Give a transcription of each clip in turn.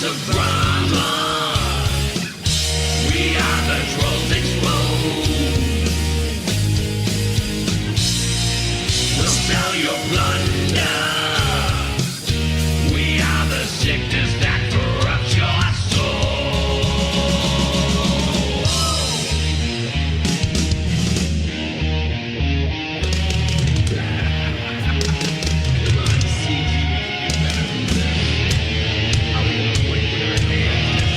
of drama. We are the trolls exposed. We'll sell your plunder. We are the sickness that corrupts your soul. Come on, CG, you can do better than this. How are we gonna win with our hands?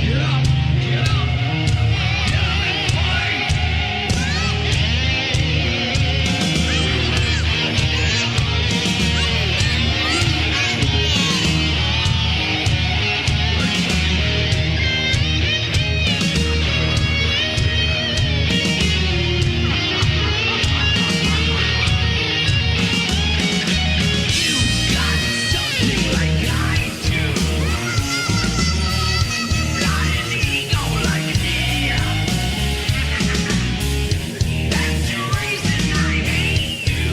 Get up, get up, get up and fight! You got something like I do. Got an ego like me. That's the reason I hate you.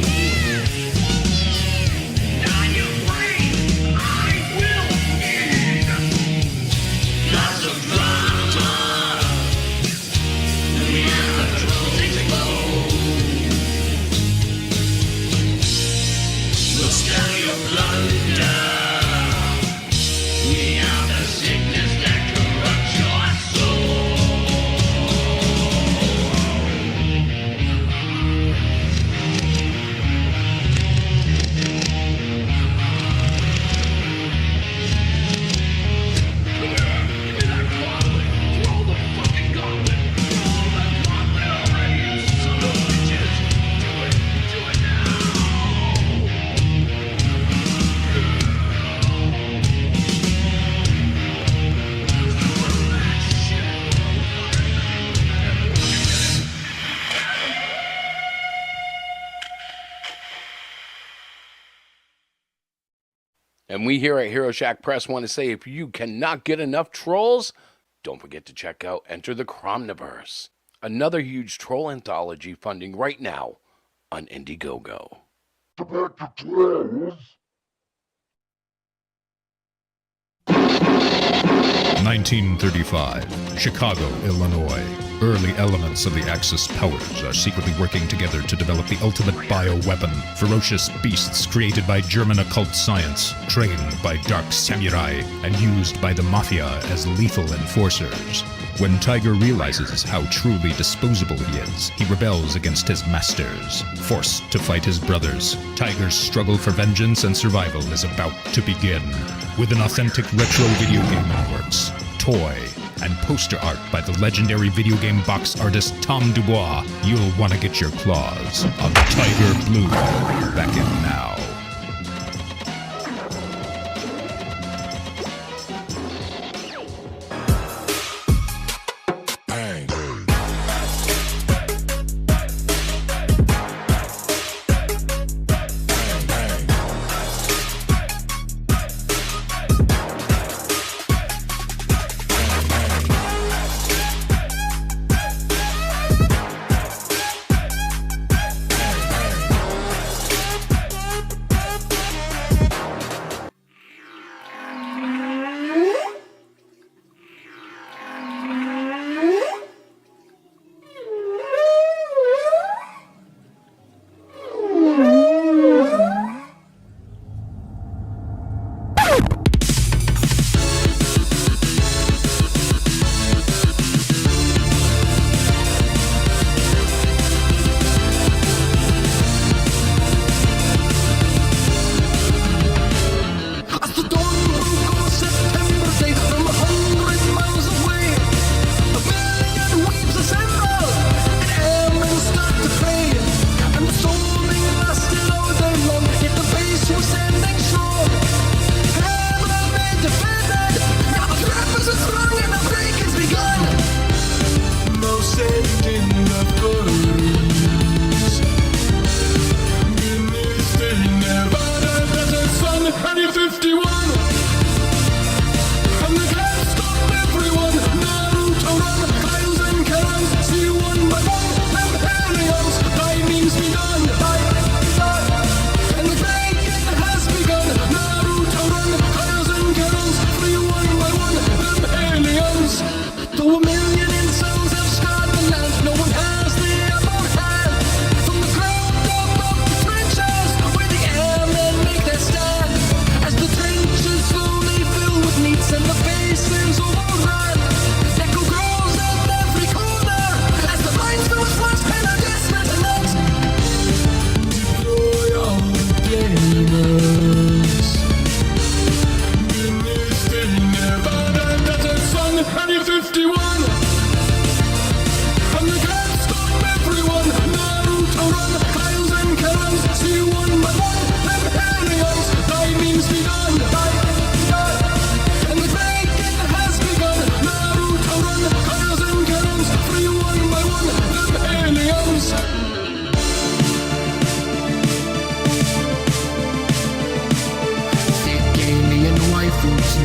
On your brain, I will eat. Lots of drama. We are the trolls exposed. We'll steal your plunder. We are the sickness that corrupts your soul. Come here, give me that gauntlet. Throw the fucking gauntlet. Throw the gauntlet already, you son of bitches. Do it now. And we here at Hero Shack Press want to say if you cannot get enough trolls, don't forget to check out Enter the Cromniverse, another huge troll anthology funding right now on Indiegogo. 1935, Chicago, Illinois. Early elements of the Axis powers are secretly working together to develop the ultimate bioweapon. Ferocious beasts created by German occult science, trained by dark samurai, and used by the mafia as lethal enforcers. When Tiger realizes how truly disposable he is, he rebels against his masters. Forced to fight his brothers, Tiger's struggle for vengeance and survival is about to begin. With an authentic retro video game in the works, toy, and poster art by the legendary video game box artist Tom Dubois, you'll want to get your claws on Tiger Blue back in now.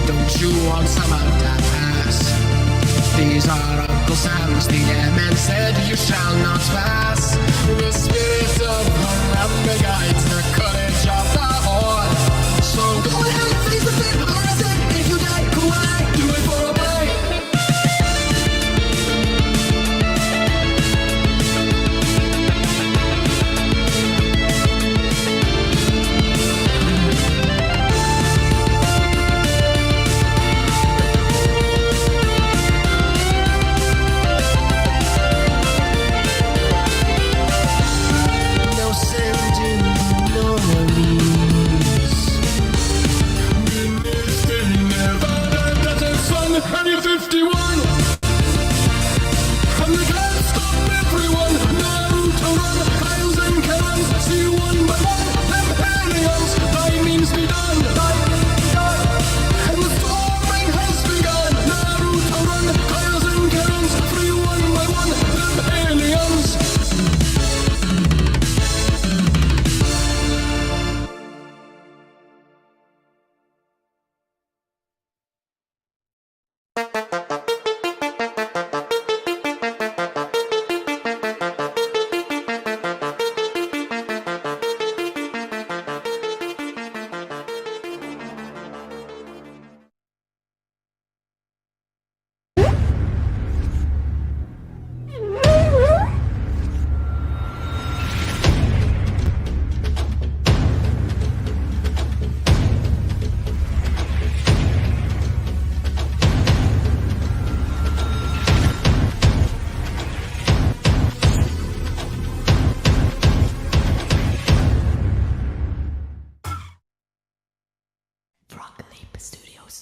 Don't you want some of that ass? These are Uncle Sam's, the airman said you shall not pass. The spirit of Harambe guides the courage of the horde. So go ahead, face the fit, or is it if you die, go on, do it for a pay. And you're 51 and they can't stop everyone. Naruto run, Kyle's and cannons. See one by one, them aliens. Thy means be done. And the storming has begun. Naruto run, Kyle's and cannons. Free one by one, them aliens. Studios.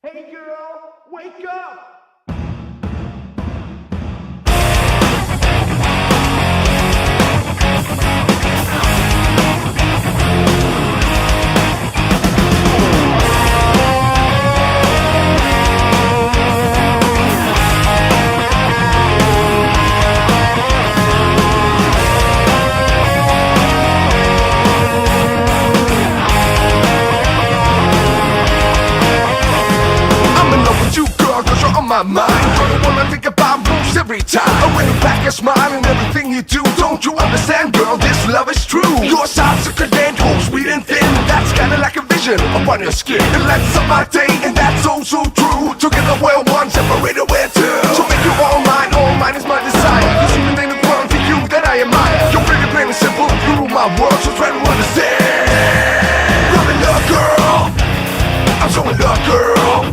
Hey girl, wake up! My mind, don't wanna think about moves every time. I win back a smile and everything you do. Don't you understand, girl? This love is true. Your side's a credential, sweet and thin. That's kinda like a vision upon your skin. It lights up my day, and that's so true. Together we're one, separated we're two. So make you all mine is my desire. There's even in the world for you that I admire. You're pretty plain and simple, you rule my world, so try to understand. I'm in love, girl. I'm so in love, girl.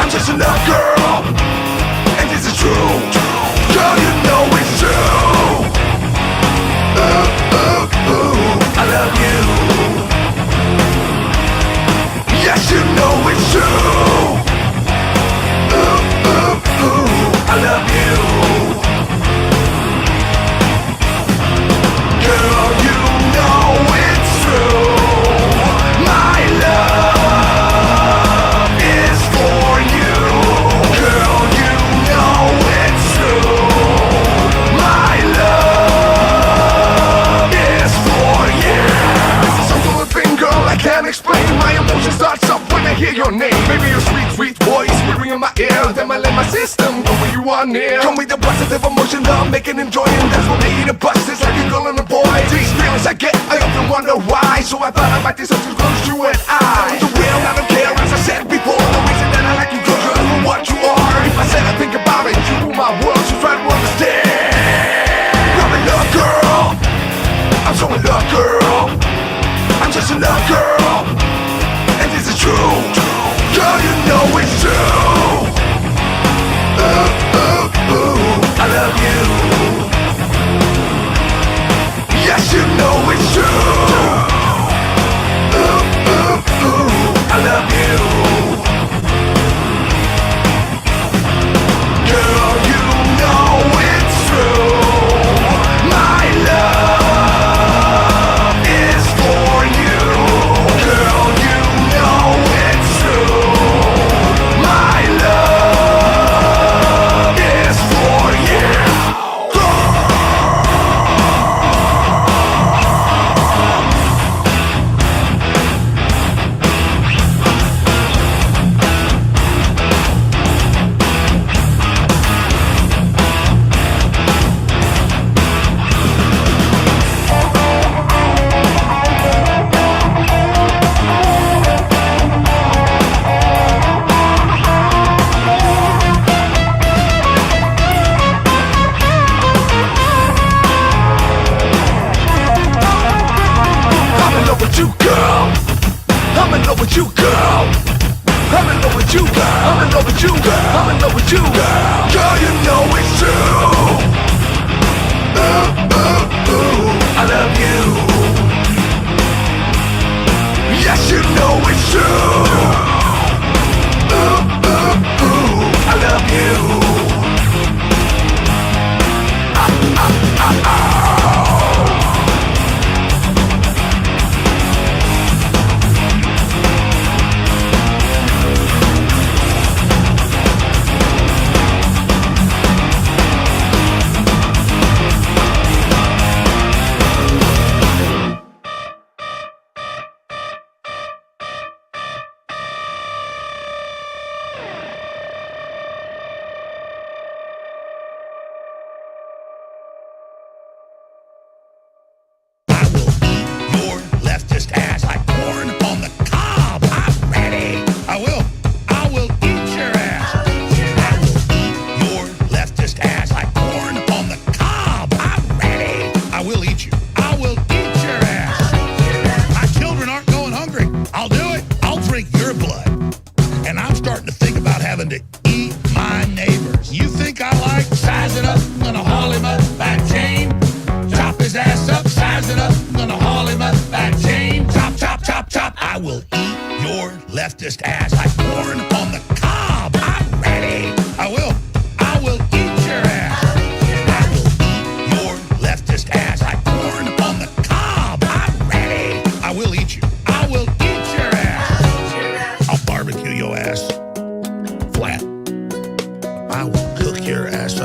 I'm just a love girl, and this is true. Girl, you know it's true. I love you. Yes, you know it's true. I love you. Girl, you know it's true. My love is for you. Girl, you know it's true. My love is for you. This is some sort of thing, girl, I can't explain. My emotion starts up when I hear your name. Maybe your sweet, sweet voice will ring in my ear. Then I let my system go when you are near. Come with the positive emotion, love, making enjoying. That's what made it bust. It's like a girl and a boy. These feelings I get, I often wonder why. So I thought about this something close to an eye. The real, I don't care, as I said before. The reason that I like you, girl, you're what you are. If I said I think about it, you rule my world, so try to understand. I'm in love, girl. I'm so in love, girl. I'm just a love girl, and this is true. Girl, you know it's true. I love you. Yes, you know it's true. I love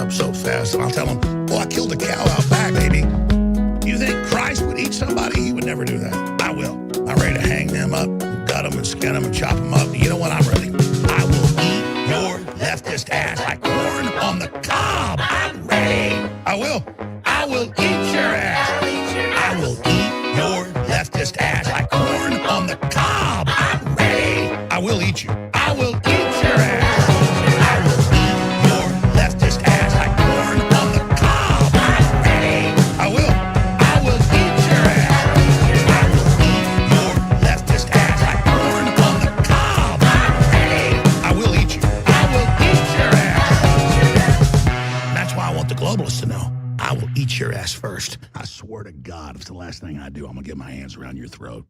up so fast, and I'll tell them, "Oh, I killed a cow out back, baby." You think Christ would eat somebody? He would never do that. I will. I'm ready to hang them up, gut them and skin them and chop them up. You know what? I'm ready. I will eat your leftist ass like corn on the cob. I'm ready. I will. I will eat your ass. I will eat your leftist ass like corn on the cob. I'm ready. I will eat you. I will eat your ass. I will eat your leftist ass like corn on the cob. I'm ready. I will. I will eat your ass. I will eat your leftist ass like corn on the cob. I'm ready. I will eat you. I will eat your ass. That's why I want the globalists to know. I will eat your ass first. I swear to God, if it's the last thing I do, I'm going to get my hands around your throat.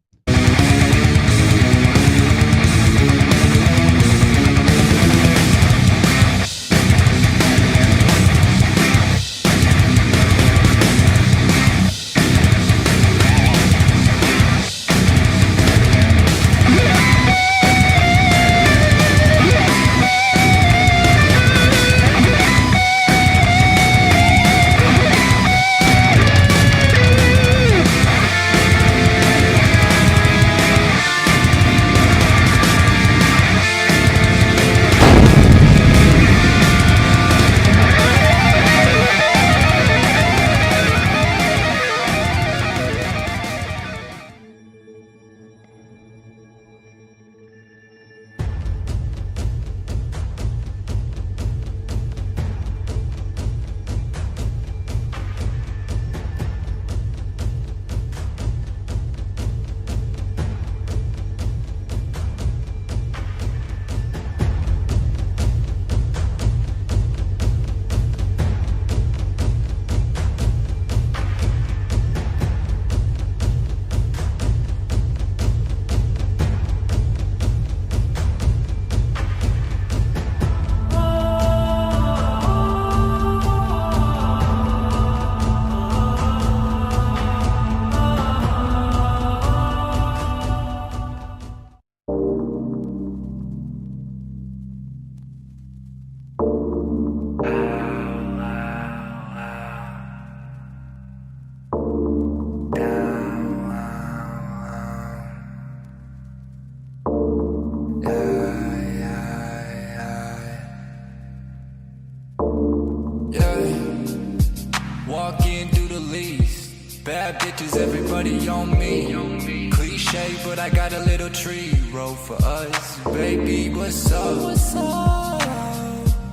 Walking through the leaves, bad bitches, everybody on me. Cliche, but I got a little tree roll for us. Baby, what's up? What's up?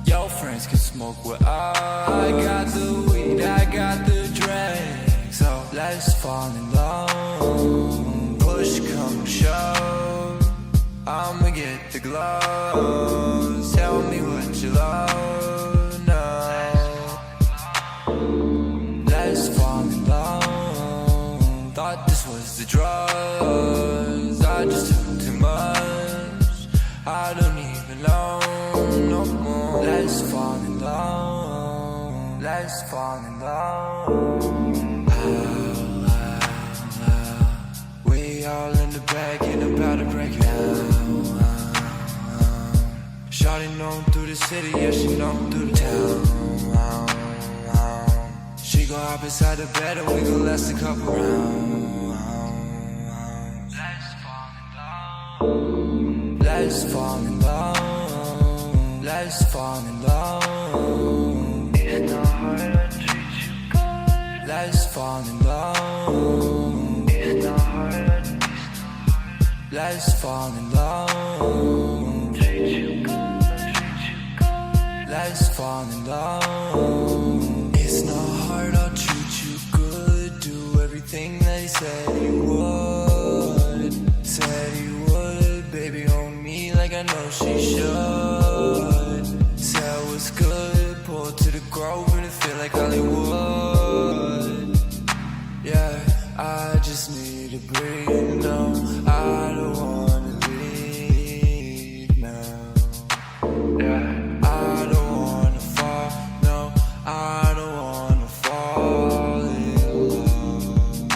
Your friends can smoke what I got the weed, I got the drink. So let's fall in love. Push come shove, I'ma get the gloves. Tell me what you love now. Let's fall in love. Thought this was the drugs, I just took too much. I don't even know no more. Let's fall in love. Let's fall in love. We all in the bag and about to break it out. Shawty known through the city, yeah, she known through the town. She gon' hop inside the bed and we gon' last a couple rounds. Let's fall in love. Let's fall in love. It's not hard to treat you good. Let's fall in love. It's not hard. Let's fall in love. Treat you good. Let's fall in love. It's not hard, I'll treat you good. Do everything they said you would. Said you would, baby, on me like I know she should. Said what's good, pull to the Grove and it feel like Hollywood. Yeah, I just need to breathe, no, I don't wanna leave now. Yeah, I don't wanna fall, no, I don't wanna fall in love.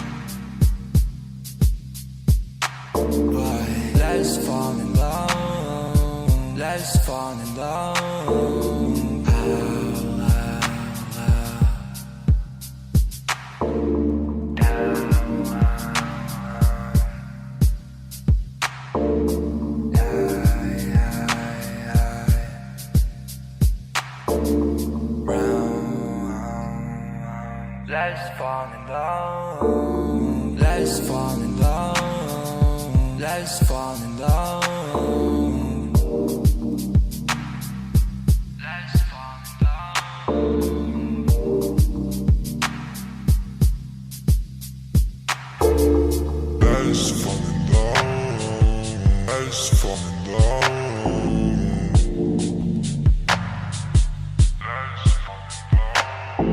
But let's fall in love. Let's fall in love. Let's fall in love. Let's fall in love. Let's fall in love. Let's fall in love. Let's fall in love. Let's fall in love. Let's fall in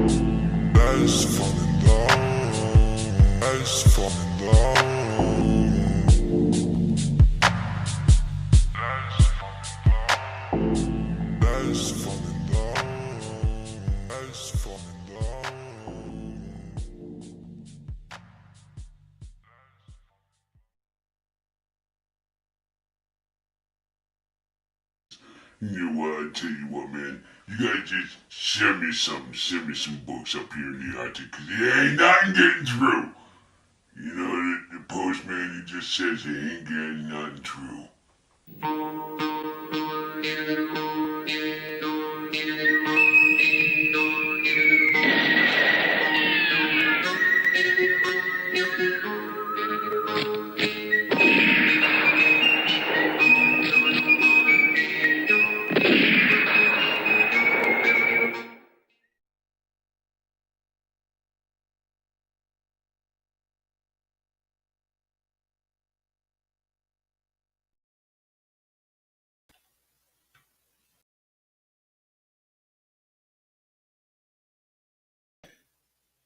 love. Let's fall in love. Let's fall in love. Let's fall in love. You know what? I tell you what, man. You gotta just send me some books up here in the Arctic, cause it ain't nothing getting through. You know, the postman, he just says he ain't getting nothing through.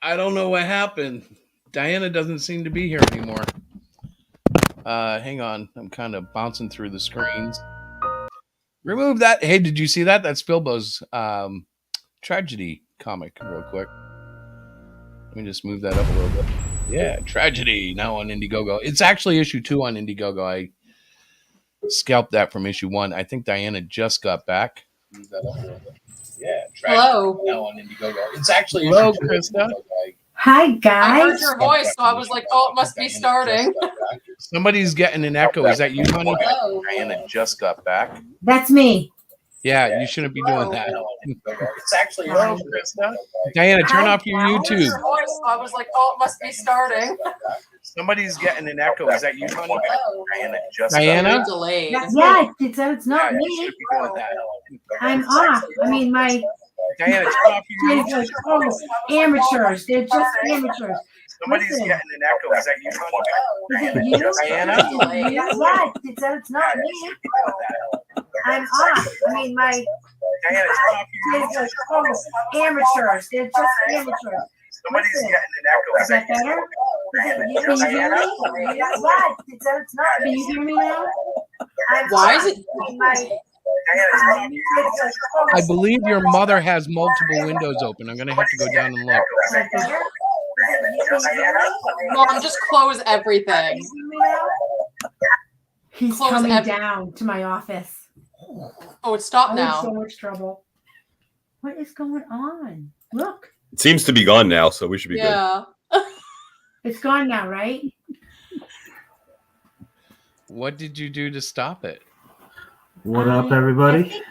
I don't know what happened. Diana doesn't seem to be here anymore. Hang on. I'm kind of bouncing through the screens. Remove that. Hey, did you see that? That's Bilbo's tragedy comic real quick. Let me just move that up a little bit. Yeah, tragedy now on Indiegogo. It's actually issue 2 on Indiegogo. I scalped that from issue 1. I think Diana just got back. Move that up a little bit. Yeah, tragedy Hello. now on Indiegogo. It's actually issue 2 Krista. Hi, I guys. heard your voice, so I was like, oh, it must be starting. Somebody's getting an echo. Is that you, honey? Hello. Diana just got back. That's me. Yeah, you shouldn't be doing that. It's actually Krista. Diana, turn Hi, off your guys. I heard YouTube. your voice, so I was like, oh, it must be starting. Somebody's getting an echo. Is that you, honey? Hello. Diana just Diana? got Delayed. Yeah, it's not you me. should be doing that. I'm off. I mean, my Diana, turn off your kids YouTube. are amateurs. They're just amateurs. Somebody's Listen. getting an echo. Is that you, honey? Is it you? Diana? Yeah, it's not me. I'm off. I mean, my Diana, turn off your kids YouTube. are amateurs. They're just amateurs. Somebody's Listen. getting an echo. Is that better? Can you hear me? Yeah, it's not. Can you hear me now? Why is it? I believe your mother has multiple windows open. I'm going to have to go down and look. Mom, just close everything. He's Close coming every- down to my office. Oh, it's stopped I'm in now. so much trouble. What is going on? Look, It seems to be gone now, so we should be good. Yeah. it's gone now, right? What did you do to stop it? What up, everybody?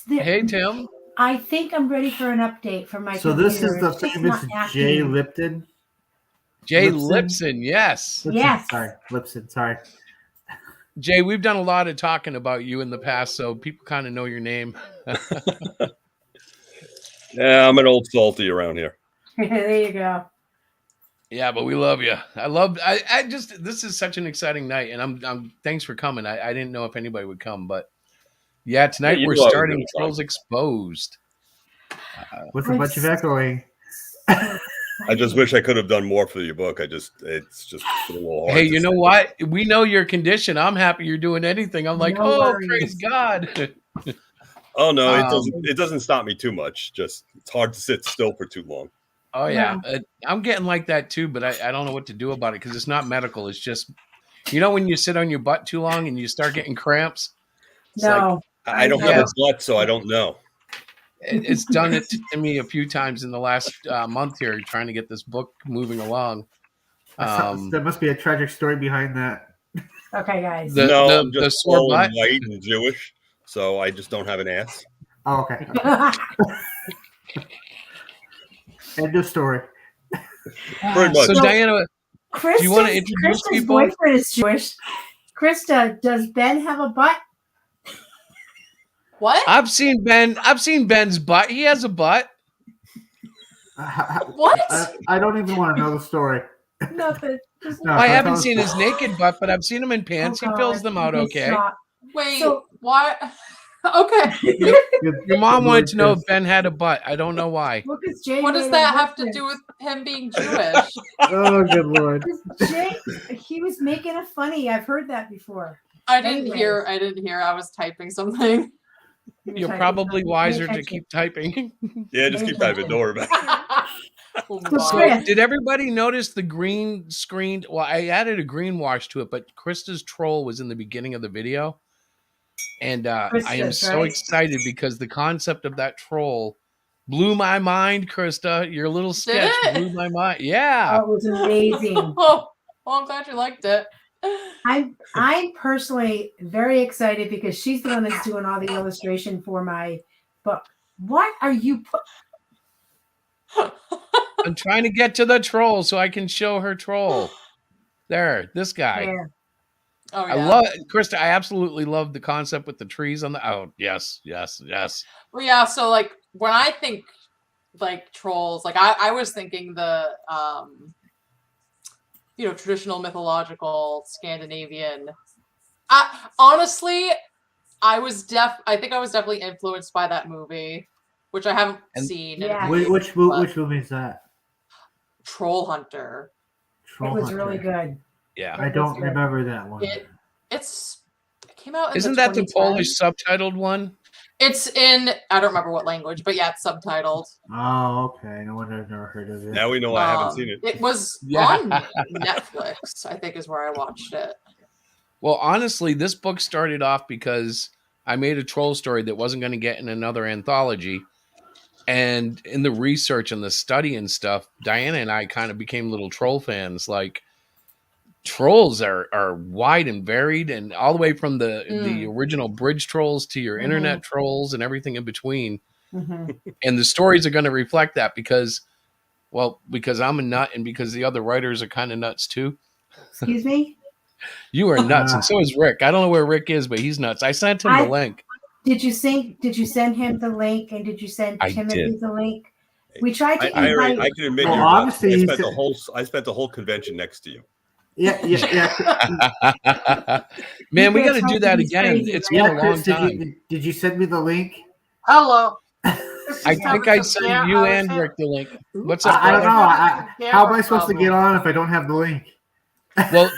Hey, Tim. I think I'm ready for an update from my So computer. this is the It's just famous not Jay acting. Lipton. Jay Lipson? Lipson, yes. Lipson, Yes. Sorry, Lipson. Sorry. Jay, we've done a lot of talking about you in the past, so people kind of know your name. Yeah, I'm an old salty around here. There you go. Yeah, but we love you. I just, this is such an exciting night, and I'm thanks for coming. I didn't know if anybody would come, but yeah, tonight Yeah, you we're know I was starting gonna come. Trolls Exposed. With a bunch of echoing. I just wish I could have done more for your book. It's just a little hard. Hey, to you know say. what? We know your condition. I'm happy you're doing anything. I'm like, No oh, worries. praise God. Oh no, Um, it doesn't stop me too much. Just it's hard to sit still for too long. Oh yeah, I'm getting like that too, but I don't know what to do about it because it's not medical. It's just, you know, when you sit on your butt too long and you start getting cramps. It's No. I don't Yeah. have a butt, so I don't know. It's done it to me a few times in the last month here, trying to get this book moving along. There must be a tragic story behind that. Okay, guys. No, I'm the just sore tall butt. and white and Jewish, so I just don't have an ass. Oh, okay. End of story. Pretty much. So Diana, do you want to introduce Krista's people? boyfriend is Jewish. Krista, does Ben have a butt? What? I've seen Ben's butt. He has a butt. What? I don't even want to know the story. Nothing. Just No, I so haven't tell us- seen his naked butt, but I've seen him in pants. Oh, He fills God. them out Okay, okay. stop. Wait, So- why? Okay. Your mom wanted to know if Good Ben had a butt. I don't know why. Look, it's Jay What does made that a have to reference. do with him being Jewish? Oh, good lord. Jay, he was making a funny. I've heard that before. I didn't Anyways. hear. I was typing something. You're Type probably it. wiser Pay to keep typing. Yeah, just keep typing. Don't worry about it. Oh, So, my. Chris, Did everybody notice the green screen? Well, I added a green wash to it, but Krista's troll was in the beginning of the video. And I am Krista's, so right? excited because the concept of that troll blew my mind, Krista. Your little sketch it? blew my mind. Yeah. Oh, it was amazing. Oh, well, I'm glad you liked it. I'm personally very excited because she's the one that's doing all the illustration for my book. What are you I'm trying to get to the troll so I can show her troll. There, this guy. there? Oh yeah. I love Krista. I absolutely love the concept with the trees on the. Oh yes. Well, yeah. So like when I think like trolls, like I was thinking the traditional mythological Scandinavian. Honestly, I think I was definitely influenced by that movie, which I haven't seen. Yeah. Which movie is that? Troll Hunter. Troll It was Hunter. really good. Yeah. I don't remember that one. It came out. Isn't that the 2010s. Polish subtitled one? It's in. I don't remember what language, but yeah, it's subtitled. Oh, okay. No wonder I've never heard of it. Now we know I haven't seen it. It was Yeah. on Netflix. I think is where I watched it. Well, honestly, this book started off because I made a troll story that wasn't going to get in another anthology. And in the research and the study and stuff, Diana and I kind of became little troll fans. Like, trolls are wide and varied, and all the way from the original bridge trolls to your internet trolls and everything in between. Mhm. And the stories are going to reflect that because I'm a nut and because the other writers are kind of nuts too. Excuse me? You are nuts, and so is Rick. I don't know where Rick is, but he's nuts. I sent him the link. Did you send him the link, and did you send I Timothy did. the link? We tried to I invite. can admit Well, you. obviously I he spent said- I spent the whole convention next to you. Yeah. Man, we You got to guys do have that to be again. crazy, It's right? been a long Chris, time. did you send me the link? Hello. I think I sent you and Rick the link. What's up, I don't brother? know. How am I supposed to get on if I don't have the link? Well,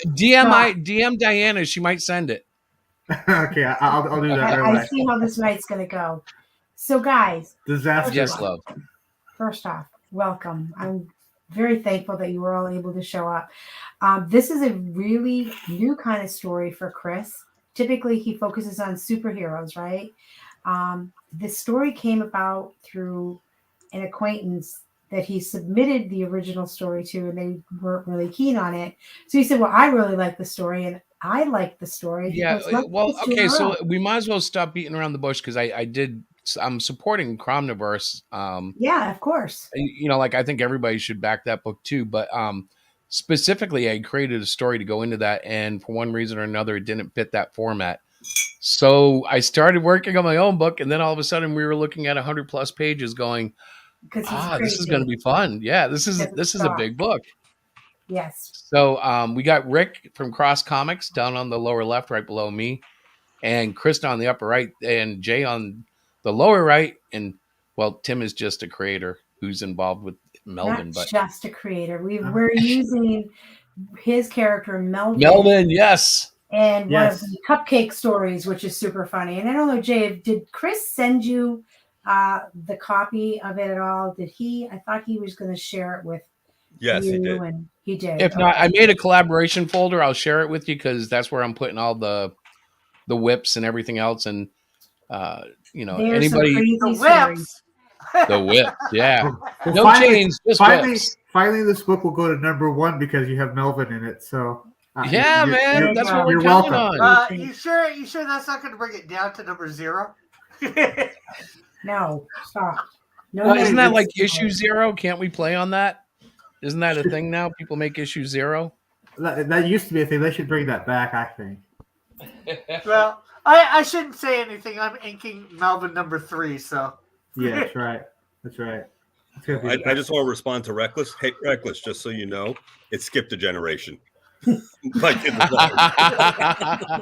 DM Diana. She might send it. Okay, I'll do that right I away. see how this night's going to go. So, guys, Disaster. Yes, love. first off, welcome. I'm very thankful that you were all able to show up. This is a really new kind of story for Chris. Typically, he focuses on superheroes, right? This story came about through an acquaintance that he submitted the original story to, and they weren't really keen on it. So he said, well, I really like the story, and I like the story. He Yeah. goes, "Let's Well, just do okay. our So own." we might as well stop beating around the bush because I'm supporting Cromniverse. Yeah, of course. Like I think everybody should back that book too. But specifically, I created a story to go into that, and for one reason or another, it didn't fit that format. So I started working on my own book, and then all of a sudden, we were looking at 100+ pages, going, Because he's this is crazy. going to be fun. Yeah, this is a stop. big book. Yes. So we got Rick from Cross Comics down on the lower left, right below me, and Krista on the upper right, and Jay on the lower right. And well, Tim is just a creator who's involved with Melvin, Not but just a creator. We're using his character Melvin, yes. and one of Yes. the cupcake stories, which is super funny. And I don't know, Jay, did Chris send you the copy of it at all? Did he? I thought he was going to share it with Yes, you, he did. and he did. If not, Okay. I made a collaboration folder. I'll share it with you because that's where I'm putting all the whips and everything else. And There's some anybody crazy The stories. whips. the whips, yeah. Well, No chains, just whips. Finally, this book will go to #1 because you have Melvin in it. So Yeah, man, that's what we're you're counting welcome. on. You sure that's not going to bring it down to #0? No, stop. No, Isn't that like no. issue 0? Can't we play on that? Isn't that a thing now? People make issue 0. That used to be a thing. They should bring that back, I think. Well, I shouldn't say anything. I'm inking Melvin number 3, so. Yeah, that's right. That's right. It's gonna be I just want to respond to Reckless. Hey, Reckless, just so you know, it skipped a generation. My kids are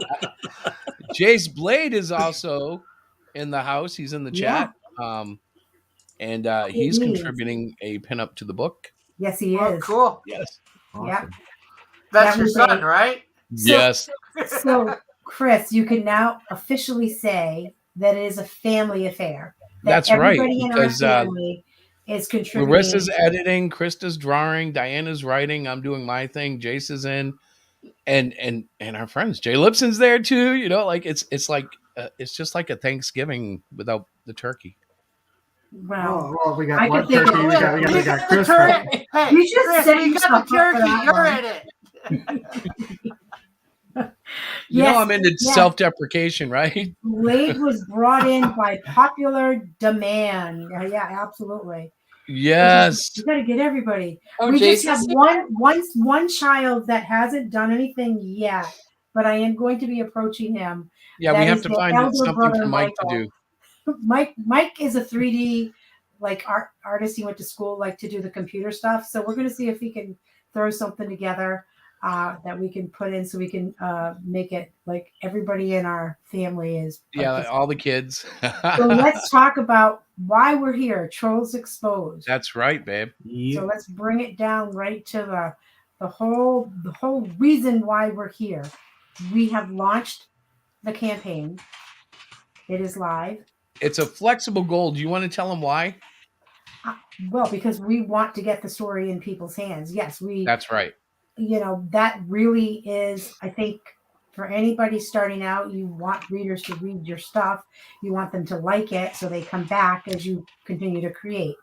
Jace Blade is also in the house. He's in the chat. And he's contributing a pinup to the book. Yes, he is. Oh, cool. Yes. awesome. Yep. That's That your was son, right? Yes. So, Chris, you can now officially say that it is a family affair. That That's right, everybody in because, our family is contributing. Larissa's editing, Krista's drawing, Diana's writing, I'm doing my thing, Jace is in, and our friends. Jay Lipson's there too. You know, like it's like it's just like a Thanksgiving without the turkey. Well, we got I one could think turkey. of- We got Chris. Hey, You just Chris, set we got yourself the up for turkey. that You're one. in it. You Yes, know, I'm into yes. self-deprecation, right? Blade was brought in by popular demand. Yeah, absolutely. Yes. We got to get everybody. Oh, We just have Jason? one child that hasn't done anything yet, but I am going to be approaching him. Yeah, That we have is to the find elder something brother, for Mike to Michael. do. Mike is a 3D like artist. He went to school like to do the computer stuff. So we're going to see if he can throw something together that we can put in, so we can make it like everybody in our family is. Yeah, all the kids. So let's talk about why we're here. Trolls Exposed. That's right, babe. So let's bring it down right to the whole reason why we're here. We have launched the campaign. It is live. It's a flexible goal. Do you want to tell them why? Well, because we want to get the story in people's hands. Yes, That's right. You know, that really is, I think, for anybody starting out, you want readers to read your stuff. You want them to like it so they come back as you continue to create.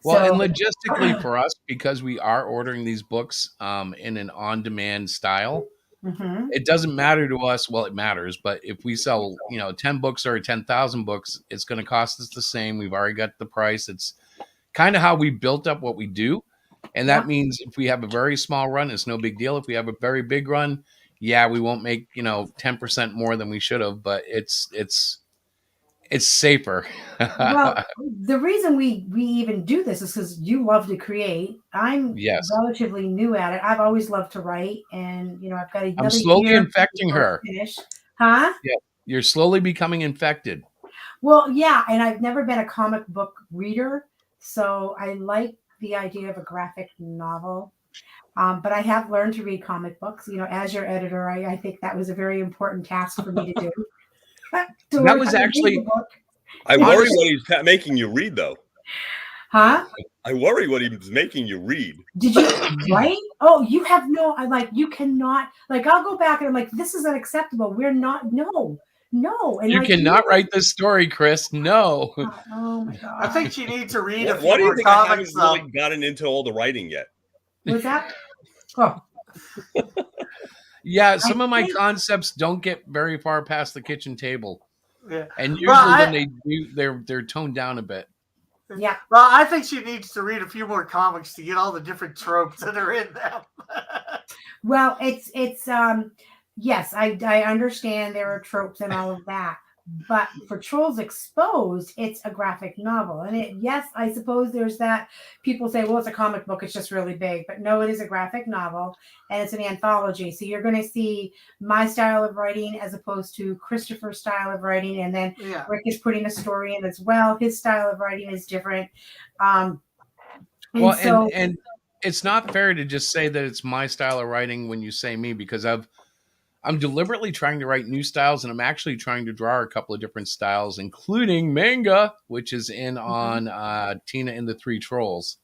Well, So- and logistically for us, because we are ordering these books in an on-demand style, it doesn't matter to us. Well, it matters, but if we sell, 10 books or 10,000 books, it's going to cost us the same. We've already got the price. It's kind of how we built up what we do. And that means if we have a very small run, it's no big deal. If we have a very big run, yeah, we won't make, 10% more than we should have, but it's safer. Well, the reason we even do this is because you love to create. I'm relatively new at it. I've always loved to write, and I've got another. I'm slowly year infecting her. Finish. Huh? Yeah, you're slowly becoming infected. Well, yeah, and I've never been a comic book reader, so I like the idea of a graphic novel. But I have learned to read comic books. As your editor, I think that was a very important task for me to do. That was actually. I worry what he's making you read, though. Huh? I worry what he's making you read. Did you right? Oh, you have no. You cannot. I'll go back and I'm like, this is unacceptable. We're not. No. And you cannot write this story, Chris. No. Oh my god. I think she needs to read a few Why do you more think I comics. haven't really gotten into all the writing yet? Was that? Oh. Yeah, some of my concepts don't get very far past the kitchen table. Yeah. And usually when they do, they're toned down a bit. Yeah. Well, I think she needs to read a few more comics to get all the different tropes that are in them. Well, it's yes, I understand there are tropes and all of that. But for Trolls Exposed, it's a graphic novel. And yes, I suppose there's that. People say, well, it's a comic book. It's just really big. But no, it is a graphic novel. And it's an anthology. So you're going to see my style of writing as opposed to Christopher's style of writing. And then Rick is putting a story in as well. His style of writing is different. And it's not fair to just say that it's my style of writing when you say me, because I'm deliberately trying to write new styles, and I'm actually trying to draw a couple of different styles, including manga, which is in on Tina and the Three Trolls.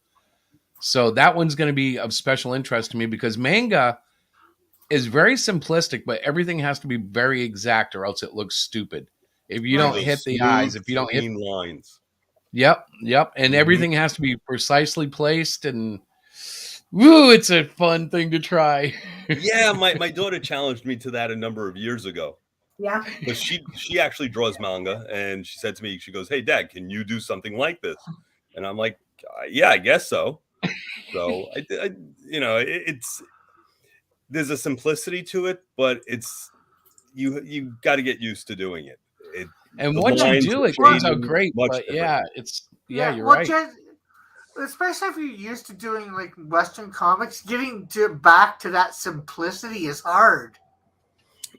So that one's going to be of special interest to me because manga is very simplistic, but everything has to be very exact or else it looks stupid. If you don't hit the eyes, if you don't hit lines. Yep. And everything has to be precisely placed, and woo, it's a fun thing to try. Yeah, my daughter challenged me to that a number of years ago. Yeah. Because she actually draws manga, and she said to me, she goes, "Hey, Dad, can you do something like this?" And I'm like, "Yeah, I guess so." So it's there's a simplicity to it, but it's you got to get used to doing it. And The once you lines do, are it comes out shading great. much But different. you're well, right. especially if you're used to doing like Western comics, getting back to that simplicity is hard.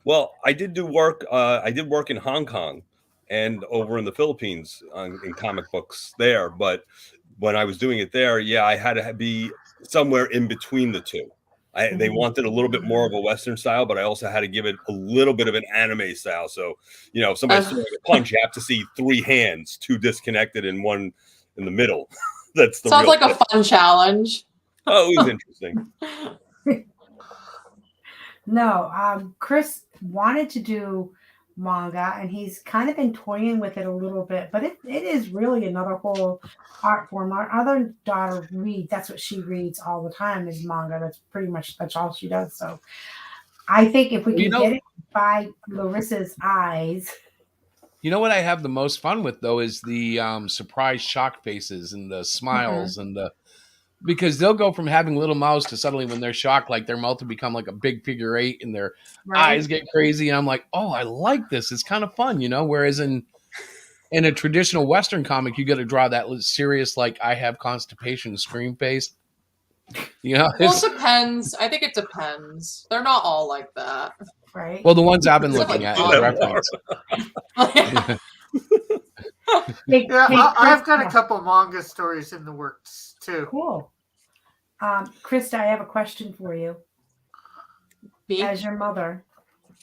Well, I did do work. I did work in Hong Kong and over in the Philippines in comic books there. But when I was doing it there, I had to be somewhere in between the two. They wanted a little bit more of a Western style, but I also had to give it a little bit of an anime style. So, if somebody's throwing a punch, you have to see 3 hands, 2 disconnected and 1 in the middle. That's the Sounds real like a fun challenge. Oh, it was interesting. No, Chris wanted to do manga, and he's kind of been toying with it a little bit, but it is really another whole art form. Our other daughter reads, that's what she reads all the time is manga. That's all she does. So I think if we can get it by Larissa's eyes. You know what I have the most fun with though is the surprise shock faces and the smiles and because they'll go from having little mouths to suddenly when they're shocked, like their mouth will become like a big figure 8 and their eyes get crazy. And I'm like, oh, I like this. It's kind of fun, Whereas in a traditional Western comic, you got to draw that serious, like I have constipation scream face. Well, it depends. I think it depends. They're not all like that. Right. Well, the ones I've been looking at in reference. I've got a couple manga stories in the works too. Cool. Krista, I have a question for you. Me? As your mother.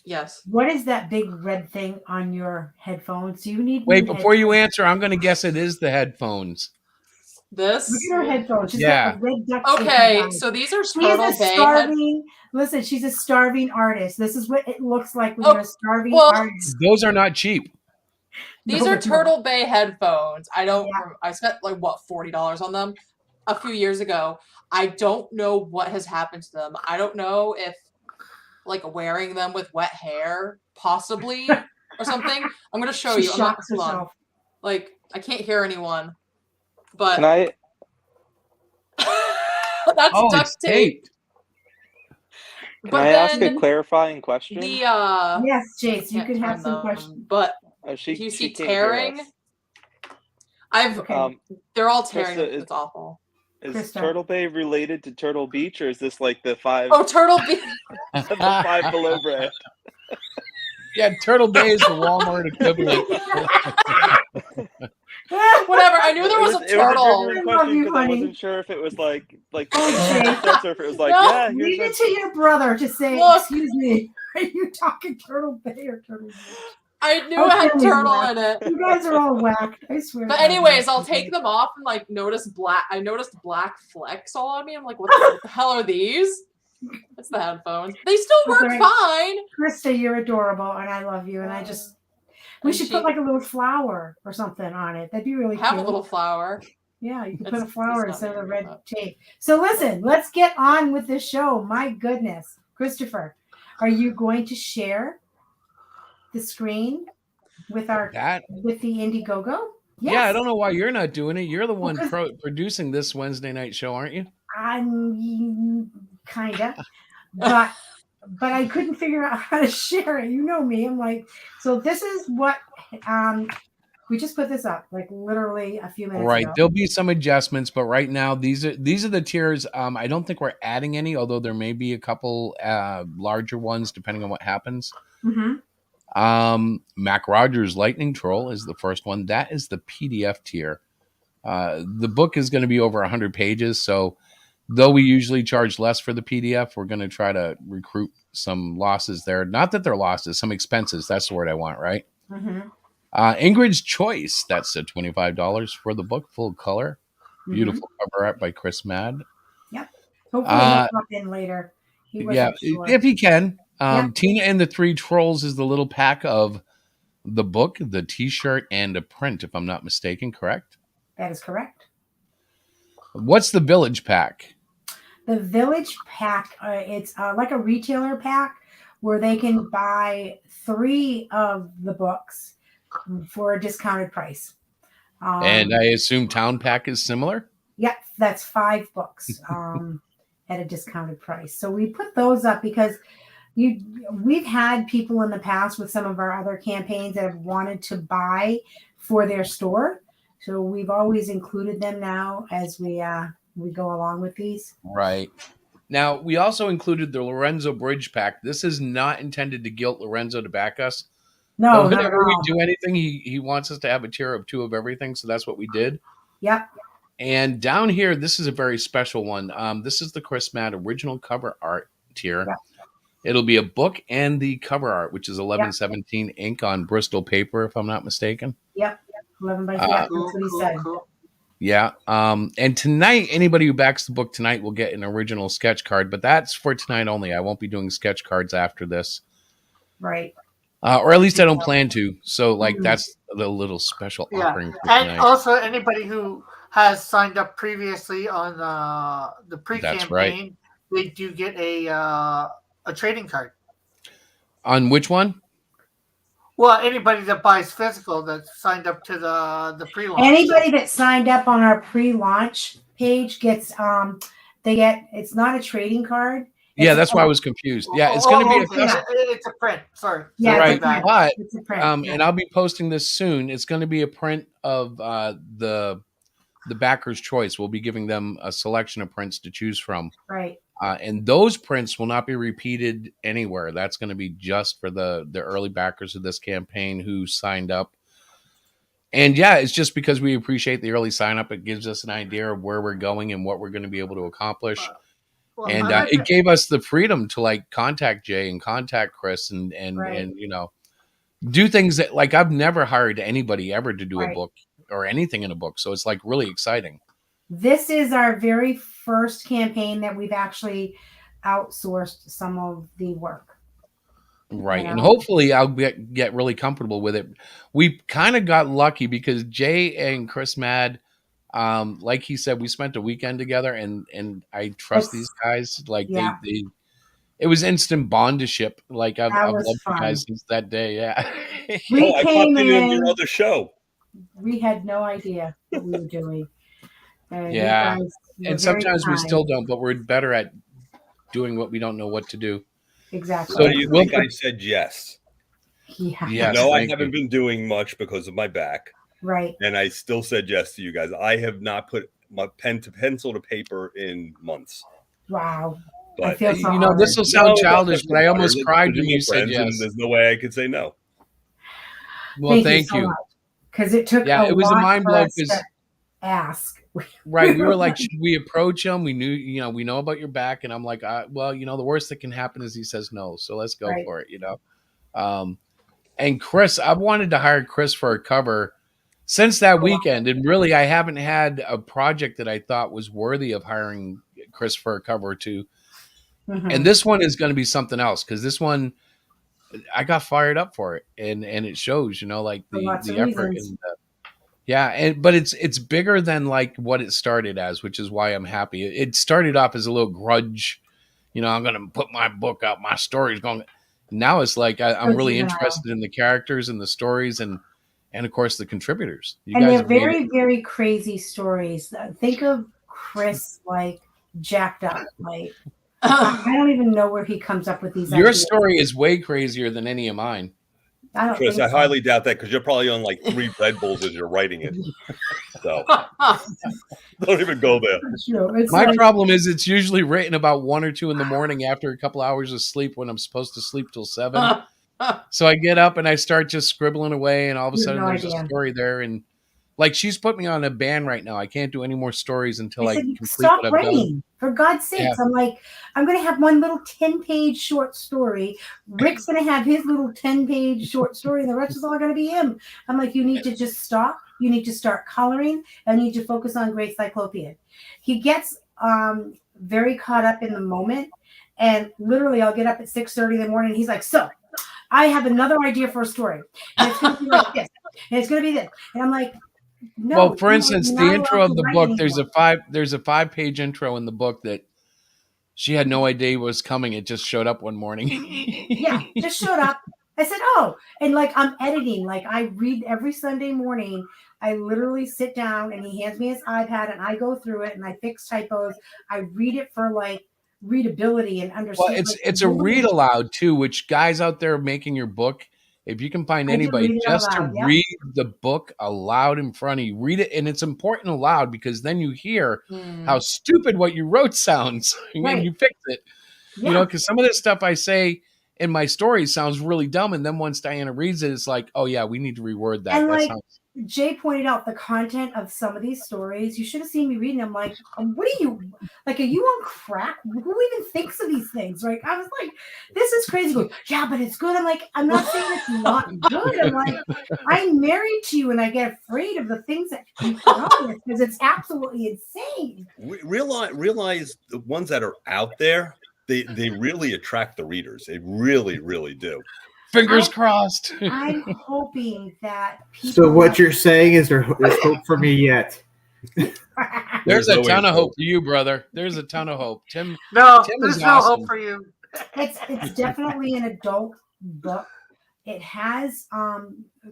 Yes. What is that big red thing on your headphones? Do you need? Wait, before you answer, I'm going to guess it is the headphones. This? Look at her headphones. She's got a red duck. Okay, so these are Turtle Bay starving. Listen, she's a starving artist. This is what it looks like when you're a starving artist. Those are not cheap. These are Turtle Bay headphones. I spent like $40 on them a few years ago. I don't know what has happened to them. I don't know if like wearing them with wet hair, possibly, or something. I'm gonna show you. Hold on. Like I can't hear anyone. But can I? That's duct tape. Can I ask a clarifying question? Yes, Jace, you can have some questions. But you see tearing? They're all tearing. It's awful. Is Turtle Bay related to Turtle Beach, or is this like the 5? Oh, Turtle Beach. The 5 Below brand. Yeah, Turtle Bay is the Walmart equivalent. Whatever. I knew there was a turtle. I wasn't sure if it was like or if it was like leave it to your brother to say. Excuse me, are you talking Turtle Bay or Turtle Beach? I knew it had turtle in it. You guys are all whacked. I swear. But anyways, I'll take them off and like notice black. I noticed black flecks all on me. I'm like, what the hell are these? That's the headphones. They still work fine. Krista, you're adorable, and I love you. And we should put like a little flower or something on it. That'd be really cute. Have a little flower. Yeah, you can put a flower instead of the red tape. So listen, let's get on with this show. My goodness, Christopher, are you going to share the screen with with the Indiegogo? Yes. Yeah, I don't know why you're not doing it. You're the one producing this Wednesday night show, aren't you? I'm kinda, but I couldn't figure out how to share it. You know me. I'm like, so this is what we just put this up like literally a few minutes ago. There'll be some adjustments, but right now these are the tiers. I don't think we're adding any, although there may be a couple larger ones depending on what happens. Mac Rogers Lightning Troll is the first one. That is the PDF tier. The book is going to be over 100 pages, so though we usually charge less for the PDF, we're going to try to recruit some losses there. Not that they're losses, some expenses. That's the word I want, right? Ingrid's Choice. That's $25 for the book, full color. Beautiful cover art by Chris Mad. Yep. Hopefully he'll pop in later. If he can. Tina and the Three Trolls is the little pack of the book, the T-shirt, and a print, if I'm not mistaken, correct? That is correct. What's the Village Pack? The Village Pack, it's like a retailer pack where they can buy 3 of the books for a discounted price. And I assume Town Pack is similar? Yep, that's 5 books at a discounted price. So we put those up because we've had people in the past with some of our other campaigns that have wanted to buy for their store. So we've always included them now as we go along with these. Right. Now, we also included the Lorenzo Bridge Pack. This is not intended to guilt Lorenzo to back us. No, but not at whenever we all. do anything, he wants us to have a tier of 2 of everything. So that's what we did. Yep. And down here, this is a very special one. This is the Chris Matt original cover art tier. Yep. It'll be a book and the cover art, which is 1117 ink on Bristol paper, if I'm not mistaken. Yep. 11 by 4. That's what he said. Cool. Yeah. And tonight, anybody who backs the book tonight will get an original sketch card, but that's for tonight only. I won't be doing sketch cards after this. Right. Or at least I don't plan to. So, that's the little special Yeah, offering for and tonight. also anybody who has signed up previously on the pre-campaign, That's right. they do get a trading card. On which one? Well, anybody that buys physical that's signed up to the pre-launch. Anybody that signed up on our pre-launch page gets it's not a trading card. Yeah, that's why I was confused. Yeah, it's going to be it's a print. Sorry. Yeah, right. But it's a print. and I'll be posting this soon. It's going to be a print of the backer's choice. We'll be giving them a selection of prints to choose from. Right. And those prints will not be repeated anywhere. That's going to be just for the early backers of this campaign who signed up. And yeah, it's just because we appreciate the early sign up. It gives us an idea of where we're going and what we're going to be able to accomplish. And it gave us the freedom to contact Jay and contact Chris and do things that I've never hired anybody ever to do a book or anything in a book. So it's really exciting. This is our very first campaign that we've actually outsourced some of the work. Right. And hopefully I'll get really comfortable with it. We kind of got lucky because Jay and Chris Mad, like he said, we spent a weekend together and I trust these guys. It was instant bondship. I've loved you guys since that day. Yeah. I popped in your other show. We had no idea what we were doing. Yeah. And sometimes we still don't, but we're better at doing what we don't know what to do. Exactly. So you think I said yes? Yeah. Yes, I haven't been doing much because of my back. Right. And I still said yes to you guys. I have not put my pencil to paper in months. Wow. But I feel so this will sound childish, but I almost cried when you said yes. There's no way I could say no. Well, thank you. Because it took it was a mind blow because ask. Right. We were like, should we approach him? We knew, we know about your back. And I'm like, the worst that can happen is he says no. So let's go for it, And Chris, I've wanted to hire Chris for a cover since that weekend. And really, I haven't had a project that I thought was worthy of hiring Chris for a cover or two. Mm-hmm. And this one is going to be something else because this one, I got fired up for it. And it shows, the effort. But it's bigger than what it started as, which is why I'm happy. It started off as a little grudge, I'm going to put my book out, my story's going. Now it's I'm really interested in the characters and the stories and of course the contributors. They're very, very crazy stories. Think of Chris jacked up. I don't even know where he comes up with these. Your ideas. story is way crazier than any of mine. Chris, I highly doubt that because you're probably on 3 Red Bulls as you're writing it. So don't even go there. My problem is it's usually written about 1 or 2 in the morning after a couple hours of sleep when I'm supposed to sleep till 7. So I get up and I start just scribbling away, and all of a sudden there's a story there. And she's put me on a ban right now. I can't do any more stories until I complete stop what I've writing. done. For God's sakes, yeah. I'm going to have one little 10-page short story. Rick's going to have his little 10-page short story, and the rest is all going to be him. I'm like, you need to just stop. You need to start coloring, and you need to focus on Great Cyclopean. He gets very caught up in the moment, and literally I'll get up at 6:30 in the morning, and he's like, so I have another idea for a story, and it's going to be like this, and it's going to be this. And I'm like, no, well, for instance, the intro of the book, there's a 5-page intro in the book that she had no idea was coming. It just showed up one morning. Yeah, just showed up. I said, oh, and like I'm editing, like I read every Sunday morning. I literally sit down and he hands me his iPad and I go through it and I fix typos. I read it for like readability and Well, understand. Like, it's a read aloud too, which guys out there making your book, if you can find I do anybody read it out just to loud. Yep. read the book aloud in front of you, read it, and it's important aloud because then you hear how stupid what you wrote sounds and Right. you fix it. Yeah. You know, because some of this stuff I say in my stories sounds really dumb, and then once Diana reads it, it's like, oh yeah, we need to reword that. And That like sounds Jay pointed out, the content of some of these stories, you should have seen me reading them. Like, what are you like? Are you on crack? Who even thinks of these things? Right? I was like, this is crazy. Going, yeah, but it's good. I'm like, I'm not saying it's not good. I'm like, I'm married to you, and I get afraid of the things that you put on this because it's absolutely insane. Realize the ones that are out there, they really attract the readers. They really, really do. Fingers crossed. I'm hoping that people. So what you're saying is there's hope for me yet. There's a ton of hope for you, brother. There's a ton of hope. Tim. No, Tim there's is no awesome. hope for you. It's definitely an adult book. It has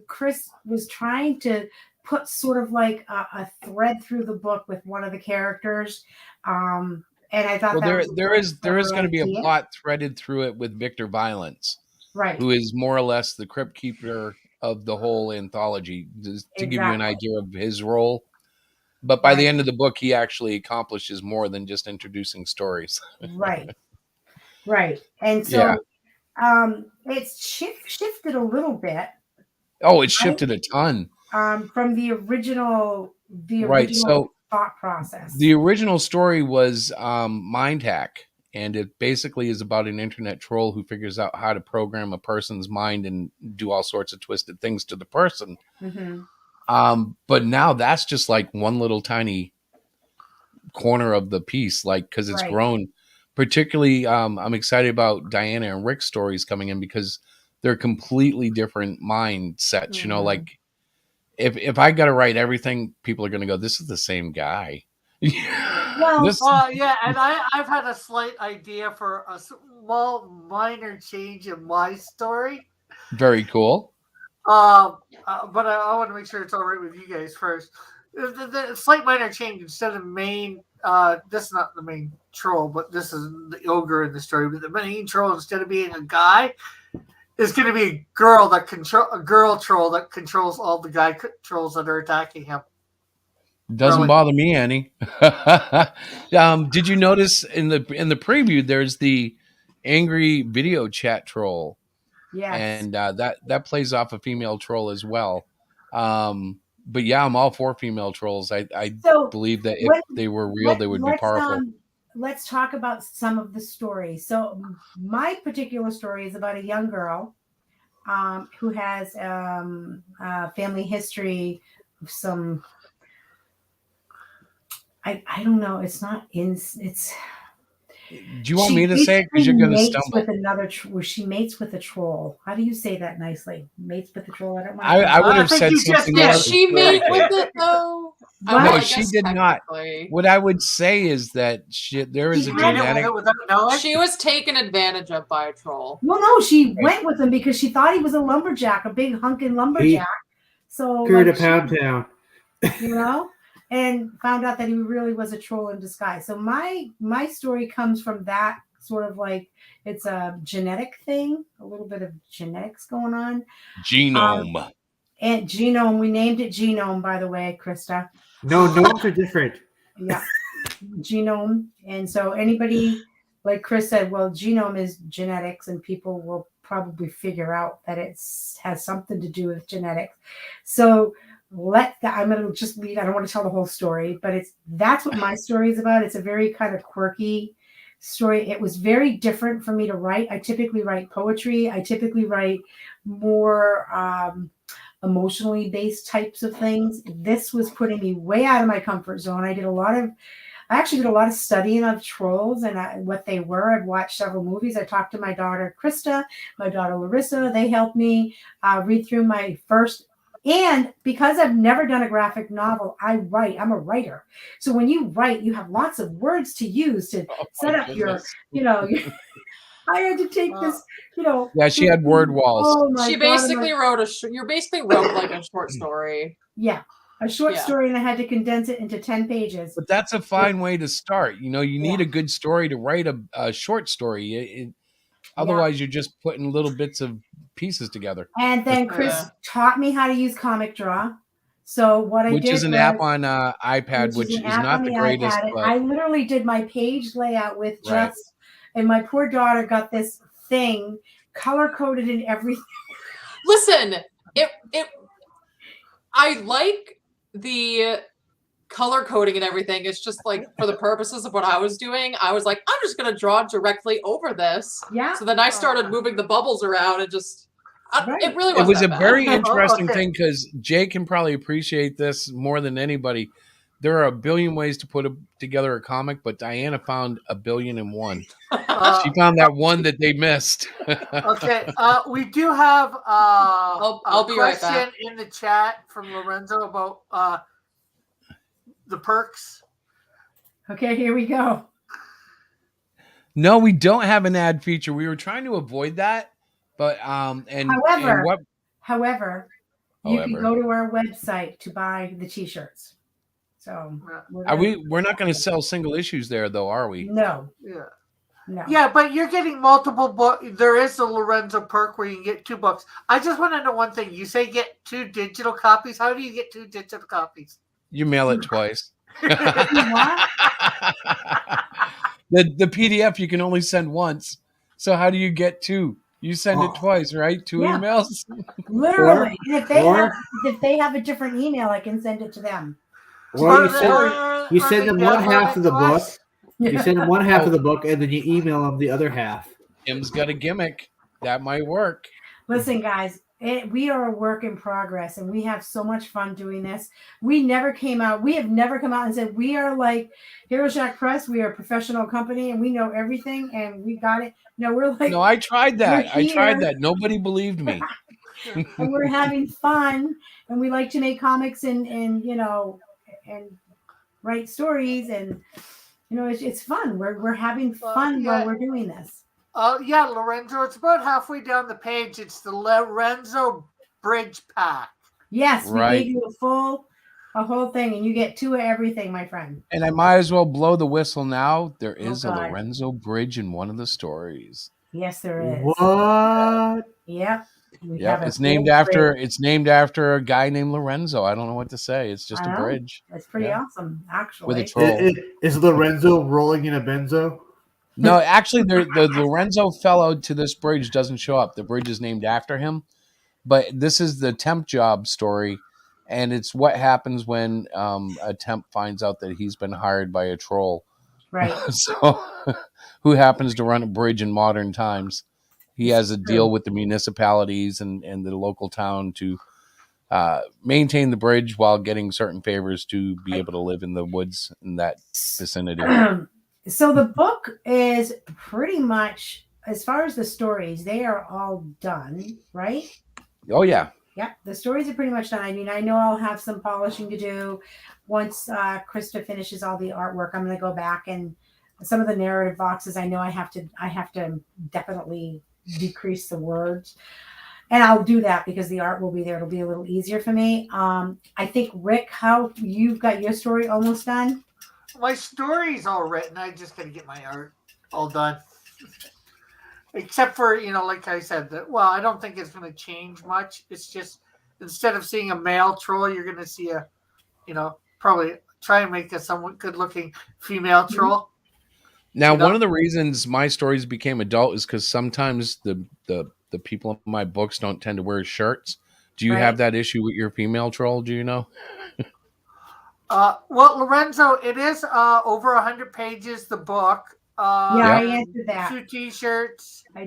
Chris was trying to put sort of like a thread through the book with one of the characters. And I thought Well, that there is going to be a plot threaded through it with Victor Violence, right? Who is more or less the crypt keeper of the whole anthology, just to give you an idea of his role. But by the end of the book, he actually accomplishes more than just introducing stories. Right. And so it's shifted a little bit. Oh, it shifted a ton. From the original thought process. The original story was Mind Hack, and it basically is about an internet troll who figures out how to program a person's mind and do all sorts of twisted things to the person. Mm-hmm. But now that's just like one little tiny corner of the piece, like, because it's grown. Particularly, I'm excited about Diana and Rick's stories coming in because they're completely different mindsets. Mm-hmm. You know, like if I got to write everything, people are going to go, "This is the same guy." Yeah, and I've had a slight idea for a small, minor change in my story. Very cool. But I want to make sure it's all right with you guys first. The slight minor change instead of main. This is not the main troll, but this is the ogre in the story. But the main troll, instead of being a guy, is going to be a girl troll that controls all the guy trolls that are attacking him. Doesn't bother me any. Did you notice in the preview there's the angry video chat troll? Yes. And that plays off a female troll as well. But yeah, I'm all for female trolls. I believe that if they were real, they would be powerful. Let's talk about some of the stories. So my particular story is about a young girl who has family history of some. I don't know. It's not in. It's. Do you want me to say it? Because you're going to stumble. She mates with a troll. How do you say that nicely? Mates with a troll. I don't want. I would have said something else. Did she mate with it though? No, she did not. What I would say is that there is a genetic. She was taken advantage of by a troll. Well, no, she went with him because she thought he was a lumberjack, a big hunking lumberjack. So go to Pound Town. You know. And found out that he really was a troll in disguise. So my story comes from that sort of like it's a genetic thing, a little bit of genetics going on. Genome. And genome, we named it Genome, by the way, Krista. No, gnomes are different. Yeah, genome. And so anybody, like Chris said, well, genome is genetics, and people will probably figure out that it has something to do with genetics. So I'm going to just leave. I don't want to tell the whole story, but that's what my story is about. It's a very kind of quirky story. It was very different for me to write. I typically write poetry. I typically write more emotionally based types of things. This was putting me way out of my comfort zone. I actually did a lot of studying of trolls and what they were. I've watched several movies. I talked to my daughter, Krista, my daughter, Larissa. They helped me read through my first. And because I've never done a graphic novel, I write. I'm a writer. So when you write, you have lots of words to use to set up your I had to take this, you know. Yeah, she had word walls. Oh my She God, basically wrote you basically wrote like a short story. Yeah, a short story, and I had to condense it into 10 pages. But that's a fine way to start. You know, you need a good story to write a short story. Otherwise, you're just putting little bits of pieces together. And then Chris taught me how to use Comic Draw. So what I did, which is an app on iPad, which is not the greatest. But I literally did my page layout with just, and my poor daughter got this thing color coded and everything. Listen, I like the color coding and everything. It's just like for the purposes of what I was doing, I was like, I'm just gonna draw directly over this. Yeah. So then I started moving the bubbles around and just it really it wasn't was that a bad. very interesting thing because Jay can probably appreciate this more than anybody. There are a billion ways to put together a comic, but Diana found 1,000,000,001. She found that one that they missed. Okay, we do have I'll be right question back. in the chat from Lorenzo about the perks. Okay, here we go. No, we don't have an ad feature. We were trying to avoid that, but however, you can go to our website to buy the t-shirts. So we're not going to sell single issues there, though, are we? No. Yeah. No. Yeah, but you're getting multiple books. There is a Lorenzo perk where you can get 2 books. I just want to know one thing. You say get 2 digital copies. How do you get 2 digital copies? You mail it twice. The PDF you can only send once. So how do you get 2? You send it twice, right? 2 emails. Literally. And if they have a different email, I can send it to them. Or you send them one half of the book. You send them one half of the book, and then you email them the other half. Tim's got a gimmick. That might work. Listen, guys, we are a work in progress, and we have so much fun doing this. We have never come out and said we are like Hero Shack Press. We are a professional company, and we know everything, and we got it. No, we're like. No, I tried that. Nobody believed me. And we're having fun, and we like to make comics and write stories, and it's fun. We're having fun while we're doing this. Yeah, Lorenzo, it's about halfway down the page. It's the Lorenzo Bridge Pack. Yes, we gave you a whole thing, and you get 2 of everything, my friend. And I might as well blow the whistle now. There is a Lorenzo Bridge in one of the stories. Yes, there is. What? Yep. Yeah, it's named after a guy named Lorenzo. I don't know what to say. It's just a bridge. It's pretty awesome, actually. With a troll. Is Lorenzo rolling in a benzo? No, actually, the Lorenzo fellow to this bridge doesn't show up. The bridge is named after him, but this is the temp job story, and it's what happens when a temp finds out that he's been hired by a troll. Right. So, who happens to run a bridge in modern times? He has a deal with the municipalities and the local town to maintain the bridge while getting certain favors to be able to live in the woods in that vicinity. So the book is pretty much, as far as the stories, they are all done, right? Oh, yeah. Yeah, the stories are pretty much done. I mean, I know I'll have some polishing to do. Once Krista finishes all the artwork, I'm going to go back, and some of the narrative boxes, I know I have to definitely decrease the words. And I'll do that because the art will be there. It'll be a little easier for me. I think, Rick, how you've got your story almost done? My story's all written. I just got to get my art all done. Except for, like I said, I don't think it's going to change much. It's just, instead of seeing a male troll, you're going to see probably try and make a somewhat good-looking female troll. Now, one of the reasons my stories became adult is because sometimes the people in my books don't tend to wear shirts. Do you have that issue with your female troll? Do you know? Well, Lorenzo, it is over 100 pages, the book. I answered that. 2 T-shirts. I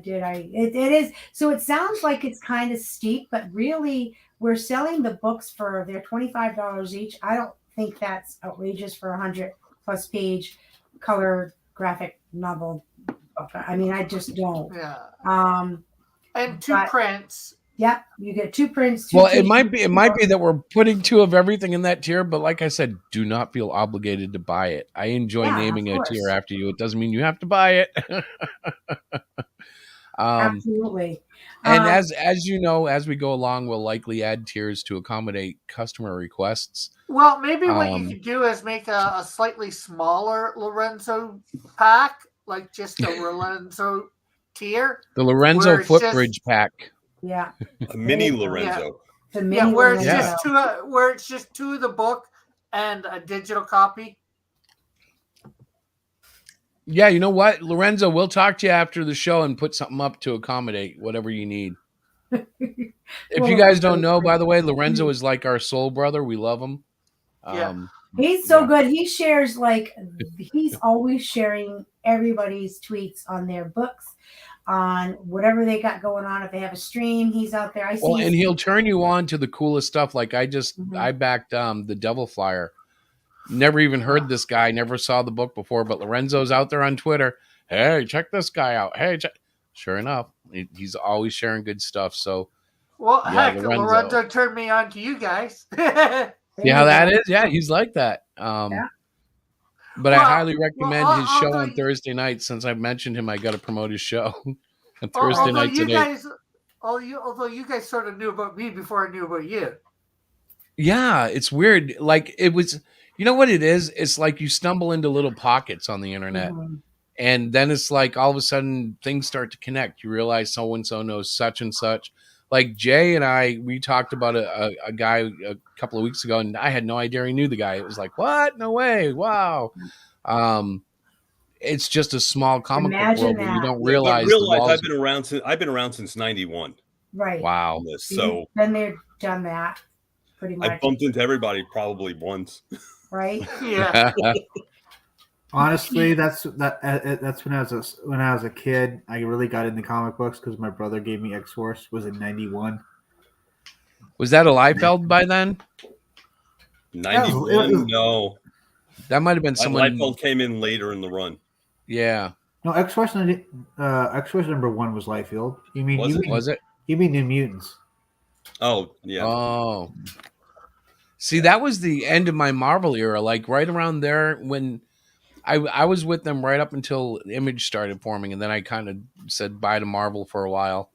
did. It is. So it sounds like it's kind of steep, but really we're selling the books for, they're $25 each. I don't think that's outrageous for 100+ page color graphic novel book. I mean, I just don't. Yeah. And 2 prints. Yep, you get 2 prints. 2 Well, it tissues, might be that we're putting 2 of everything in that tier, but like I said, do not feel obligated to buy it. I enjoy Yeah, naming of a tier course. after you. It doesn't mean you have to buy it. Absolutely. And as you know, as we go along, we'll likely add tiers to accommodate customer requests. Well, maybe what you could do is make a slightly smaller Lorenzo pack, like just a Lorenzo tier. The Lorenzo Footbridge pack. Yeah. A mini Lorenzo. The mini Yeah, where Lorenzo. it's just 2 of the book and a digital copy. Yeah, you know what, Lorenzo, we'll talk to you after the show and put something up to accommodate whatever you need. If you guys don't know, by the way, Lorenzo is like our soul brother. We love him. He's so good. He shares he's always sharing everybody's tweets on their books, on whatever they got going on. If they have a stream, he's out there. Well, and he'll turn you on to the coolest stuff. Like I backed the Devil Flyer. Never even heard this guy. Never saw the book before. But Lorenzo's out there on Twitter. Hey, check this guy out. Hey, sure enough, he's always sharing good stuff. So, well, heck, Lorenzo turned me on to you guys. See how that is? Yeah, he's like that. But I highly recommend his show on Thursday night. Since I've mentioned him, I got to promote his show on Thursday night today. Although you guys sort of knew about me before I knew about you. Yeah, it's weird. Like it was, you know what it is? It's like you stumble into little pockets on the internet. And then it's like all of a sudden things start to connect. You realize so-and-so knows such and such. Like Jay and I, we talked about a guy a couple of weeks ago, and I had no idea he knew the guy. It was like, what? No way. Wow. It's just a small comic book world where you don't realize. I've been around since 91. Right. Wow. So then they've done that pretty much. I bumped into everybody probably once. Right. Yeah. Honestly, that's when I was a kid. I really got into comic books because my brother gave me X-Force. Was in 91. Was that a Liefeld by then? 91? No. That might have been someone. Liefeld came in later in the run. Yeah. No, X-Force number 1 was Liefeld. Was it? You mean New Mutants? Oh, yeah. Oh. See, that was the end of my Marvel era. Like right around there when I was with them right up until Image started forming, and then I kind of said bye to Marvel for a while.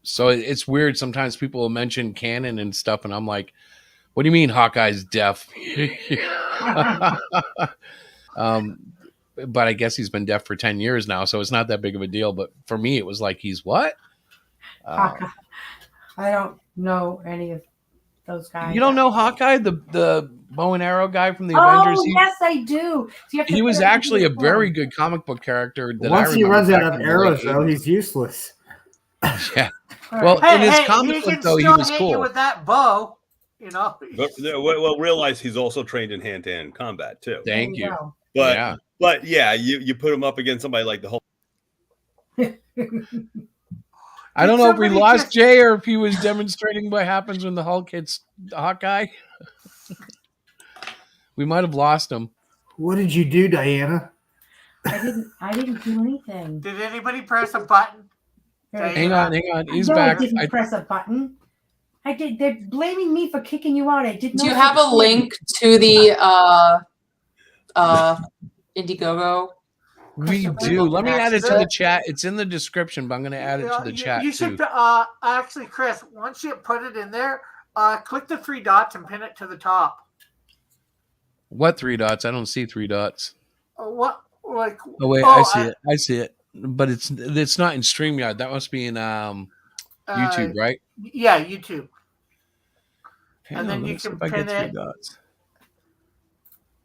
So it's weird. Sometimes people will mention canon and stuff, and I'm like, what do you mean Hawkeye's deaf? But I guess he's been deaf for 10 years now, so it's not that big of a deal. But for me, it was like, he's what? Hawkeye. I don't know any of those guys. You don't know Hawkeye, the bow and arrow guy from the Avengers? Yes, I do. So he was actually a very good comic book character. Once he runs out of arrows, though, he's useless. Yeah. Well, in his comic book, though, he was cool. You with that bow, you know. Well, realize he's also trained in hand-to-hand combat too. Thank you. But you put him up against somebody like the Hulk. I don't know if we lost Jay or if he was demonstrating what happens when the Hulk hits Hawkeye. We might have lost him. What did you do, Diana? I didn't do anything. Did anybody press a button? Hang on. He's back. I didn't press a button. I did. They're blaming me for kicking you out. I didn't. Do you have a link to the Indiegogo? We do. Let me add it to the chat. It's in the description, but I'm going to add it to the chat you too. should actually, Chris. Once you put it in there, click the 3 dots and pin it to the top. What 3 dots? I don't see 3 dots. What? Like? Oh wait, I see it. I see it, but it's not in StreamYard. That must be in YouTube, right? Yeah, YouTube. Hang and on, then you can pin it. 3 dots.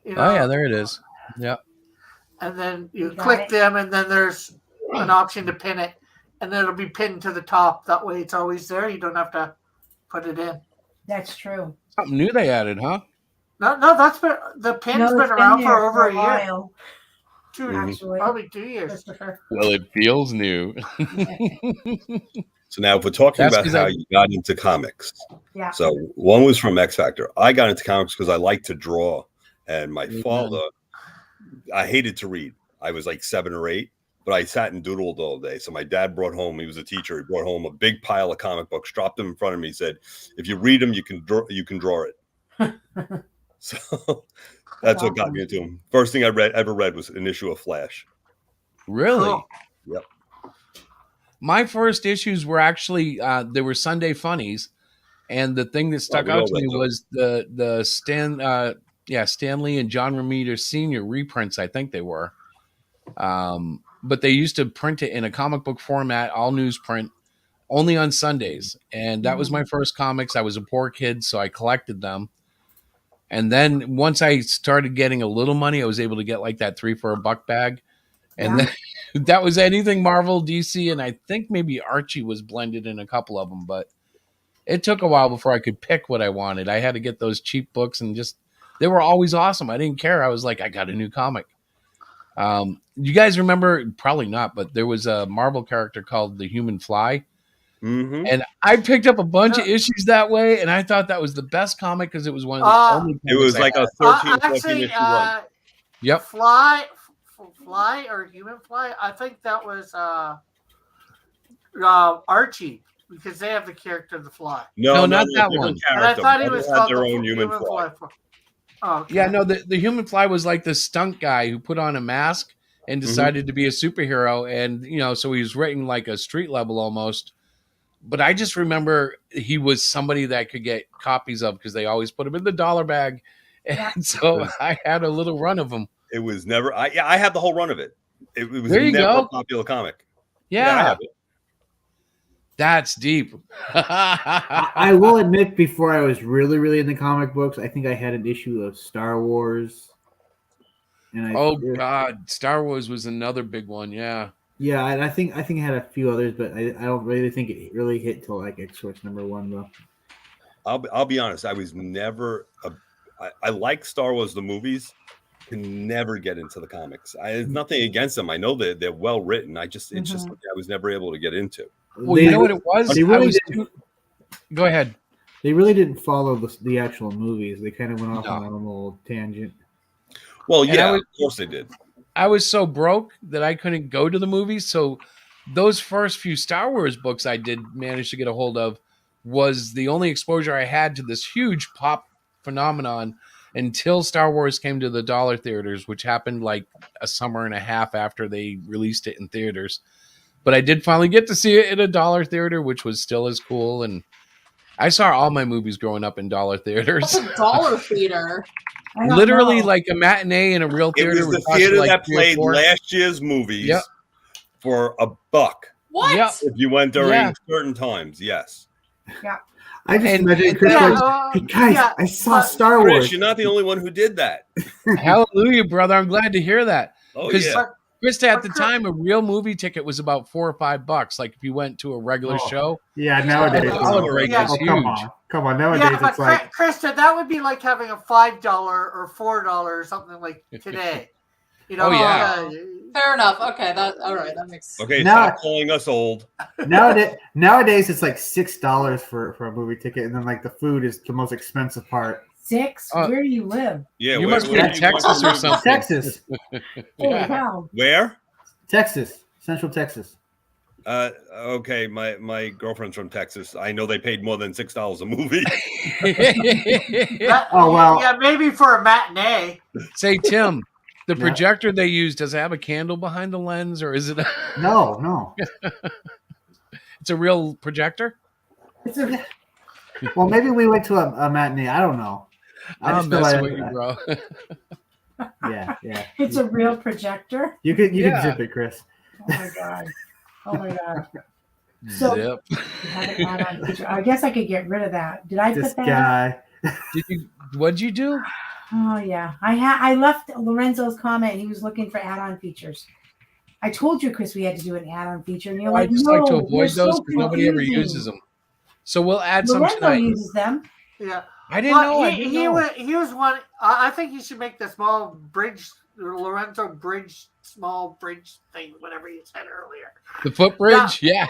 You know, Oh yeah, there it is. Yeah. And then you click them, and then there's an option to pin it, and then it'll be pinned to the top. That way, it's always there. You don't have to put it in. That's true. Something new they added, huh? No, that's been the pin's been around for over a year. Probably 2 years. Well, it feels new. So now, if we're talking about how you got into comics, so one was from X Factor. I got into comics because I like to draw, and my father, I hated to read. I was like 7 or 8, but I sat and doodled all day. So my dad brought home, he was a teacher, he brought home a big pile of comic books, dropped them in front of me, said, if you read them, you can draw it. So that's what got me into them. First thing I ever read was an issue of Flash. Really? Cool. Yep. My first issues were actually they were Sunday Funnies, and the thing that stuck out to me was the Stanley and John Romita Sr. reprints. I think they were, but they used to print it in a comic book format, all newsprint, only on Sundays, and that was my first comics. I was a poor kid, so I collected them. And then once I started getting a little money, I was able to get like that 3 for $1 bag. And then that was anything Marvel, DC, and I think maybe Archie was blended in a couple of them. But it took a while before I could pick what I wanted. I had to get those cheap books, and they were always awesome. I didn't care. I was like, I got a new comic. You guys remember? Probably not, but there was a Marvel character called the Human Fly. Mm-hmm. And I picked up a bunch of issues that way, and I thought that was the best comic because it was one of the only. It was like a 13, 14 issue run. Yep. Fly or Human Fly? I think that was Archie, because they have the character of the Fly. No, not that one. And I thought he was called their the own Human Fly. Oh, okay. Yeah, no, the Human Fly was like the stunt guy who put on a mask and decided to be a superhero, and so he was written like a street level almost. But I just remember he was somebody that could get copies of because they always put him in the dollar bag, and so I had a little run of them. It was never. I had the whole run of it. It was there you never go. a popular comic. Yeah, I have it. That's deep. I will admit, before I was really, really into comic books, I think I had an issue of Star Wars. And God, Star Wars was another big one. Yeah. Yeah, and I think I had a few others, but I don't really think it really hit till like X-Force #1 though. I'll be honest. I was never. I like Star Wars the movies. Can never get into the comics. There's nothing against them. I know that they're well written. It's just something I was never able to get into. Well, you know what it was? They really Go ahead. They really didn't follow the actual movies. They kind of went off on a little tangent. Well, yeah, of course they did. I was so broke that I couldn't go to the movies. So those first few Star Wars books I did manage to get a hold of was the only exposure I had to this huge pop phenomenon until Star Wars came to the dollar theaters, which happened like a summer and a half after they released it in theaters. But I did finally get to see it in a dollar theater, which was still as cool. And I saw all my movies growing up in dollar theaters. What's a dollar theater? Literally like a matinee in a real theater. It was the theater that played last year's movies for $1. What? Yep. If you went during certain times, yes. Yeah. I just imagine Chris hey guys, I saw Star Wars. Chris, you're not the only one who did that. Hallelujah, brother. I'm glad to hear that. Oh, yeah. Krista, at the time, a real movie ticket was about $4 or $5. Like if you went to a regular show. Yeah, nowadays. Come on. Nowadays, but it's like Krista, that would be like having a $5 or $4 or something like today. Fair enough. Okay, all right. That makes okay. Stop calling us old. Nowadays, it's like $6 for a movie ticket, and then like the food is the most expensive part. 6? Where do you live? Yeah, you must be in Texas or something. Texas. Where? Texas, Central Texas. Okay, my girlfriend's from Texas. I know they paid more than $6 a movie. Oh well. Yeah, maybe for a matinee. Say, Tim, the projector they use, does it have a candle behind the lens, or is it? No. It's a real projector. Well, maybe we went to a matinee. I don't know. I'm messing with you, bro. Yeah. It's a real projector. You can zip it, Chris. Oh my god. So Zip. I guess I could get rid of that. Did I this put that? Guy. What'd you do? Oh yeah, I left Lorenzo's comment. He was looking for add-on features. I told you, Chris, we had to do an add-on feature, and you're like, I just no, like to avoid those because nobody ever confusing. uses them. So we'll add Lorenzo some tonight. uses them. Yeah. I didn't know. He was one. I think you should make the small bridge, Lorenzo bridge, small bridge thing, whatever you said earlier. The footbridge, yeah.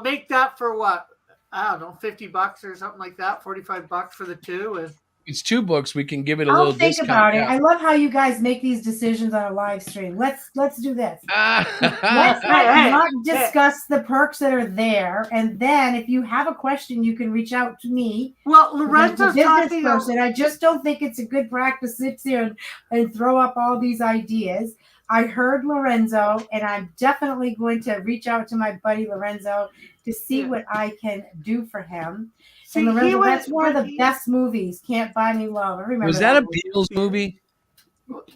Make that for what? I don't know, $50 or something like that, $45 for the two, and it's 2 books, we can give it a I'll little think discount. about it. Yeah. I love how you guys make these decisions on a live stream. Let's do this. Let's Hey, not discuss the perks that are there, and then if you have a question, you can reach out to me. Well, The Lorenzo's business talking. person. I just don't think it's a good practice to sit there and throw up all these ideas. I heard Lorenzo, and I'm definitely going to reach out to my buddy Lorenzo to see what I can do for him. See, And Lorenzo, he was- that's one of but the he- best movies. Can't Buy Me Love. I remember Was that a movie. Beatles movie?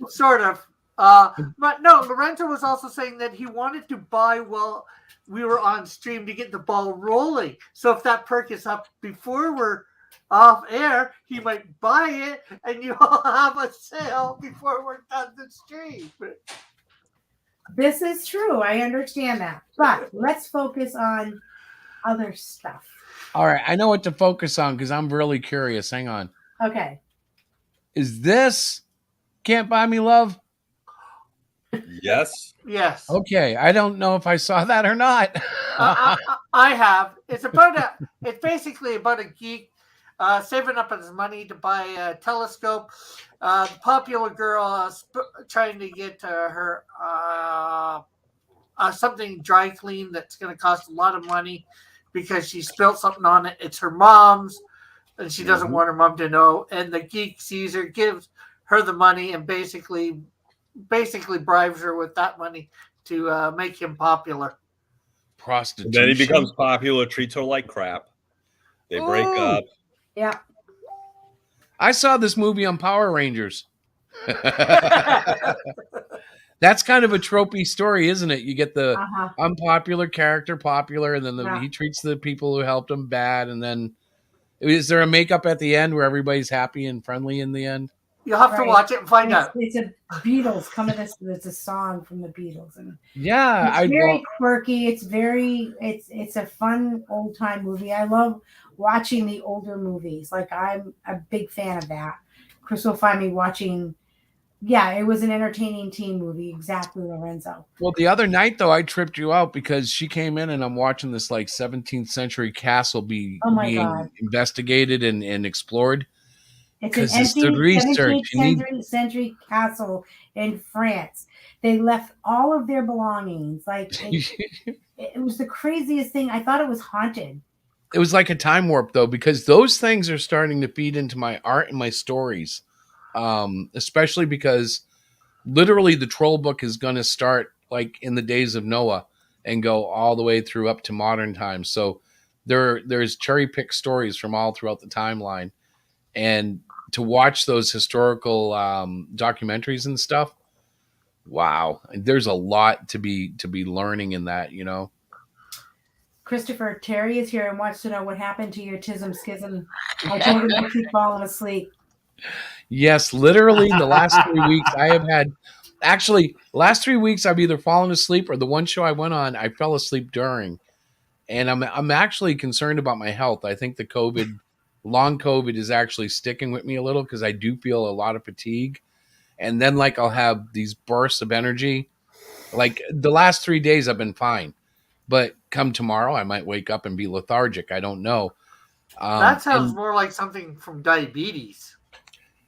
Sort of. But no, Lorenzo was also saying that he wanted to buy while we were on stream to get the ball rolling. So if that perk is up before we're off air, he might buy it and you all have a sale before we're done the stream. This is true. I understand that. But let's focus on other stuff. All right, I know what to focus on because I'm really curious. Hang on. Okay. Is this Can't Buy Me Love? Yes. Yes. Okay, I don't know if I saw that or not. I have. It's basically about a geek saving up his money to buy a telescope. The popular girl trying to get her something dry clean that's going to cost a lot of money because she spilled something on it. It's her mom's, and she doesn't want her mom to know. And the geek sees her, gives her the money, and basically bribes her with that money to make him popular. Prostitution. Then he becomes popular, treats her like crap. They break up. Yeah. I saw this movie on Power Rangers. That's kind of a tropey story, isn't it? You get the unpopular character popular, and then he treats the people who helped him bad. And then, is there a makeup at the end where everybody's happy and friendly in the end? You'll have to watch it and find out. It's a Beatles coming. It's a song from the Beatles, and yeah, it's very quirky. It's a fun old time movie. I love watching the older movies. Like, I'm a big fan of that. Chris will find me watching. Yeah, it was an entertaining teen movie. Exactly, Lorenzo. Well, the other night though, I tripped you out because she came in and I'm watching this like 17th century castle being investigated and explored. It's an empty 17th century castle in France. They left all of their belongings. Like, it was the craziest thing. I thought it was haunted. It was like a time warp though, because those things are starting to feed into my art and my stories. Especially because literally the troll book is going to start like in the days of Noah and go all the way through up to modern times. So there's cherry picked stories from all throughout the timeline, and to watch those historical documentaries and stuff. Wow. There's a lot to be learning in that, you know. Christopher, Terry is here and wants to know what happened to your Tism Schism. I told him to keep falling asleep. Yes, literally the last 3 weeks I have had. Actually, last 3 weeks I've either fallen asleep or the one show I went on, I fell asleep during. And I'm actually concerned about my health. I think the long COVID is actually sticking with me a little because I do feel a lot of fatigue. And then like I'll have these bursts of energy. Like the last 3 days I've been fine. But come tomorrow, I might wake up and be lethargic. I don't know. That sounds more like something from diabetes.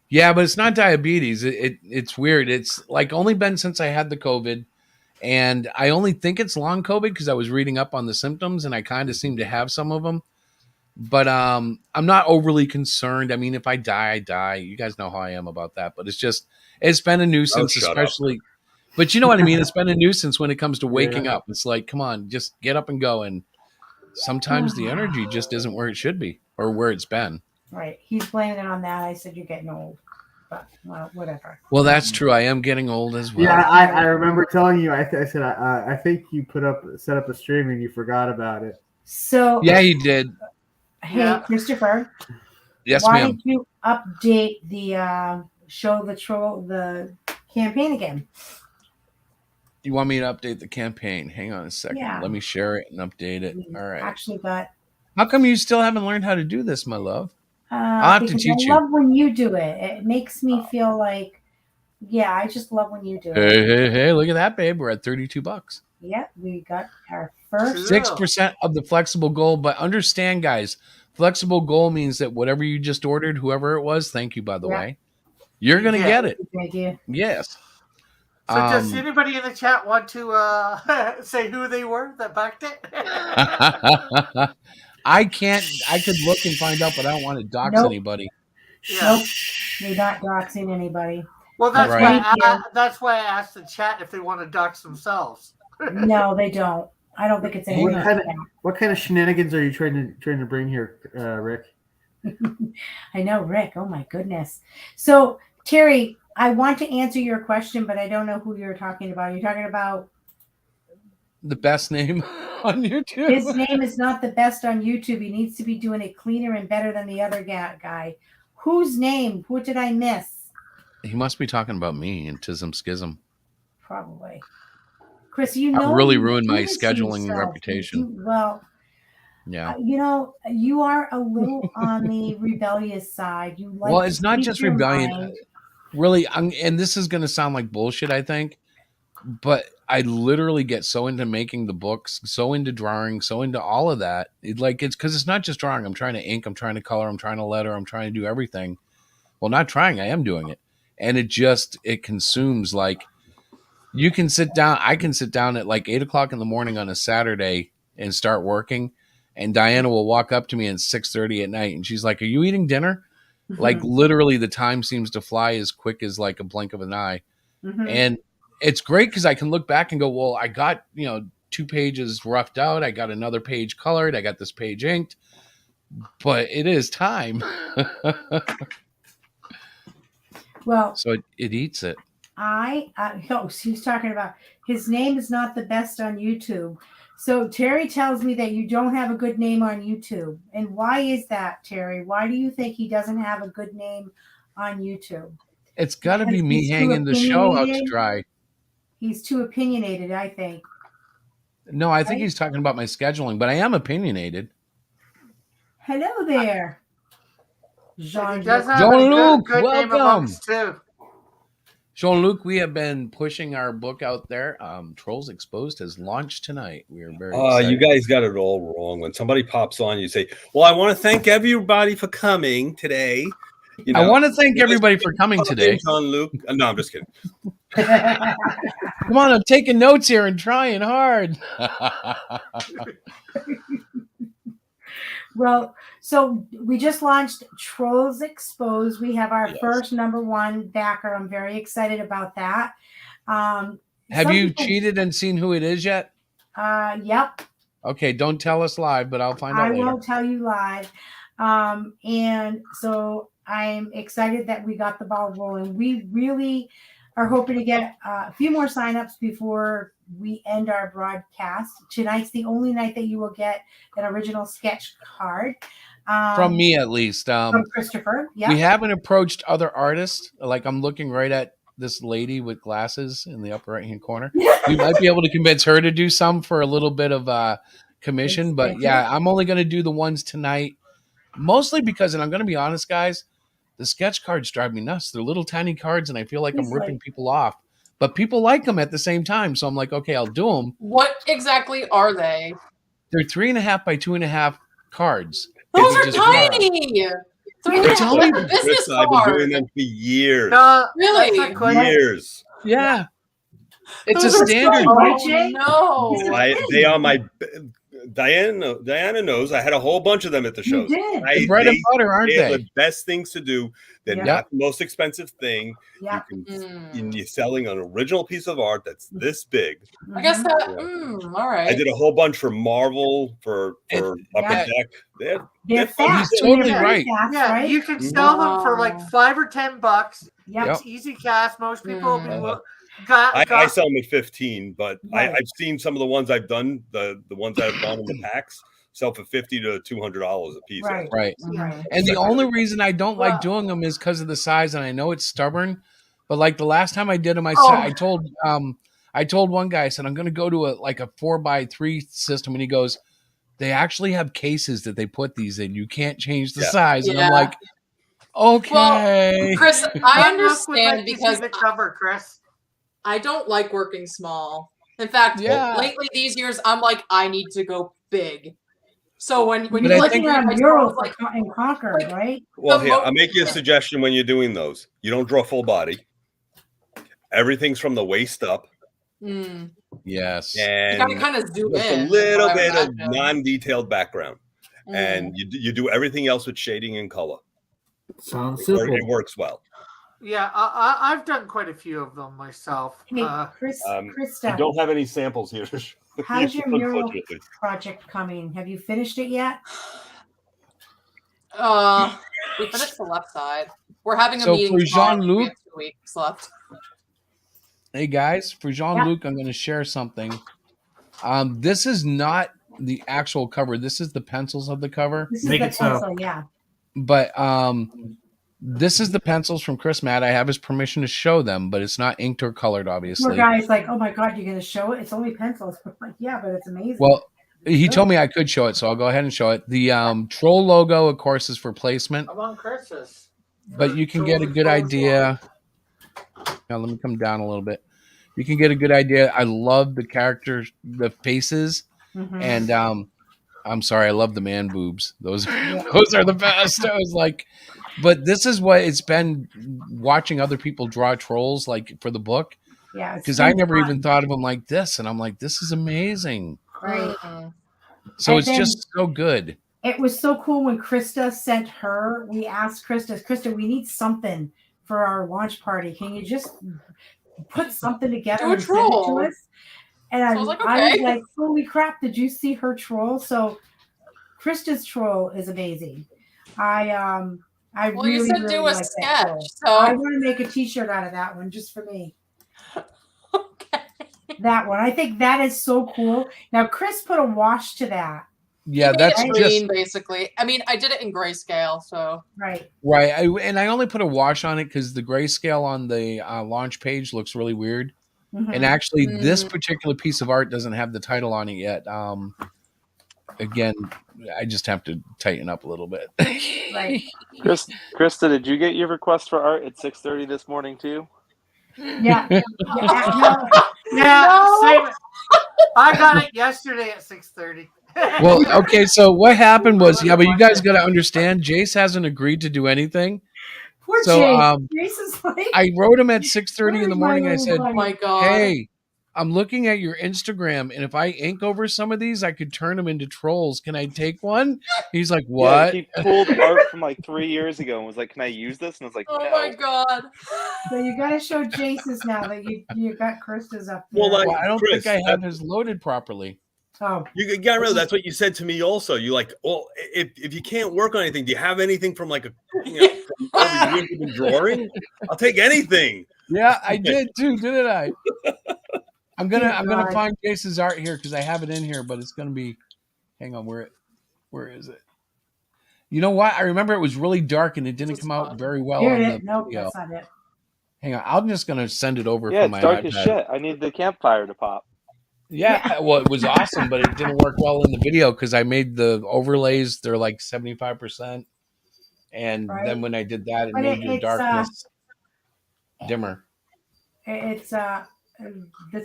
Yeah, but it's not diabetes. It's weird. It's like only been since I had the COVID, and I only think it's long COVID because I was reading up on the symptoms, and I kind of seem to have some of them. But I'm not overly concerned. I mean, if I die, I die. You guys know how I am about that. But it's been a nuisance, especially. But you know what I mean? It's been a nuisance when it comes to waking up. It's like, come on, just get up and go. And sometimes the energy just isn't where it should be or where it's been. Right. He's blaming it on that. I said, you're getting old. But, well, whatever. Well, that's true. I am getting old as well. Yeah, I remember telling you. I said, I think you set up a stream and you forgot about it. So yeah, he did. Hey, Christopher. Yes, why ma'am. did you update the the campaign again? You want me to update the campaign? Hang on a second. Yeah. Let me share it and update it. All right. Actually, got. How come you still haven't learned how to do this, my love? I'll have to teach you. I love when you do it. It makes me feel like, yeah, I just love when you do it. Hey, look at that, babe. We're at $32. Yeah, we got our first 6% of the flexible goal. But understand, guys, Flexible goal means that whatever you just ordered, whoever it was, thank you, by the Yeah. way, you're going to Yeah. get it. Thank you. Yes. So does anybody in the chat want to say who they were that backed it? I can't. I could look and find out, but I don't want to dox Nope. anybody. Yeah. Nope. We're not doxing anybody. Well, that's Right. that's why I asked the chat if they want to dox themselves. No, they don't. I don't think it's anything. What kind of shenanigans are you trying to bring here, Rick? I know, Rick. Oh my goodness. So Terry, I want to answer your question, but I don't know who you're talking about. You're talking about The best name on YouTube. his name is not the best on YouTube. He needs to be doing it cleaner and better than the other guy. Whose name? What did I miss? He must be talking about me and Tism Schism. Probably. Chris, you know, I really you ruined do my this to scheduling yourself. reputation. Yeah. You know, you are a little on the rebellious side. You like Well, to it's not speak just your rebellion. mind. Really, and this is going to sound like bullshit, I think, but I literally get so into making the books, so into drawing, so into all of that. It's because it's not just drawing. I'm trying to ink, I'm trying to color, I'm trying to letter, I'm trying to do everything. Well, not trying, I am doing it. And it consumes, like, you can sit down. I can sit down at like 8:00 in the morning on a Saturday and start working. And Diana will walk up to me at 6:30 at night. And she's like, "Are you eating dinner?" Like, literally the time seems to fly as quick as like a blink of an eye. And it's great because I can look back and go, well, I got, 2 pages roughed out. I got another page colored. I got this page inked, but it is time. Well, so it eats it. She's talking about his name is not the best on YouTube. So Terry tells me that you don't have a good name on YouTube. And why is that, Terry? Why do you think he doesn't have a good name on YouTube? It's got to be me hanging the show out to dry. He's too opinionated, I think. No, I think he's talking about my scheduling, but I am opinionated. Hello there. Jean-Luc, welcome. Too. Jean-Luc, we have been pushing our book out there. Trolls Exposed has launched tonight. We are very excited. You guys got it all wrong. When somebody pops on, you say, well, I want to thank everybody for coming today. I want to thank everybody for coming today. Jean-Luc. No, I'm just kidding. Come on, I'm taking notes here and trying hard. Well, so we just launched Trolls Exposed. We have our first #1 backer. I'm very excited about that. Have you cheated and seen who it is yet? Yep. Okay, don't tell us live, but I'll find out later. I won't tell you live. And so I'm excited that we got the ball rolling. We really are hoping to get a few more signups before we end our broadcast. Tonight's the only night that you will get an original sketch card. From me, at least. From Christopher. Yeah. We haven't approached other artists. Like, I'm looking right at this lady with glasses in the upper right-hand corner. We might be able to convince her to do some for a little bit of commission. But yeah, I'm only going to do the ones tonight. Mostly because, and I'm going to be honest, guys, the sketch cards drive me nuts. They're little tiny cards, and I feel like I'm ripping people off. But people like them at the same time, so I'm like, okay, I'll do them. What exactly are they? They're 3.5 by 2.5 cards. Those are tiny. 3.5 business I've been doing them for years. Really? Years. Yeah. It's Those a are standard. no. They are my. Diana knows I had a whole bunch of them at the shows. You did. They're bread and butter, aren't They're they? the best things to do. They're not the most expensive thing. Yeah. You're selling an original piece of art that's this big. I guess that. All right. I did a whole bunch for Marvel, for Upper Deck. They're fast. He's totally right. Fast, Yeah, right? you can sell them for like $5 or $10. Yep. It's easy cash. Most people I sell them at 15, but I've seen some of the ones I've done, the ones I've done in the packs, sell for $50 to $200 a piece. Right. And the only reason I don't like doing them is because of the size, and I know it's stubborn. But like the last time I did them, I told one guy, I said, I'm going to go to a 4x3 system, and he goes, they actually have cases that they put these in. You can't change the size, and I'm like, okay. Well, Chris, I understand because the cover, Chris. I don't like working small. In fact, lately these years, I'm like, I need to go big. So when You're you But I like think- looking at my murals trolls, like in Concord, like- right? Well, The here, mo- I'll make you a yeah. suggestion when you're doing those. You don't draw full body. Everything's from the waist up. Yes. You And gotta kind of zoom just in. a is little what I would bit of imagine. non-detailed background. Mm. And you do everything else with shading and color. Sounds It simple. works well. Yeah, I've done quite a few of them myself. Hey, I Krista, don't have any samples here to show how's you, your mural unfortunately. project coming? Have you finished it yet? We finished the left side. We're having a So meeting for tomorrow. We Jean-Luc- have 2 weeks left. Hey guys, for Jean-Luc, I'm going to share something. This is not the actual cover. This is the pencils of the cover. This is Make the it so. pencil, yeah. But this is the pencils from Chris Matt. I have his permission to show them, but it's not inked or colored, Poor obviously. guy's like, oh my God, you're going to show it? It's only pencils. I'm like, yeah, but it's amazing. Well, he told me I could show it, so I'll go ahead and show it. The troll logo, of course, is for placement, I'm on Chris's. but you can get a good idea. Now, let me come down a little bit. You can get a good idea. I love the characters, the faces, Mhm. and I'm sorry, I love the man boobs. Those are the best. I was like, but this is what it's been watching other people draw trolls like for the book, Yeah, it's because I been never fun. even thought of them like this, and I'm like, this is amazing. Right. So And it's then- just so good. It was so cool when Krista sent her. We asked Krista, we need something for our launch party. Can you just put something together Do a and send it troll. to us? And So I was like, I was okay. like, holy crap, did you see her troll? So Krista's troll is amazing. I Well, really, you said really do a like that sketch, troll. so I want to make a t-shirt out of that one just for me. okay. That one. I think that is so cool. Now Chris put a wash to that. Yeah, He made that's it just green, basically. I mean, I did it in grayscale, so Right. right. And I only put a wash on it because the grayscale on the launch page looks really weird. Mhm. And actually, this Mm. particular piece of art doesn't have the title on it yet. Again, I just have to tighten up a little bit. Right. Krista, did you get your request for art at 6:30 this morning too? Yeah. Yeah, No. same. I got it yesterday at 6:30. Well, okay. So what happened was, yeah, but you guys got to understand, Jace hasn't agreed to do anything. Poor So, Jace. Jace is like, I wrote him at 6:30 in the Where's my morning. I little said, buddy? oh my god. "Hey, I'm looking at your Instagram, and if I ink over some of these, I could turn them into trolls. Can I take one?" He's like, Yeah, "What?" he pulled art from like 3 years ago and was like, "Can I use this?" And I was like, Oh "No." my god. So you got to show Jace's now that you got Krista's up there. Well, like, Well, I don't Chris, think I have his loaded properly. Oh, You got to remember that's what you said to me also. You like, well, if you can't work on anything, do you have anything from like from over years you've been drawing? I'll take anything. Yeah, I did too, didn't I? I'm Dear gonna God. find Jace's art here because I have it in here, but it's gonna be. Hang on, where is it? You know what? I remember it was really dark and it didn't come out very well here on it the is. Nope, video. that's not it. Hang on, I'm just gonna send it over Yeah, from it's my dark iPad. as shit. I need the campfire to pop. Yeah, well, it was awesome, but it didn't work well in the video because I made the overlays. They're like 75%, and Right. then when I did that, it But made your it's, darkness dimmer. It's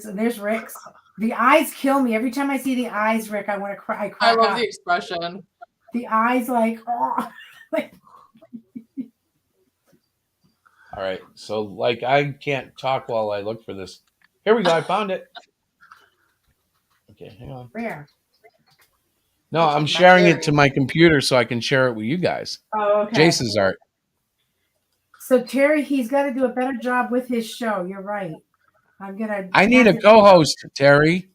there's Rick's. The eyes kill me every time I see the eyes, Rick. I want to cry. I I crack love up. the expression. The eyes, like, oh, like, All right, so like I can't talk while I look for this. Here we go. I found it. Okay, hang on. where? No, I'm sharing it to my computer so I can share it with you guys. Oh, okay. Jason's art. So Terry, he's got to do a better job with his show. You're right. I'm gonna. I need a co-host, Terry.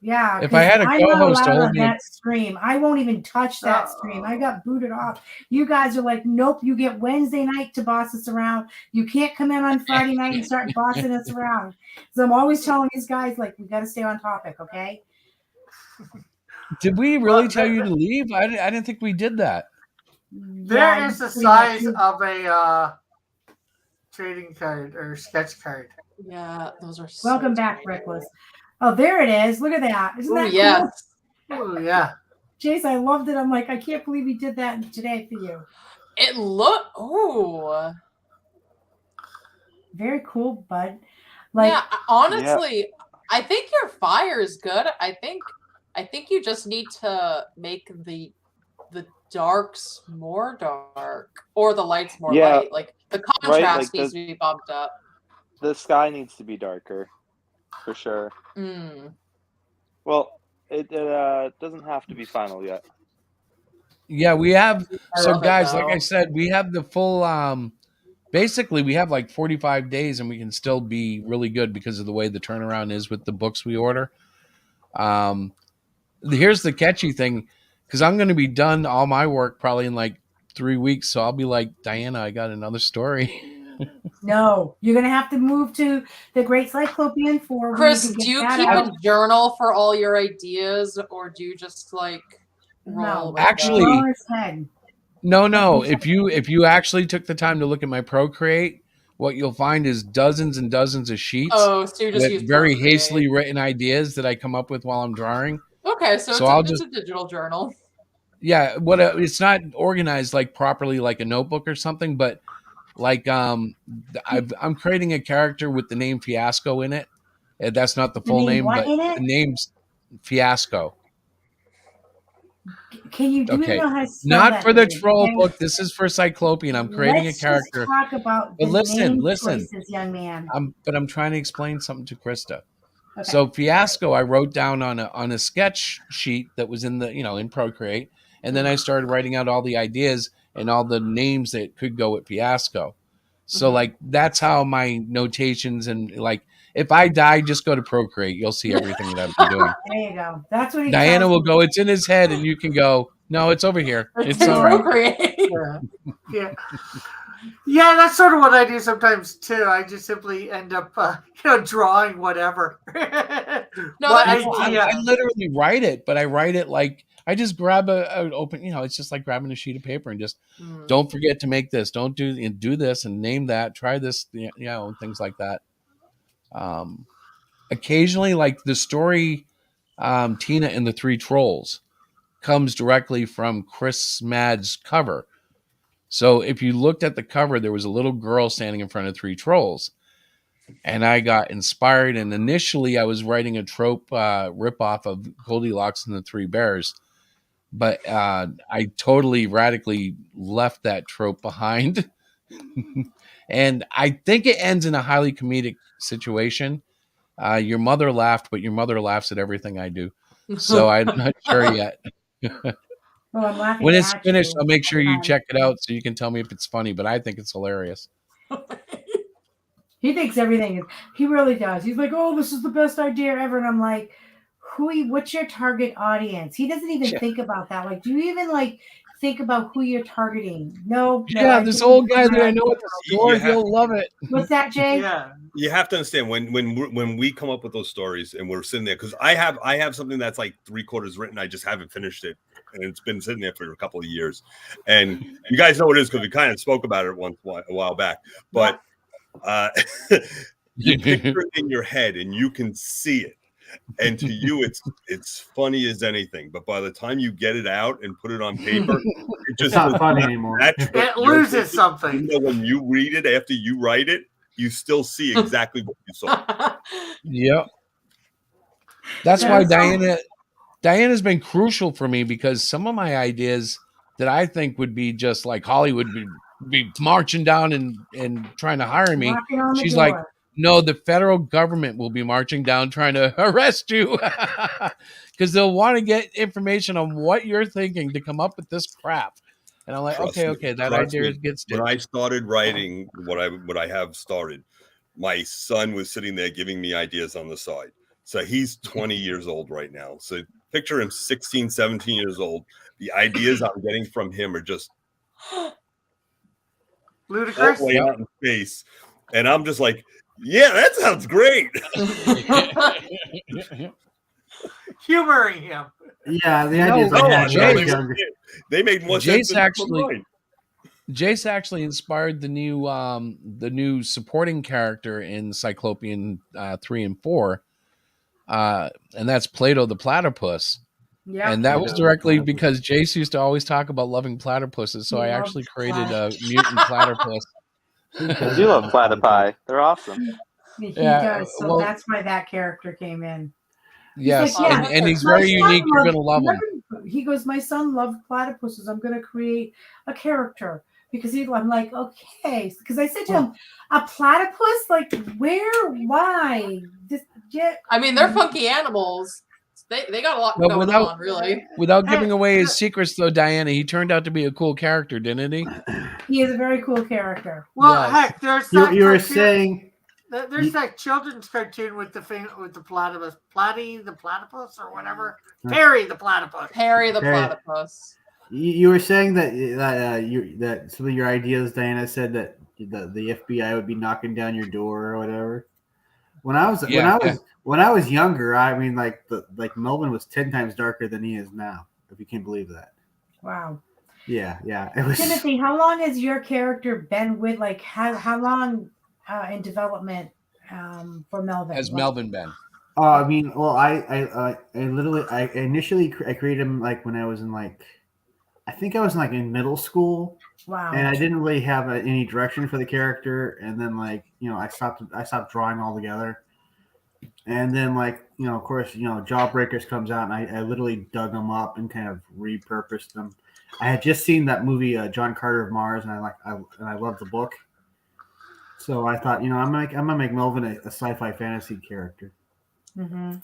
Yeah. If I had a 'cause I'm not co-host to allowed hold on me- that stream, I won't even touch that stream. I got booted off. You guys are like, nope. You get Wednesday night to boss us around. You can't come in on Friday night and start bossing us around. So I'm always telling these guys, like, we got to stay on topic, okay? Did we really tell you to leave? I didn't think we did that. There is the size of a trading card or sketch card. Yeah, those are so Welcome back, Reckless. Oh, there it is. Look at that. Isn't Ooh, that yes. Oh yeah. cool? Jace, I loved it. I'm like, I can't believe he did that today for you. It look oh Very cool, bud. Like, yeah, honestly, I think your fire is good. I think I think you just need to make the darks more dark or the lights more Yeah, light. Like the right. contrast Like needs to be bumped up. the sky needs to be darker, for sure. Mm. Well, it doesn't have to be final yet. Yeah, we have. I So, love it, guys, like I though. said, we have the full. Basically, we have like 45 days, and we can still be really good because of the way the turnaround is with the books we order. Here's the catchy thing, because I'm going to be done all my work probably in like 3 weeks, so I'll be like, Diana, I got another story. No, you're gonna have to move to the Great Cyclopean 4. Chris, we need to do get you that keep out. a journal for all your ideas, or do you just like roll No, with Actually, roll his head. No. If you actually took the time to look at my Procreate, what you'll find is dozens and dozens of sheets Oh, so you just use with very Procreate. hastily written ideas that I come up with while I'm drawing. Okay, so it's a digital journal. Yeah, it's not organized like properly like a notebook or something, but like I'm creating a character with the name Fiasco in it. That's not the The full name name, what but in it? the name's Fiasco. Can you do you Okay, know how to spell not that? for the name? troll Okay? book. This is for Cyclopean. I'm creating Let's a character. just talk about But the listen, name choices, young man. I'm trying to explain something to Krista. Okay. So Fiasco, I wrote down on a sketch sheet that was in the in Procreate, and then I started writing out all the ideas and all the names that could go with Fiasco. So like that's how my notations and like if I die, just go to Procreate. You'll see everything that I've been doing. There you go. That's what he Diana tells will me. go. It's in his head, and you can go. No, it's over here. It's all right. Procreate. Yeah. Yeah, that's sort of what I do sometimes too. I just simply end up, drawing whatever. No, What that's idea? I literally write it, but I write it like I just grab an open. It's just like grabbing a sheet of paper and just don't forget to make this. Don't do this and name that. Try this. And things like that. Occasionally, like the story, Tina and the Three Trolls comes directly from Chris Mad's cover. So if you looked at the cover, there was a little girl standing in front of three trolls. And I got inspired. And initially, I was writing a trope ripoff of Goldilocks and the Three Bears. But I totally radically left that trope behind. And I think it ends in a highly comedic situation. Your mother laughed, but your mother laughs at everything I do. So I'm not sure yet. Well, I'm laughing When it's at finished, you. I'll make sure you check it out so you can tell me if it's funny. But I think it's hilarious. He thinks everything is. He really does. He's like, "Oh, this is the best idea ever," and I'm like, what's your target audience? He doesn't even think about that. Like, do you even think about who you're targeting? No. Yeah, this old guy that I know at the store, he'll love it. What's that, Jay? Yeah. You have to understand when we come up with those stories and we're sitting there, because I have something that's like 3/4 written. I just haven't finished it, and it's been sitting there for a couple of years. And you guys know what it is because we kind of spoke about it a while back. But you picture it in your head and you can see it. And to you, it's funny as anything. But by the time you get it out and put it on paper, it just not funny anymore. It loses something. When you read it after you write it, you still see exactly what you saw. Yep. That's why Diana's been crucial for me, because some of my ideas that I think would be just like Hollywood be marching down and trying to hire me. She's like, no, the federal government will be marching down trying to arrest you because they'll want to get information on what you're thinking to come up with this crap. And I'm like, Trust okay, that idea gets when I started writing what I have started, my son was sitting there giving me ideas on the side. So he's 20 years old right now. So picture him 16, 17 years old. The ideas I'm getting from him are just ludicrous. Way out in space. And I'm just like, yeah, that sounds great. Humoring him. Yeah, the ideas I had. They made more sense. Jace actually inspired the new supporting character in Cyclopean 3 and 4, and that's Plato the platypus. Yeah, and that was directly because Jace used to always talk about loving platypuses, so I actually created a mutant platypus. I do love platypi. They're awesome. He does. So that's why that character came in. Yes, like, yeah, and he's my very son unique. You're loved- gonna love him. He goes, my son loved platypuses. I'm going to create a character because I'm like, okay, because I said to him, a platypus, like where, why? Just get. I mean, they're funky animals. They got a lot But going on, really. without giving away his secrets, though, Diana, he turned out to be a cool character, didn't he? He is a very cool character. Well, Yes. heck, there's You that were cartoon- saying there's that children's cartoon with the platypus, Platty the platypus or whatever, Perry the platypus. Perry the Perry. platypus. you were saying that some of your ideas, Diana said that the FBI would be knocking down your door or whatever. When I was younger, I mean, like Melvin was 10 times darker than he is now. If you can believe that. Wow. Yeah. It was, Timothy, how long has your character been with? Like, how long in development for Melvin? Has Melvin been? I mean, well, I initially created him like when I was in I think I was in middle school. Wow. And I didn't really have any direction for the character, and then I stopped drawing altogether. And then of course, Jawbreakers comes out, and I literally dug them up and kind of repurposed them. I had just seen that movie John Carter of Mars, and I loved the book. So I thought, I'm gonna make Melvin a sci-fi fantasy character. Mm-hmm.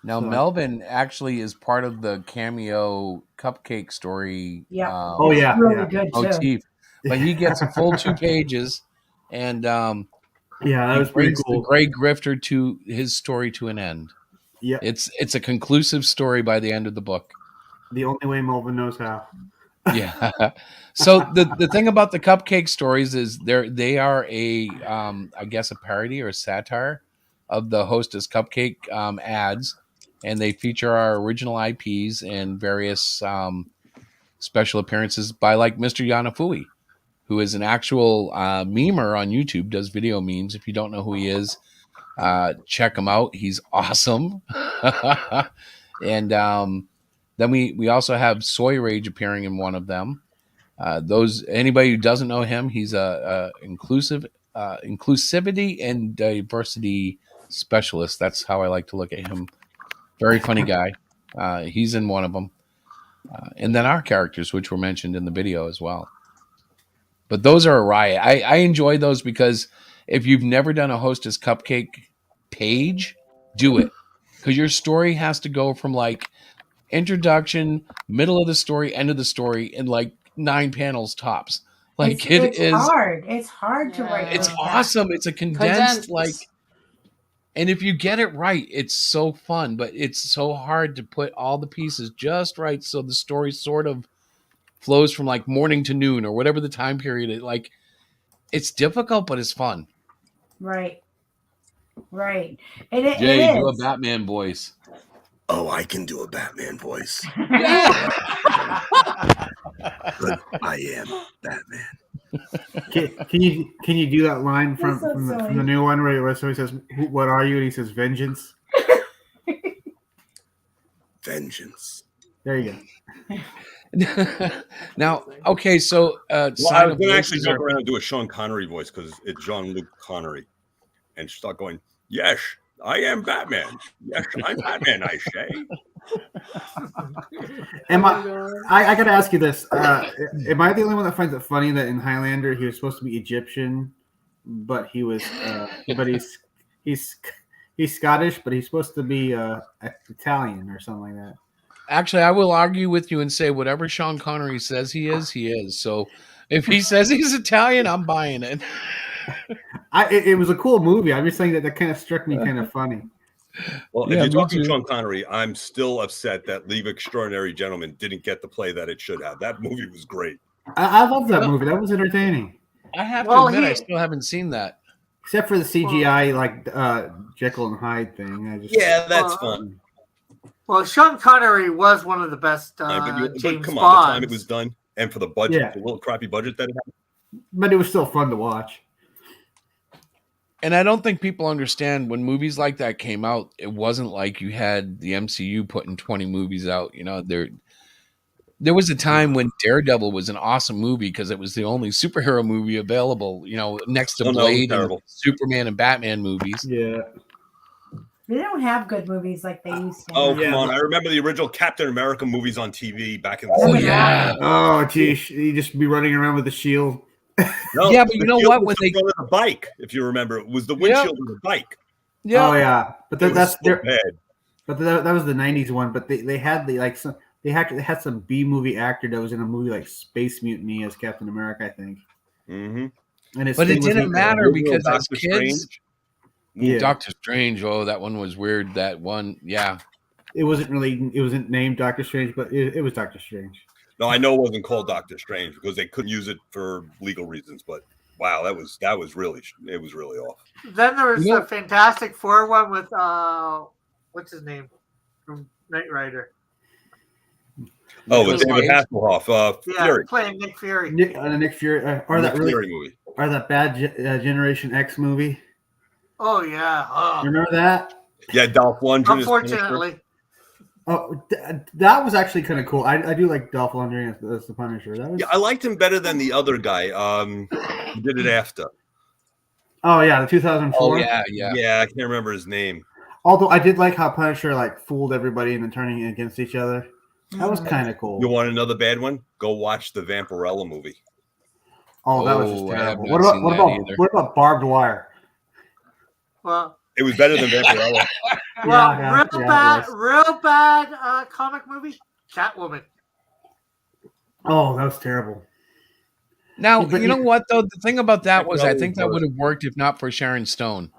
Now, Melvin actually is part of the cameo cupcake story. Yeah. Really good motif. But he gets a full 2 pages, and that was pretty brings cool. the Grey Grifter to his story to an end. Yeah, it's a conclusive story by the end of the book. The only way Melvin knows how. Yeah. So the thing about the cupcake stories is they are a I guess a parody or a satire of the Hostess Cupcake ads, and they feature our original IPs and various special appearances by Mr. Yanafui, who is an actual memer on YouTube, does video memes. If you don't know who he is, check him out. He's awesome. And then we also have Soy Rage appearing in one of them. Anybody who doesn't know him, he's a inclusivity and diversity specialist. That's how I like to look at him. Very funny guy. He's in one of them. And then our characters, which were mentioned in the video as well. But those are a riot. I enjoy those because if you've never done a Hostess Cupcake page, do it. Because your story has to go from introduction, middle of the story, end of the story in 9 panels tops. It's hard. It's hard to write. It's awesome. It's a condensed. And if you get it right, it's so fun, but it's so hard to put all the pieces just right so the story sort of flows from morning to noon or whatever the time period is. It's difficult, but it's fun. Right. And Jay, do a Batman voice. Oh, I can do a Batman voice. But I am Batman. Can you do that line from the new one where somebody says, "What are you?" and he says, "Vengeance." Vengeance. There you go. Now, okay, so I was going to actually jump around and do a Sean Connery voice because it's Jean-Luc Connery, and start going, "Yes, I am Batman. Yes, I'm Batman, I say." I got to ask you this: am I the only one that finds it funny that in Highlander he was supposed to be Egyptian, but he was, but he's Scottish, but he's supposed to be Italian or something like that? Actually, I will argue with you and say whatever Sean Connery says he is, he is. So if he says he's Italian, I'm buying it. It was a cool movie. I'm just saying that kind of struck me kind of funny. Well, if you're talking Sean Connery, I'm still upset that Leave Extraordinary Gentlemen didn't get the play that it should have. That movie was great. I love that movie. That was entertaining. I have to admit, I still haven't seen that. Except for the CGI, Jekyll and Hyde thing. That's fun. Well, Sean Connery was one of the best James come Bonds. on, the time it was done, and for the budget, the little crappy budget that it had. But it was still fun to watch. And I don't think people understand when movies like that came out, it wasn't like you had the MCU putting 20 movies out. There was a time when Daredevil was an awesome movie because it was the only superhero movie available, next to Blade and Superman and Batman movies. Yeah. They don't have good movies like they used to. Oh, have. come on. I remember the original Captain America movies on TV back in the Oh 70s. yeah. Oh, geez, you just be running around with a shield. No, Yeah, but you the know shield what? was When the they front of the bike, if you remember, it was the windshield of the bike. yeah. Oh yeah, but It was that's so their. bad. But that was the '90s one. But they had the like some they had some B movie actor that was in a movie like Space Mutiny as Captain America, I think. Mm-hmm. And his But thing it was didn't matter Original because as Doctor kids, Strange. Yeah, Doctor Strange. Oh, that one was weird. That one, yeah. it wasn't named Doctor Strange, but it was Doctor Strange. No, I know it wasn't called Doctor Strange because they couldn't use it for legal reasons. But wow, that was really off. Then there was You know- the Fantastic Four one with what's his name from Knight Rider? Oh, Nicolas with David Cage. Hasselhoff, Yeah, Fury. playing Nick Fury. Nick Fury, or Nick that really, Fury movie. or that bad Generation X movie. Oh yeah. Remember that? Yeah, Dolph Lundgren. Unfortunately, Oh, that was actually kind of cool. I do like Dolph Lundgren as the Punisher. That was. Yeah, I liked him better than the other guy. Who did it after? Oh yeah, the 2004. Oh yeah, yeah. Yeah, I can't remember his name. Although I did like how Punisher like fooled everybody and then turning against each other. That was kind of cool. You want another bad one? Go watch the Vampirella movie. Oh, that was just Oh, I have terrible. not seen that either. What about Barbed Wire? well, It was better than Vampirella. real bad comic movie, Catwoman. Oh, that was terrible. Now But you know what though. The thing about that was, I probably think that was. would have worked if not for Sharon Stone.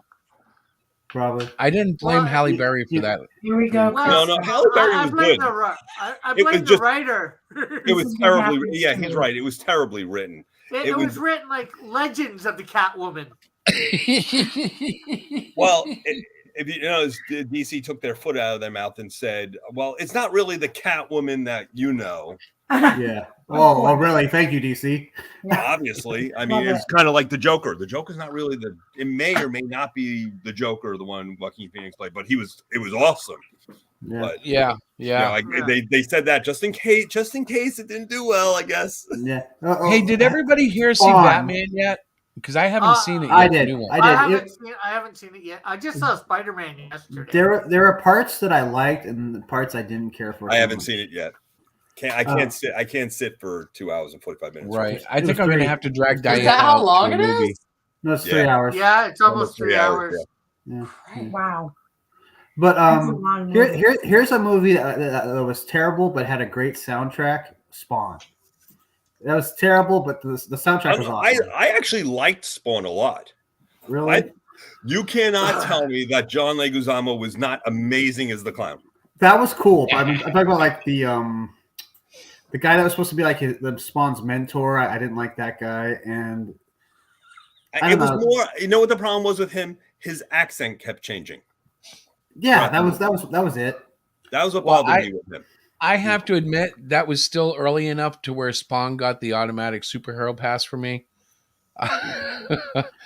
Probably. I didn't blame Well, Halle Berry for that. Here we go. Well, No, Halle Berry I was blame good. I It was blame the just- writer. It was is what terribly. happens Yeah, to he's me. right. It was terribly written. It was written like Legends of the Catwoman. Well, if you know, DC took their foot out of their mouth and said, "Well, it's not really the Catwoman that you know." Yeah. Oh, really? Thank you, DC. Obviously, I mean, Love it's kind of like the Joker. The Joker's not really the. It may or may not be the Joker, the one Joaquin Phoenix played, but it was awesome. Yeah. But Yeah, you yeah. know, they said that just in case it didn't do well, I guess. Yeah. Hey, did everybody here see Spawn. Batman yet? Because I haven't seen it yet. I the did. new one. I did. I haven't seen it yet. I just saw Spider-Man yesterday. There are parts that I liked and parts I didn't care for. I haven't seen it yet. I can't sit for 2 hours and 45 minutes. Right. I It think was I'm going to great. have to drag Diane Is that how out long to it a movie. is? No, it's Yeah. 3 hours. Yeah, it's almost 3 hours. Yeah. Wow. But That's a long movie. here's a movie that was terrible but had a great soundtrack. Spawn. That was terrible, but the soundtrack was awesome. I actually liked Spawn a lot. Really? You cannot tell me that John Leguizamo was not amazing as the clown. That was cool. But I'm talking about like the guy that was supposed to be like the Spawn's mentor. I didn't like that guy, and It was more. You know what the problem was with him? His accent kept changing. yeah, that was it. That was what Well, bothered me with him. I have to admit that was still early enough to where Spawn got the automatic superhero pass for me.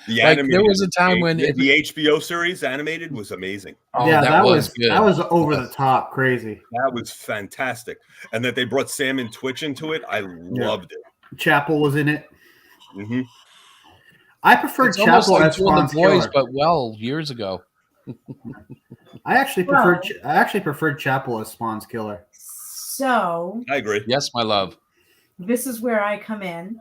There was a time when the HBO series animated was amazing. Oh, Yeah, that was good. That was over the top, crazy. That was fantastic, and that they brought Sam and Twitch into it, I loved it. Chapel was in it. Mm-hmm. I preferred It's almost Chapel like as Two of Spawn's the Boys, killer. but years ago. I actually preferred Chapel as Spawn's killer. So I agree. Yes, my love. this is where I come in,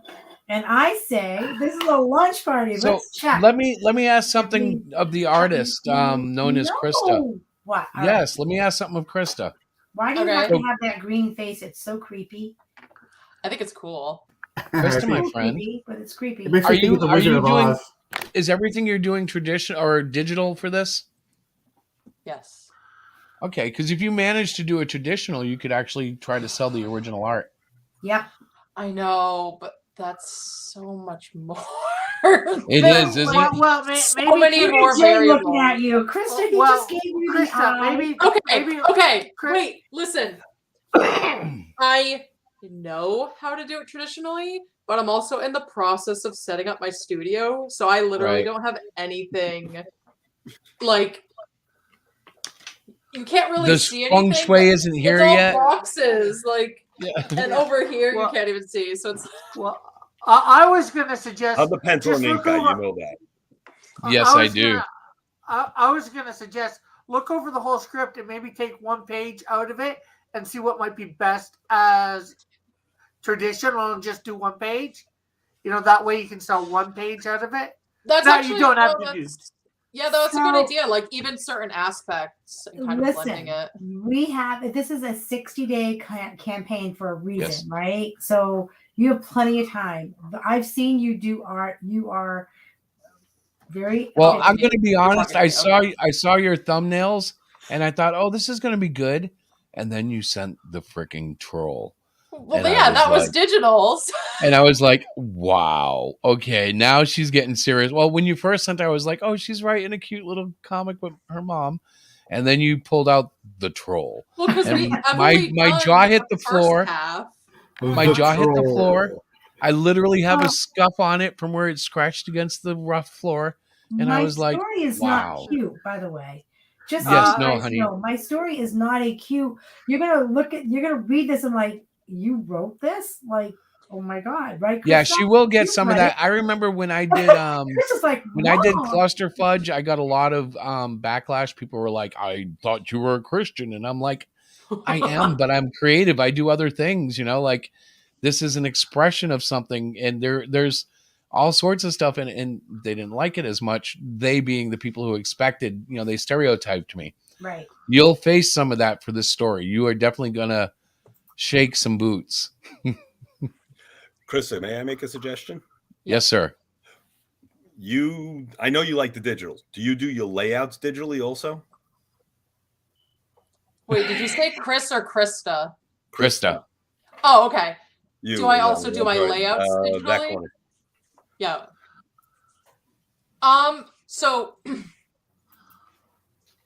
and I say this is a lunch party. So Let's chat. let me ask something of the artist known as Krista. No. What? Yes, let me ask something of Krista. Why do you have to have that green face? It's so creepy. I think it's cool. Krista, my It's friend, creepy, but it's creepy. It makes are me think you of the Wizard of doing? Oz. Is everything you're doing traditional or digital for this? Yes. Okay, because if you manage to do a traditional, you could actually try to sell the original art. Yep. I know, but that's so much more. It is, isn't it? Well, So many maybe more Jay variables. looking at you, Krista. He Well, just gave you the Krista, eye. maybe Okay, Chris- wait, listen. I know how to do it traditionally, but I'm also in the process of setting up my studio, so I literally Right. don't have anything. Like, you can't really The see feng anything. shui isn't here it's all yet. boxes, like, Yeah. and over here Well- you can't even see. So it's Well, I was going to suggest. I'm the pencil and just ink look guy. You over- know that. Yes, I do. I was going to suggest look over the whole script and maybe take one page out of it and see what might be best as traditional and just do one page. That way you can sell one page out of it. That's Now actually you don't have to do. that's a good idea. Like even certain aspects and kind of blending it. We have this is a 60-day campaign for a reason, Yes. right? So you have plenty of time. I've seen you do art. You are very well. I'm going to be honest. I marketing, saw your thumbnails, and I thought, oh, this is going to be good. And then you sent the freaking troll. Well, and yeah, that was digitals. And I was like, wow, okay, now she's getting serious. Well, when you first sent, I was like, oh, she's writing a cute little comic with her mom. And then you pulled out the troll. Well, because my jaw hit the floor. My jaw hit the floor. I literally have a scuff on it from where it scratched against the rough floor. And I was like, my story is wow. not cute, by the way. Just yes, so no, you guys honey. know, my story is not a cute. You're gonna read this and like, you wrote this? Like, oh my god, right? Yeah, she will get some of that. I remember when I did I did Cluster Fudge, I got a lot of backlash. People were like, I thought you were a Christian. And I'm like, I am, but I'm creative. I do other things, like this is an expression of something. And there's all sorts of stuff. And they didn't like it as much. They being the people who expected, they stereotyped me. Right. You'll face some of that for this story. You are definitely going to shake some boots. Krista, may I make a suggestion? Yes, sir. I know you like the digitals. Do you do your layouts digitally also? Wait, did you say Chris or Krista? Krista. Oh, okay. Do I also do my layouts digitally? That corner. Yeah. So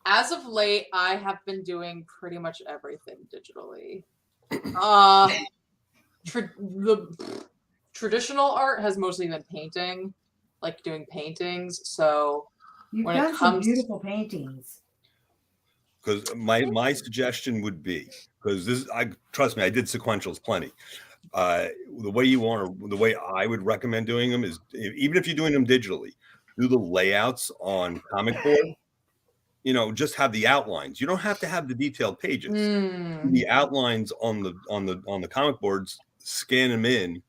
as of late, I have been doing pretty much everything digitally. The traditional art has mostly been painting, like doing paintings. So You've when done it some comes beautiful paintings. Because my suggestion would be, because trust me, I did sequentials plenty. The way I would recommend doing them is, even if you're doing them digitally, do the layouts on comic board. Just have the outlines. You don't have to have the detailed pages. The outlines on the comic boards, scan them in,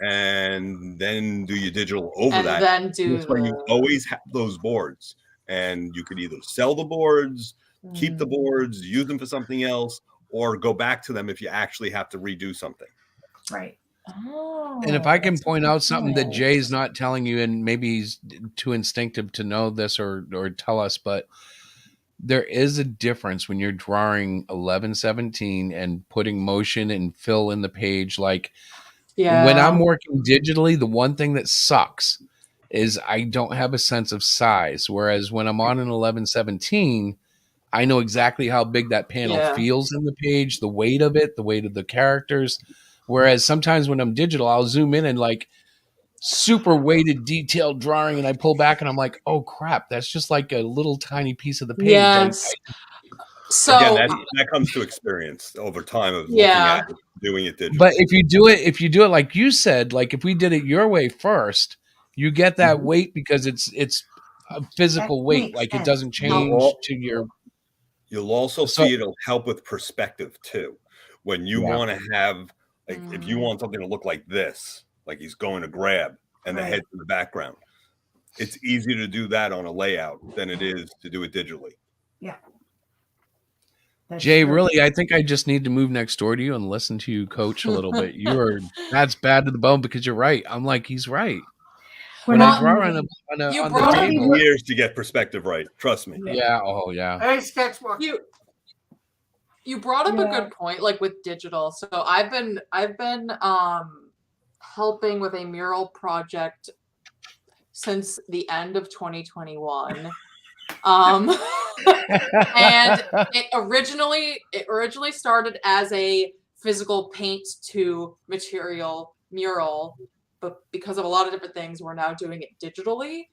and then do your digital over that. Then do you always have those boards, and you could either sell the boards, keep the boards, use them for something else, or go back to them if you actually have to redo something. Right. Oh, and if I can point out something that Jay's not telling you, and maybe he's too instinctive to know this or tell us, but there is a difference when you're drawing 11/17 and putting motion and fill in the page. Like when I'm working digitally, the one thing that sucks is I don't have a sense of size. Whereas when I'm on an 11/17, I know exactly how big that panel feels in the page, the weight of it, the weight of the characters. Whereas sometimes when I'm digital, I'll zoom in and like super weighted, detailed drawing, and I pull back and I'm like, oh crap, that's just like a little tiny piece of the page. Yes. So again, that comes to experience over time of looking at it, doing it digitally. But if you do it like you said, like if we did it your way first, you get that weight because it's a physical weight. Like it doesn't change to your. You'll also see it'll help with perspective too. When you want to have, like, if you want something to look like this, like he's going to grab and the head's in the background, it's easier to do that on a layout than it is to do it digitally. Yeah. Jay, really, I think I just need to move next door to you and listen to you coach a little bit. That's bad to the bone because you're right. I'm like, he's right. When I draw on the table, years to get perspective right. Trust me. Yeah. Oh, yeah. Hey, sketchbook. You brought up a good point, like with digital. So I've been helping with a mural project since the end of 2021. And it originally started as a physical paint to material mural, but because of a lot of different things, we're now doing it digitally.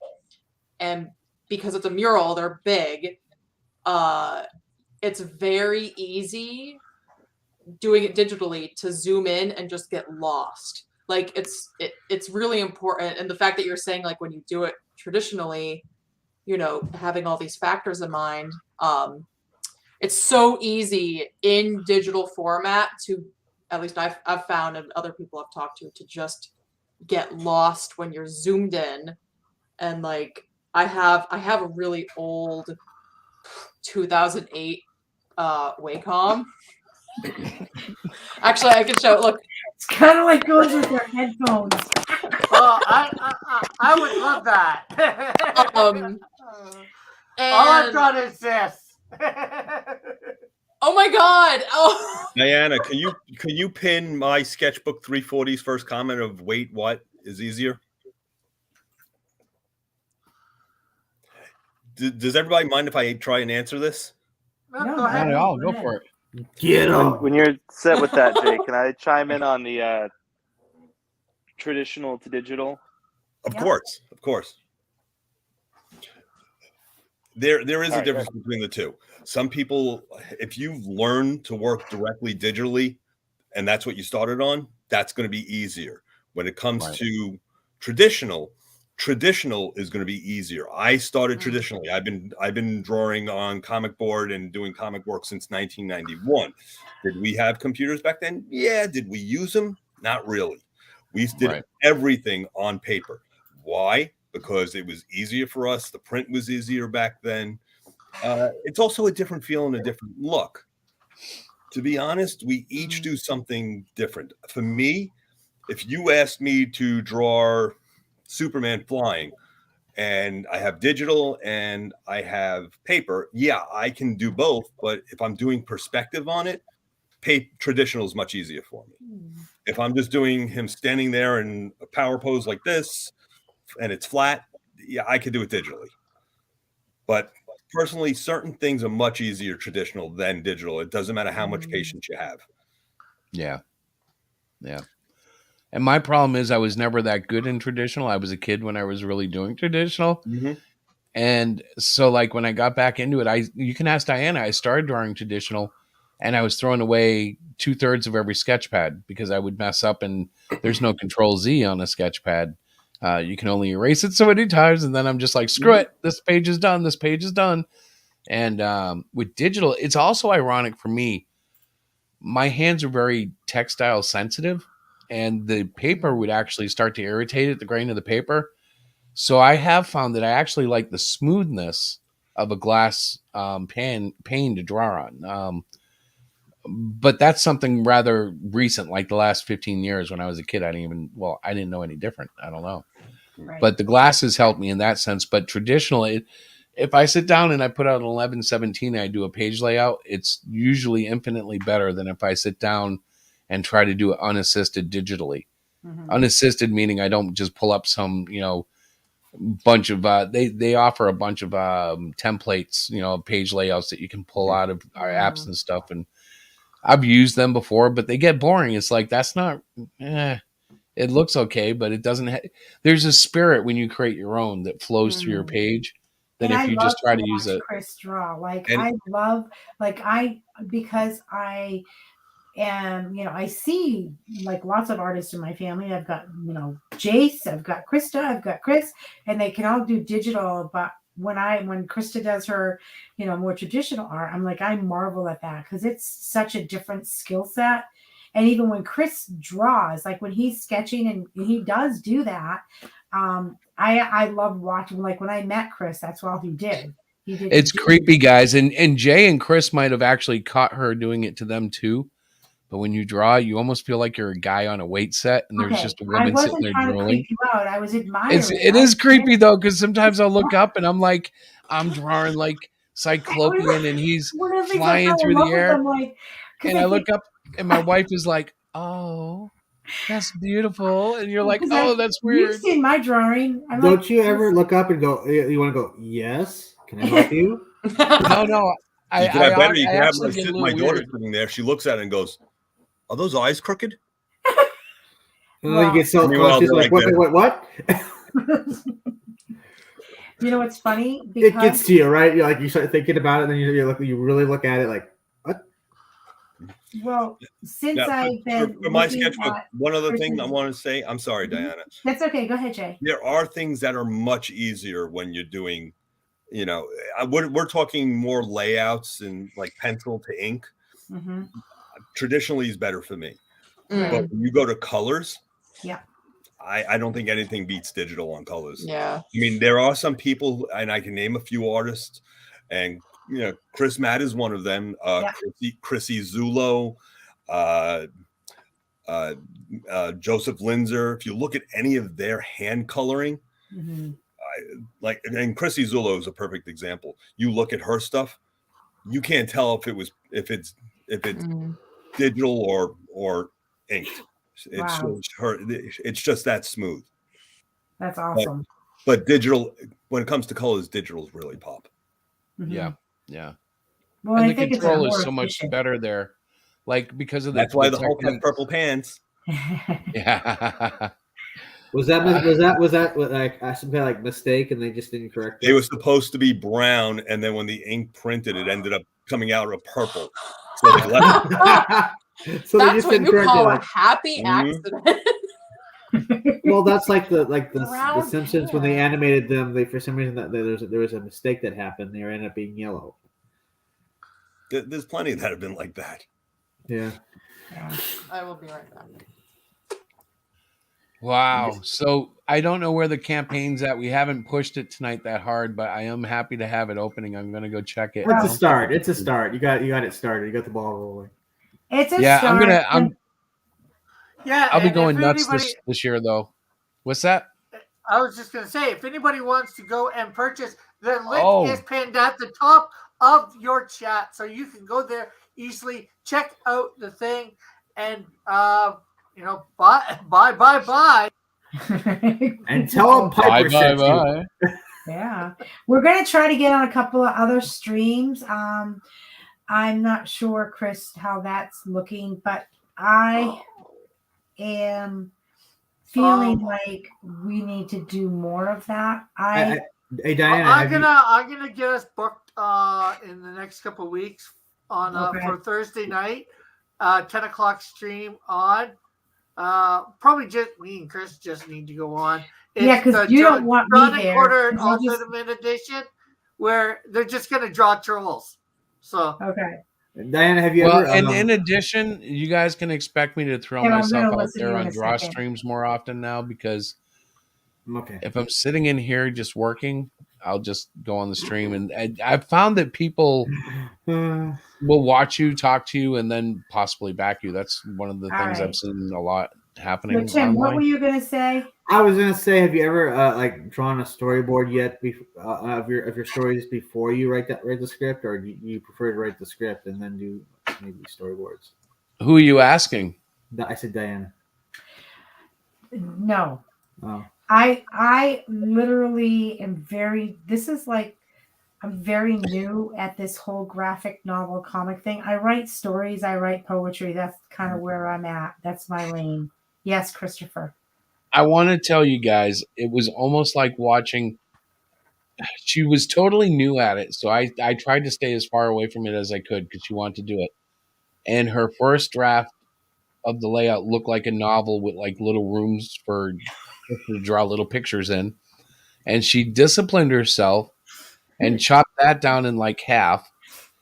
And because it's a mural, they're big. It's very easy doing it digitally to zoom in and just get lost. Like it's really important. And the fact that you're saying, like, when you do it traditionally, having all these factors in mind, It's so easy in digital format to, at least I've found, and other people I've talked to just get lost when you're zoomed in. And like I have a really old 2008 Wacom. Actually, I can show it. Look, it's kind of like goes with your headphones. Oh, I would love that. All I've got is this. Oh my God! Oh, Diana, can you pin my sketchbook 340's first comment of wait, what is easier? Does everybody mind if I try and answer this? No, No, go ahead. Not at all. Go for it. Get him. When you're set with that, Jay, can I chime in on the traditional to digital? Of course. There is a difference between the two. Some people, if you've learned to work directly digitally, and that's what you started on, that's going to be easier. When it comes to traditional is going to be easier. I started traditionally. I've been drawing on comic board and doing comic work since 1991. Did we have computers back then? Yeah. Did we use them? Not really. We did everything on paper. Why? Because it was easier for us. The print was easier back then. It's also a different feel and a different look. To be honest, we each do something different. For me, if you asked me to draw Superman flying, and I have digital and I have paper, yeah, I can do both. But if I'm doing perspective on it, traditional is much easier for me. If I'm just doing him standing there in a power pose like this, and it's flat, yeah, I could do it digitally. But personally, certain things are much easier traditional than digital. It doesn't matter how much patience you have. Yeah. And my problem is I was never that good in traditional. I was a kid when I was really doing traditional. And so like when I got back into it, you can ask Diana, I started drawing traditional and I was throwing away 2/3 of every sketch pad because I would mess up and there's no Control Z on a sketch pad. You can only erase it so many times. And then I'm just like, screw it. This page is done. This page is done. And with digital, it's also ironic for me. My hands are very textile sensitive and the paper would actually start to irritate it, the grain of the paper. So I have found that I actually like the smoothness of a glass pane to draw on. But that's something rather recent, like the last 15 years. When I was a kid, I didn't know any different. I don't know. Right. But the glasses helped me in that sense. But traditionally, if I sit down and I put out an 11/17 and I do a page layout, it's usually infinitely better than if I sit down and try to do it unassisted digitally. Unassisted meaning I don't just pull up some, bunch of they offer a bunch of templates, page layouts that you can pull out of our apps and stuff, and I've used them before, but they get boring. It's like that's not it looks okay, but it doesn't there's a spirit when you create your own that flows through your page that And if you just try to use it. Chris draw, And- I love, because I am, I see like lots of artists in my family. I've got, Jace, I've got Krista, I've got Chris, and they can all do digital. But when Krista does her, more traditional art, I'm like, I marvel at that because it's such a different skill set. And even when Chris draws, like when he's sketching and he does do that, I love watching. Like when I met Chris, that's all he did. It's creepy, guys. And Jay and Chris might have actually caught her doing it to them too. But when you draw, you almost feel like you're a guy on a weight set, and there's just a woman sitting there trying drooling. To creep you out. I was admiring. It is creepy though, because sometimes I'll look up and I'm like, I'm drawing like Cyclopean, and he's flying through the air, and I look up, and my wife is like, "Oh, that's beautiful," and you're like, "Oh, that's weird." You've seen my drawing. Don't you ever look up and go? You want to go? Yes. Can I help you? No. You can have my daughter sitting there. She looks at it and goes, "Are those eyes crooked?" You get self-conscious, like, what? You know what's funny? It gets to you, right? You're like, you start thinking about it, and then you really look at it like, what? Well, since I've been for my sketchbook, one other thing I want to say. I'm sorry, Diana. That's okay. Go ahead, Jay. There are things that are much easier when you're doing You know, we're talking more layouts and like pencil to ink. Mm-hmm. Traditionally is better for me. Mm. But when you go to colors, yeah, I don't think anything beats digital on colors. Yeah. I mean, there are some people, and I can name a few artists, and you know, Chris Matt is one of them. Chrissy Zulo, Joseph Linzer. If you look at any of their hand coloring, mm-hmm. and Chrissy Zulo is a perfect example. You look at her stuff, you can't tell if it's digital or inked. It's Wow. it's just that smooth. That's awesome. But digital, when it comes to colors, digital is really pop. Mm-hmm. Yeah. Well, And I the think control it's is so much better there, like because of the. That's why the the Hulk has purple pants. Yeah. Was that like some kind of like mistake and they just didn't correct it? It was supposed to be brown, and then when the ink printed, it ended up coming out a purple. So they left it. So that's what you call a happy accident. Well, that's like the Brown Simpsons when they animated them. They for some reason there was a mistake that happened. They ended up being yellow. There's plenty that have been like that. Yeah. I will be right back. Wow. So I don't know where the campaign's at. We haven't pushed it tonight that hard, but I am happy to have it opening. I'm going to go check it. It's a start. It's a start. You got it started. You got the ball rolling. It's a yeah. start. I'll be going nuts this year though. What's that? I was just going to say, if anybody wants to go and purchase, the link is pinned at the top of your chat, so you can go there easily, check out the thing, and buy. And tell them Piper sent you. Yeah, we're gonna try to get on a couple of other streams. I'm not sure, Chris, how that's looking, but I am feeling like we need to do more of that. Hey Diana, I'm gonna get us booked in the next couple of weeks on for Thursday night, 10:00 stream on. Probably just me and Chris just need to go on. It's because you don't want me there. Quarter Ultimate Edition, where they're just gonna draw trolls. So okay. Diana, have you ever? Well, and in addition, you guys can expect me to throw myself out there on draw streams more often now because if I'm sitting in here just working, I'll just go on the stream. And I've found that people will watch you, talk to you, and then possibly back you. That's one of the things I've seen a lot happening. So, Tim, what were you going to say? I was going to say, have you ever drawn a storyboard yet of your stories before you write the script, or do you prefer to write the script and then do maybe storyboards? Who are you asking? I said Diana. No. Oh. I literally am I'm very new at this whole graphic novel comic thing. I write stories, I write poetry. That's kind of where I'm at. That's my lane. Yes, Christopher. I want to tell you guys, it was almost like watching. She was totally new at it, so I tried to stay as far away from it as I could because she wanted to do it. And her first draft of the layout looked like a novel with like little rooms for to draw little pictures in. And she disciplined herself and chopped that down in like half.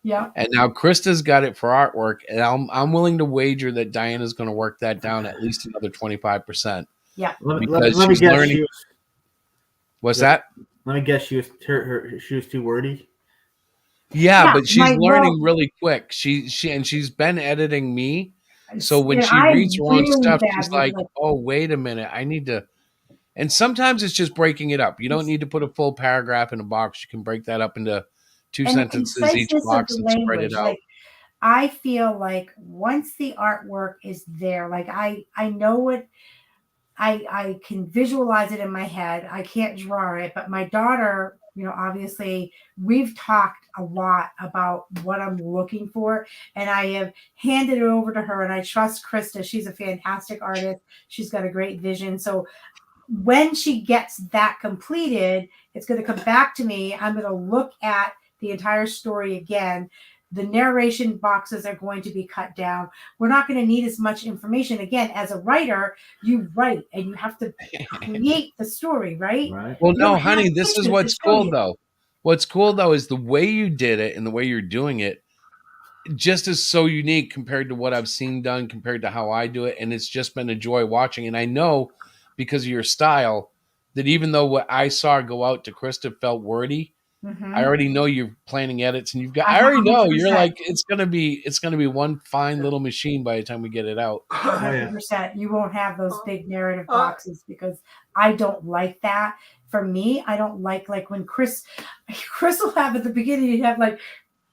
Yeah. And now Krista's got it for artwork, and I'm willing to wager that Diana's going to work that down at least another 25%. Yeah. Let me she's guess. learning. What's that? Let me guess. She was too wordy. Yeah, but she's learning really quick. She's been editing me, so when she reads her own stuff, she's like, "Oh, wait a minute, I need to." And sometimes it's just breaking it up. You don't need to put a full paragraph in a box. You can break that up into 2 sentences each box and spread it out. Like, I feel like once the artwork is there, like I know what I can visualize it in my head. I can't draw it, but my daughter, obviously we've talked a lot about what I'm looking for, and I have handed it over to her, and I trust Krista. She's a fantastic artist. She's got a great vision. So when she gets that completed, it's going to come back to me. I'm going to look at the entire story again. The narration boxes are going to be cut down. We're not going to need as much information. Again, as a writer, you write and you have to create the story, right? Well, no, honey, this is what's cool though. What's cool though is the way you did it and the way you're doing it just is so unique compared to what I've seen done, compared to how I do it. And it's just been a joy watching. And I know because of your style that even though what I saw go out to Krista felt wordy, I already know you're planning edits and you've got, I already know you're 100%. like, it's going to be one fine little machine by the time we get it out. 100%. You won't have those big narrative boxes because I don't like that. For me, I don't like when Chris will have at the beginning, he'd have like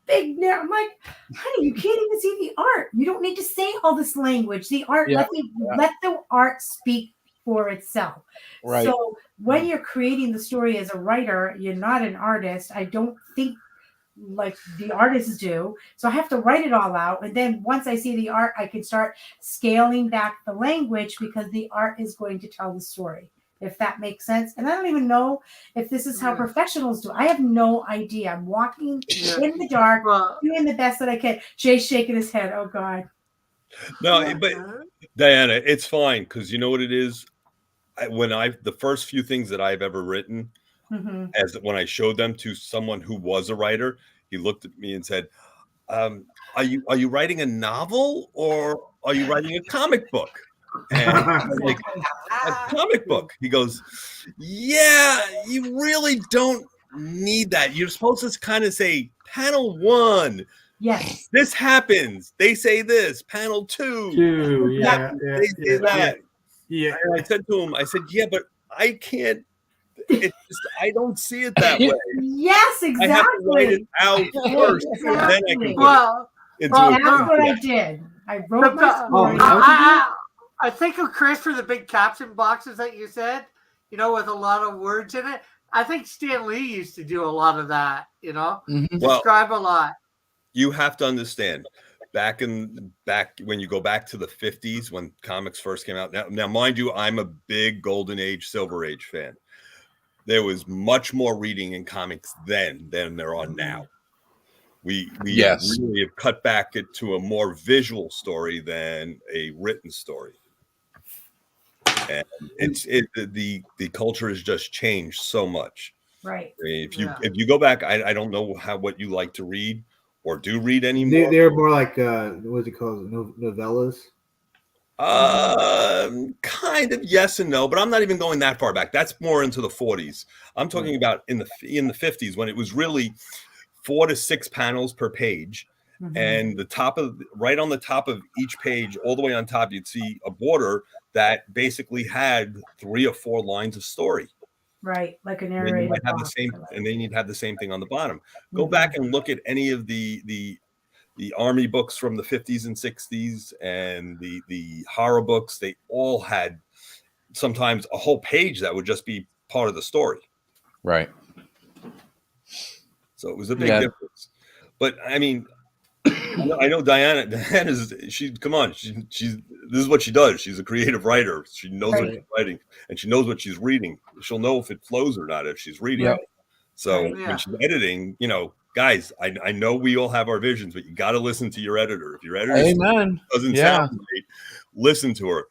big narrative. I'm like, honey, you can't even see the art. You don't need to say all this language. The art, let the art speak for itself. Right. So when you're creating the story as a writer, you're not an artist. I don't think like the artists do. So I have to write it all out. And then once I see the art, I can start scaling back the language because the art is going to tell the story, if that makes sense. And I don't even know if this is how professionals do. I have no idea. I'm walking in the dark, doing the best that I can. Jay's shaking his head. Oh, God. No, but Diana, it's fine because you know what it is? The first few things that I've ever written, as when I showed them to someone who was a writer, he looked at me and said, "Are you writing a novel or are you writing a comic book?" And I'm like, "A comic book." He goes, "Yeah, you really don't need that. You're supposed to kind of say panel 1. Yes. This happens. They say this. Panel 2. They say that." Yeah. And I said to him, "Yeah, but I can't. It's just, I don't see it that way." Yes, exactly. I have to write it out first, and then I can put it into that's what I did. I wrote my story. I think of Chris for the big caption boxes that you said, with a lot of words in it. I think Stan Lee used to do a lot of that, describe a lot. You have to understand, back when you go back to the 50s when comics first came out. Now, mind you, I'm a big Golden Age, Silver Age fan. There was much more reading in comics then than there are now. We really have cut back it to a more visual story than a written story. And the culture has just changed so much. Right. I mean, if you go back, I don't know what you like to read or do read anymore. They're more like what's it called? Novellas. Kind of yes and no, but I'm not even going that far back. That's more into the 40s. I'm talking about in the 50s when it was really 4 to 6 panels per page, and right on the top of each page, all the way on top, you'd see a border that basically had 3 or 4 lines of story. Right, like a And narrator. then you might have and then you'd have the same thing on the bottom. Go back and look at any of the army books from the 50s and 60s and the horror books. They all had sometimes a whole page that would just be part of the story. Right. So it was a big difference. But I mean, I know Diana's she's this is what she does. She's a creative writer. She knows what she's writing and she knows what she's reading. She'll know if it flows or not if she's reading it. So when she's editing, guys, I know we all have our visions, but you got to listen to your editor. If your editor doesn't sound right, listen to her.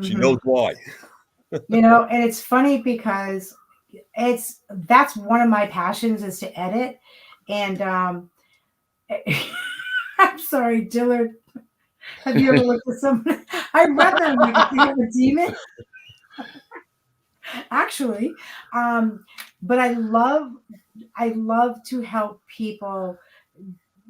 She knows why. And it's funny because that's one of my passions is to edit. And I'm sorry, Dillard. Have you ever looked at someone? I read them like I have a demon. Actually, but I love to help people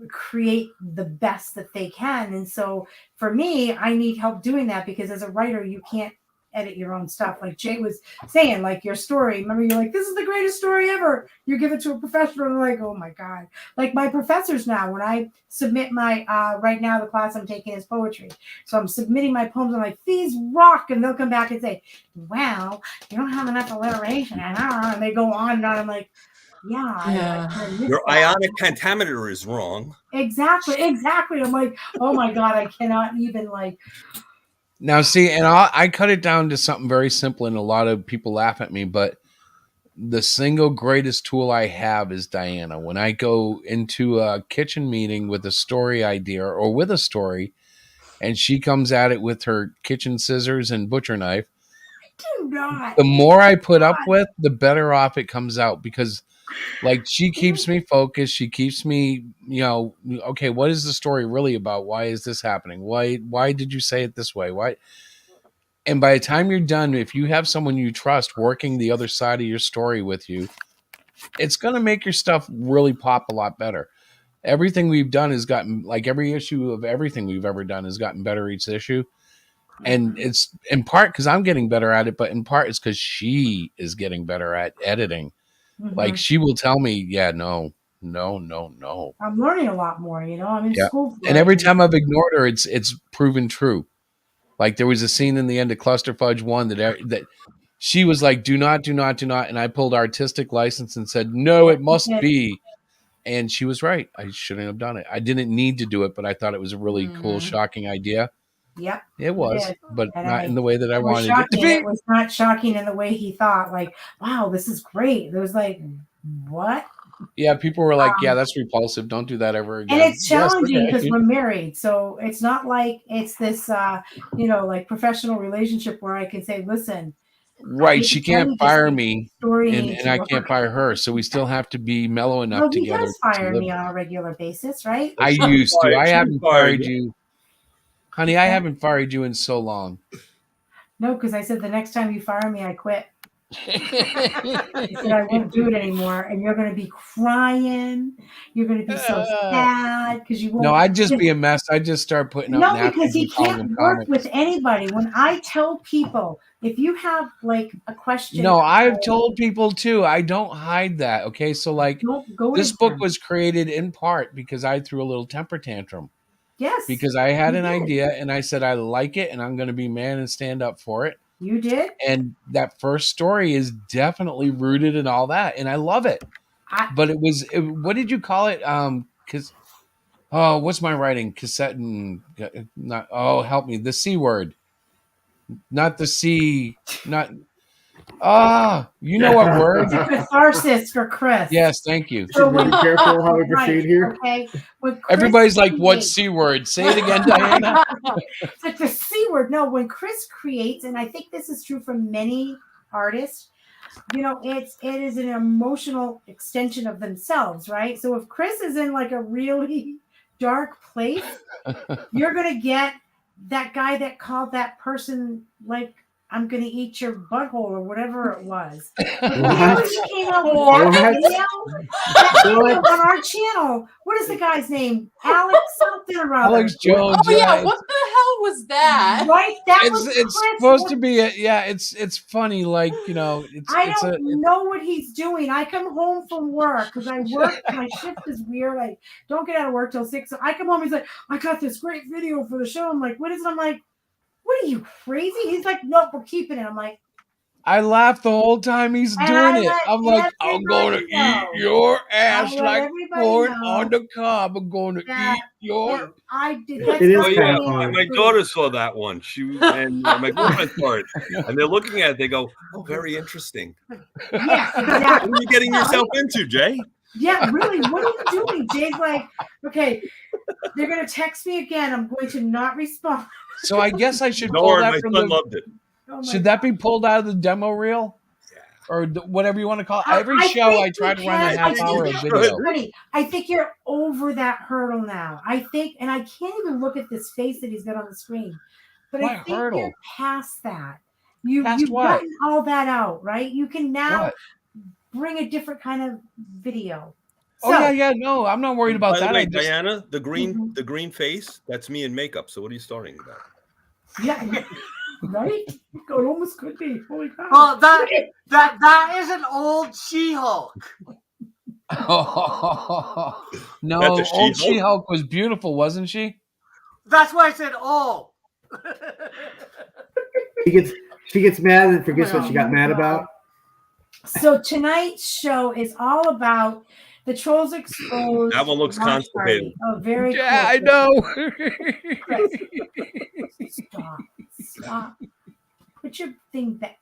create the best that they can. And so for me, I need help doing that because as a writer, you can't edit your own stuff. Like Jay was saying, like your story, remember you're like, this is the greatest story ever. You give it to a professional and they're like, oh my God. Like my professors now, when I submit my, right now the class I'm taking is poetry. So I'm submitting my poems. I'm like, these rock. And they'll come back and say, well, you don't have enough alliteration. And they go on and on. I'm like, your ionic pentameter is wrong. Exactly. I'm like, oh my God, I cannot even like. Now, see, and I cut it down to something very simple, and a lot of people laugh at me, but the single greatest tool I have is Diana. When I go into a kitchen meeting with a story idea or with a story, and she comes at it with her kitchen scissors and butcher knife, do not. The more I put up with, the better off it comes out because Like, she keeps me focused. She keeps me, okay, what is the story really about? Why is this happening? Why did you say it this way? Why? And by the time you're done, if you have someone you trust working the other side of your story with you, it's going to make your stuff really pop a lot better. Everything we've done has gotten, like, every issue of everything we've ever done has gotten better each issue. And it's in part because I'm getting better at it, but in part it's because she is getting better at editing. Like, she will tell me, yeah, no. I'm learning a lot more, I'm in Yeah. school. And every time I've ignored her, it's proven true. Like, there was a scene in the end of Cluster Fudge 1 that she was like, do not. And I pulled artistic license and said, no, it must be. And she was right. I shouldn't have done it. I didn't need to do it, but I thought it was a really cool, shocking idea. Yep. It was, but and not in the way that I was wanted it to shocking. be. It was not shocking in the way he thought. Like, wow, this is great. It was like, what? Yeah, people were like, yeah, that's repulsive. Don't do that ever again. And it's challenging because okay. we're married. So it's not like it's this, like professional relationship where I can say, listen. Right. She can't fire me and I can't work. fire her. So we still have to be mellow enough He together. does fire me on a regular basis, right? I used to. I haven't fired you. Honey, I haven't fired you in so long. No, because I said the next time you fire me, I quit. I said I won't do it anymore, and you're going to be crying. You're going to be so sad because you won't. No, I'd just be a mess. I'd just start putting out. No, because he can't work with anybody. When I tell people, if you have like a question, no, I've told people too. I don't hide that. Okay, so like this book was created in part because I threw a little temper tantrum. Yes, because I had an idea and I said I like it and I'm going to be man and stand up for it. You did? And that first story is definitely rooted in all that. And I love it. But what did you call it? What's my writing? Cassette and not, help me. The C word. Not the C, not, you know what word? It's a catharsis for Chris. Yes, thank you. So be careful how we proceed here. Okay. Everybody's like, what C word? Say it again, Diana. It's like the C word. No, when Chris creates, and I think this is true for many artists, it is an emotional extension of themselves, right? So if Chris is in like a really dark place, you're going to get that guy that called that person like, I'm going to eat your butthole or whatever it was. He came out with that video on our channel. What is the guy's name? Alex something or other. Alex Jones. Oh yeah, what the hell was that? Right, it's supposed to be it's funny, like I don't know what he's doing. I come home from work because I work. My shift is weird. I don't get out of work till 6. So I come home. He's like, I got this great video for the show. I'm like, what is it? I'm like, what are you, crazy? He's like, nope, we're keeping it. I'm like, I laughed the whole time he's doing it. I'm like, I'm going to eat your ass like corn on the cob. I'm going to eat your. I did. My daughter saw that one. And my girlfriend saw it, and they're looking at it. They go, "Oh, very interesting." Yeah, exactly. What are you getting yourself into, Jay? Yeah, really. What are you doing? Jay's like, okay, they're gonna text me again. I'm going to not respond. So I guess I should pull that from the. Loved it. Should that be pulled out of the demo reel? Or whatever you want to call it? Every show I try to run a half hour of video. I think you're over that hurdle now. I think, and I can't even look at this face that he's got on the screen. But I think you're past that. You've gotten all that out, right? You can now bring a different kind of video. No, I'm not worried about that. Way, Diana, the green face, that's me in makeup. So what are you starting about? Yeah. Right? It almost could be. Holy cow. Well, that is an old She-Hulk. No, old She-Hulk was beautiful, wasn't she? That's why I said old. She gets mad and forgets what she got mad about. So tonight's show is all about the Trolls Exposed. That one looks constipated. Oh, very cool. I know. Stop. Put your thing back.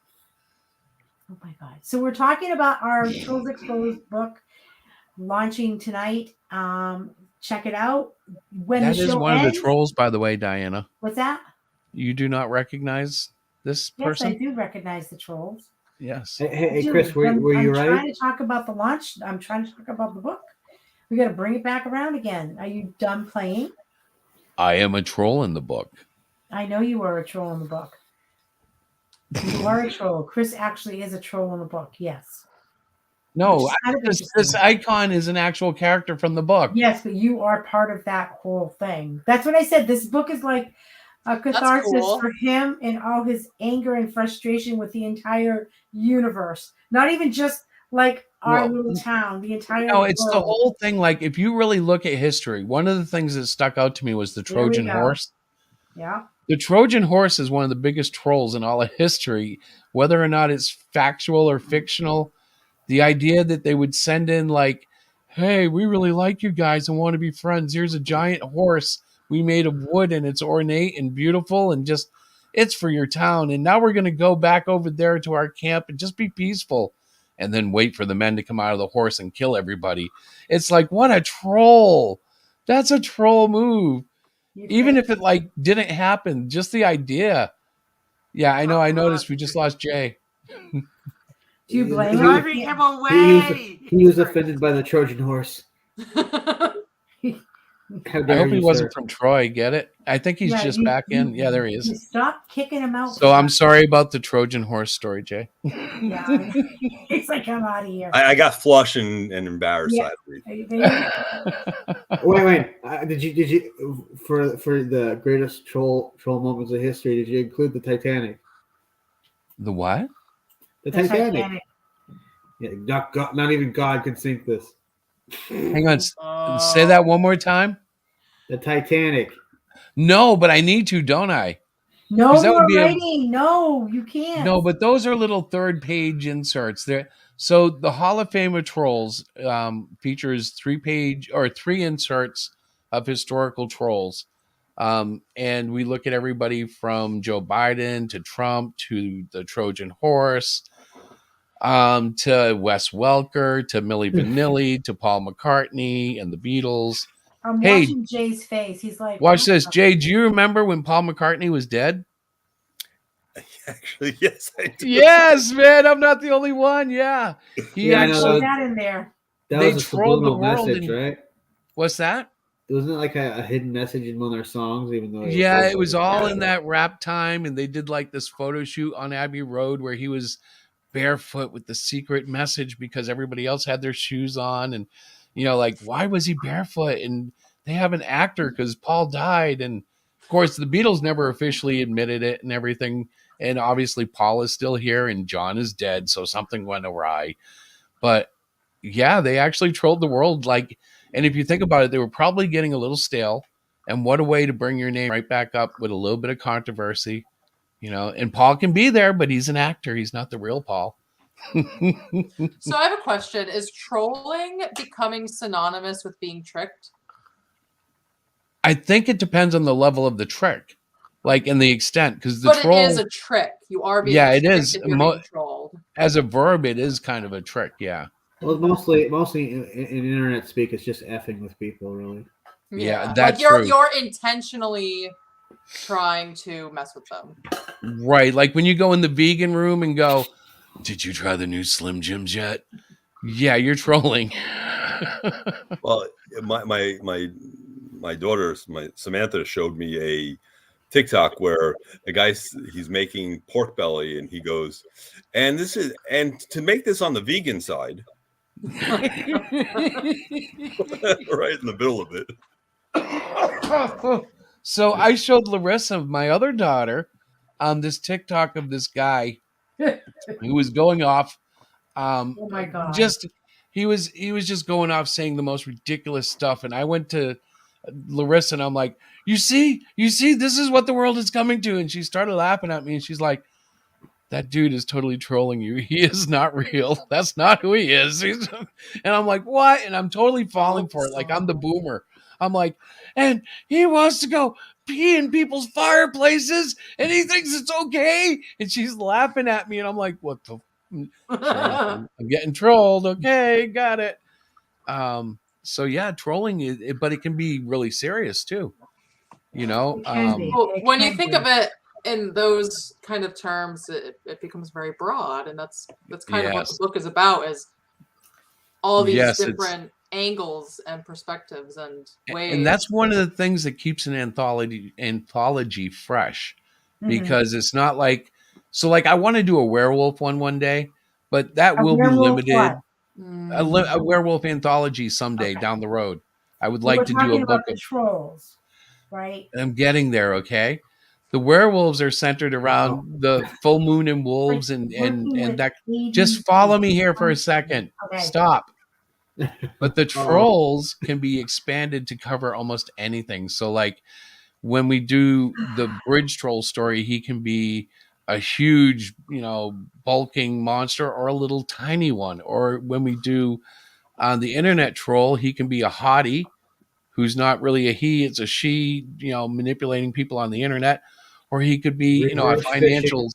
Oh my God. So we're talking about our Trolls Exposed book launching tonight. Check it out. That is one of the trolls, by the way, Diana. What's that? You do not recognize this person? Yes, I do recognize the trolls. Yes. Hey, Dude, Chris, were I'm you ready? trying to talk about the launch. I'm trying to talk about the book. We got to bring it back around again. Are you done playing? I am a troll in the book. I know you are a troll in the book. You are a troll. Chris actually is a troll in the book. Yes. No, Which is kind of this interesting. icon is an actual character from the book. Yes, but you are part of that whole thing. That's what I said. This book is like a catharsis cool. for him and all his anger and frustration with the entire universe. Not even just like our Well, little town, the entire No, it's the world. whole thing. Like, if you really look at history, one of the things that stuck out to me was the Here we Trojan go. horse. Yeah. The Trojan horse is one of the biggest trolls in all of history, whether or not it's factual or fictional. The idea that they would send in, like, hey, we really like you guys and want to be friends. Here's a giant horse we made of wood, and it's ornate and beautiful, and just it's for your town. And now we're going to go back over there to our camp and just be peaceful, and then wait for the men to come out of the horse and kill everybody. It's like, what a troll. That's a troll move. Even if it like didn't happen, just the idea. Yeah, I know. I noticed we just lost Jay. Do you blame him? Driving him away. He was offended by the Trojan horse. How I dare hope he you, wasn't sir. from Troy. Get it? I think he's Yeah, just you- back in. you- Yeah, there he You is. stop kicking him out. So I'm sorry about the Trojan horse story, Jay. Yeah. It's like, I'm out of here. I got flushed and embarrassed. Yeah. Wait. Did you for the greatest troll moments of history? Did you include the Titanic? The what? The Titanic. Yeah, not even God could sink this. Hang on. Say that one more time. The Titanic. No, but I need to, don't I? No 'Cause that would more be a- writing. No, you can't. No, but those are little third page inserts. There. So the Hall of Fame of Trolls features 3 inserts of historical trolls. And we look at everybody from Joe Biden to Trump to the Trojan horse, to Wes Welker, to Milli Vanilli, to Paul McCartney and the Beatles. I'm Hey, watching Jay's face. He's like, watch this. Jay, do you remember when Paul McCartney was dead? Actually, yes, I do. Yes, man. I'm not the only one. Yeah. He Yeah, I know actually, that in there. That they was a trolled the subliminal world. message, right? What's that? Wasn't it like a hidden message in one of their songs, even though Yeah, it was all in that rap time, and they did like this photo shoot on Abbey Road where he was barefoot with the secret message because everybody else had their shoes on, and like, why was he barefoot? And they have an actor because Paul died, and of course the Beatles never officially admitted it and everything, and obviously Paul is still here and John is dead, so something went awry. But yeah, they actually trolled the world, like. And if you think about it, they were probably getting a little stale. And what a way to bring your name right back up with a little bit of controversy, And Paul can be there, but he's an actor. He's not the real Paul. So I have a question. Is trolling becoming synonymous with being tricked? I think it depends on the level of the trick, like in the extent, because the But troll. it is a trick. You are being Yeah, it tricked is. if you're being trolled. As a verb, it is kind of a trick. Yeah. Well, mostly in internet speak, it's just effing with people, really. Yeah, that's like true. You're intentionally trying to mess with them. Right. Like when you go in the vegan room and go, "Did you try the new Slim Jims yet?" Yeah, you're trolling. Well, my daughter, Samantha, showed me a TikTok where a guy, he's making pork belly, and he goes, and to make this on the vegan side, right in the middle of it. So I showed Larissa, my other daughter, this TikTok of this guy who was going off. Oh my God! He was just going off saying the most ridiculous stuff, and I went to Larissa and I'm like, you see, this is what the world is coming to, and she started laughing at me, and she's like, that dude is totally trolling you. He is not real. That's not who he is. And I'm like, what? And I'm totally falling for it. Like I'm the boomer. I'm like, and he wants to go pee in people's fireplaces and he thinks it's okay. And she's laughing at me. And I'm like, what the? I'm getting trolled. Okay, got it. So yeah, trolling, but it can be really serious too. When you think of it in those kind of terms, it becomes very broad, and that's kind of what the Yes. book is about, is all these Yes, different angles and perspectives and ways. and that's one of the things that keeps an anthology fresh, because it's not like, so like I want to do a werewolf one day, but that A will be werewolf limited. what? A werewolf anthology someday down the road. I would Well, like we're to do a talking book about the of. trolls, right? I'm getting there, okay? The werewolves are centered around the full moon and wolves, and Working with that. 80 Just follow me here for a second. Okay. Stop. But the trolls can be expanded to cover almost anything. So, like when we do the bridge troll story, he can be a huge, bulking monster, or a little tiny one. Or when we do the internet troll, he can be a hottie who's not really a he, it's a she, manipulating people on the internet. Or he could be, a Reverse financial.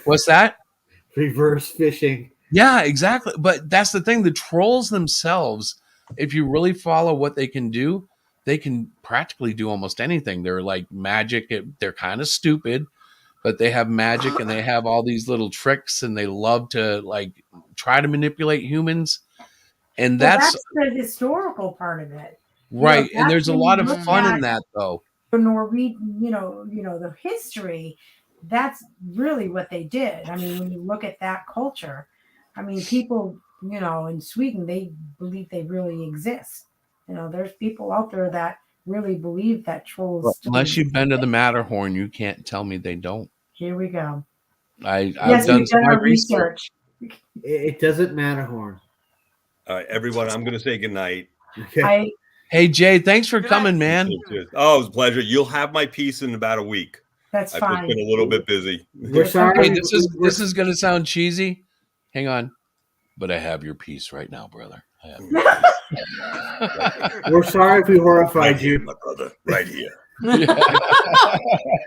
What's that? Reverse fishing. Yeah, exactly. But that's the thing. The trolls themselves, if you really follow what they can do, they can practically do almost anything. They're like magic. They're kind of stupid, but they have magic, and they have all these little tricks, and they love to like try to manipulate humans. And Well, that's that's the historical part of it. right. You know, And there's a when you lot of look fun at in that, though. the Norwegian, the history, that's really what they did. I mean, when you look at that culture, I mean, people, in Sweden, they believe they really exist. There's people out there that really believe that trolls still Unless you've exist. been to the Matterhorn, you can't tell me they don't. Here we go. I've Yes, done we've done my our research. It doesn't matter, Horn. All right, everyone, I'm going to say goodnight. Okay. Hey, Jay, thanks for coming, man. Oh, it was a pleasure. You'll have my piece in about a week. That's I've fine. just been a little bit busy. We're sorry. Hey, this is going to sound cheesy. Hang on. But I have your piece right now, brother. I have your piece. We're sorry if we horrified Right here, you, my brother. Right here.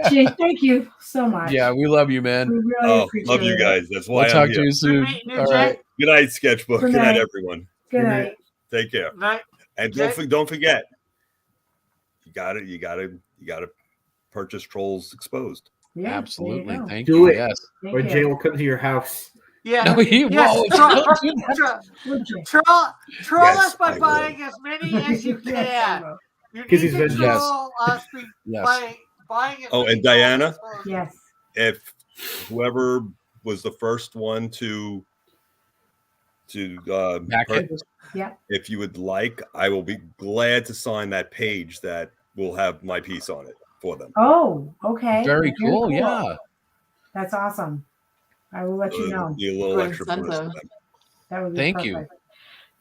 Jay, thank you so much. Yeah, we love you, man. We really appreciate Love you it. guys. That's why We'll talk I'm to here. you soon. All right. Good night, Sketchbook. Good Good night, night. everyone. Good night. Take care. Night. And Jay? don't forget, you gotta purchase Trolls Exposed. Yeah, Absolutely. there you go. Thank Do you. it. Yes. Thank or you. Jay will come to your house. Yeah. No, he yes, won't. Troll, Don't do that. Would you? troll Yes, us by I will. buying as many as you Yes, I can. will. You 'Cause need he's to vengeful. troll us Yes. by buying as Oh, many and Diana? trolls as possible. Yes. If whoever was the first one to Back it. purchase, Yeah. if you would like, I will be glad to sign that page that will have my piece on it for them. Oh, okay. Very cool. Yeah. That's awesome. I will let you know. Be a little Good extra bonus for incentive. them. That would be Thank you. perfect.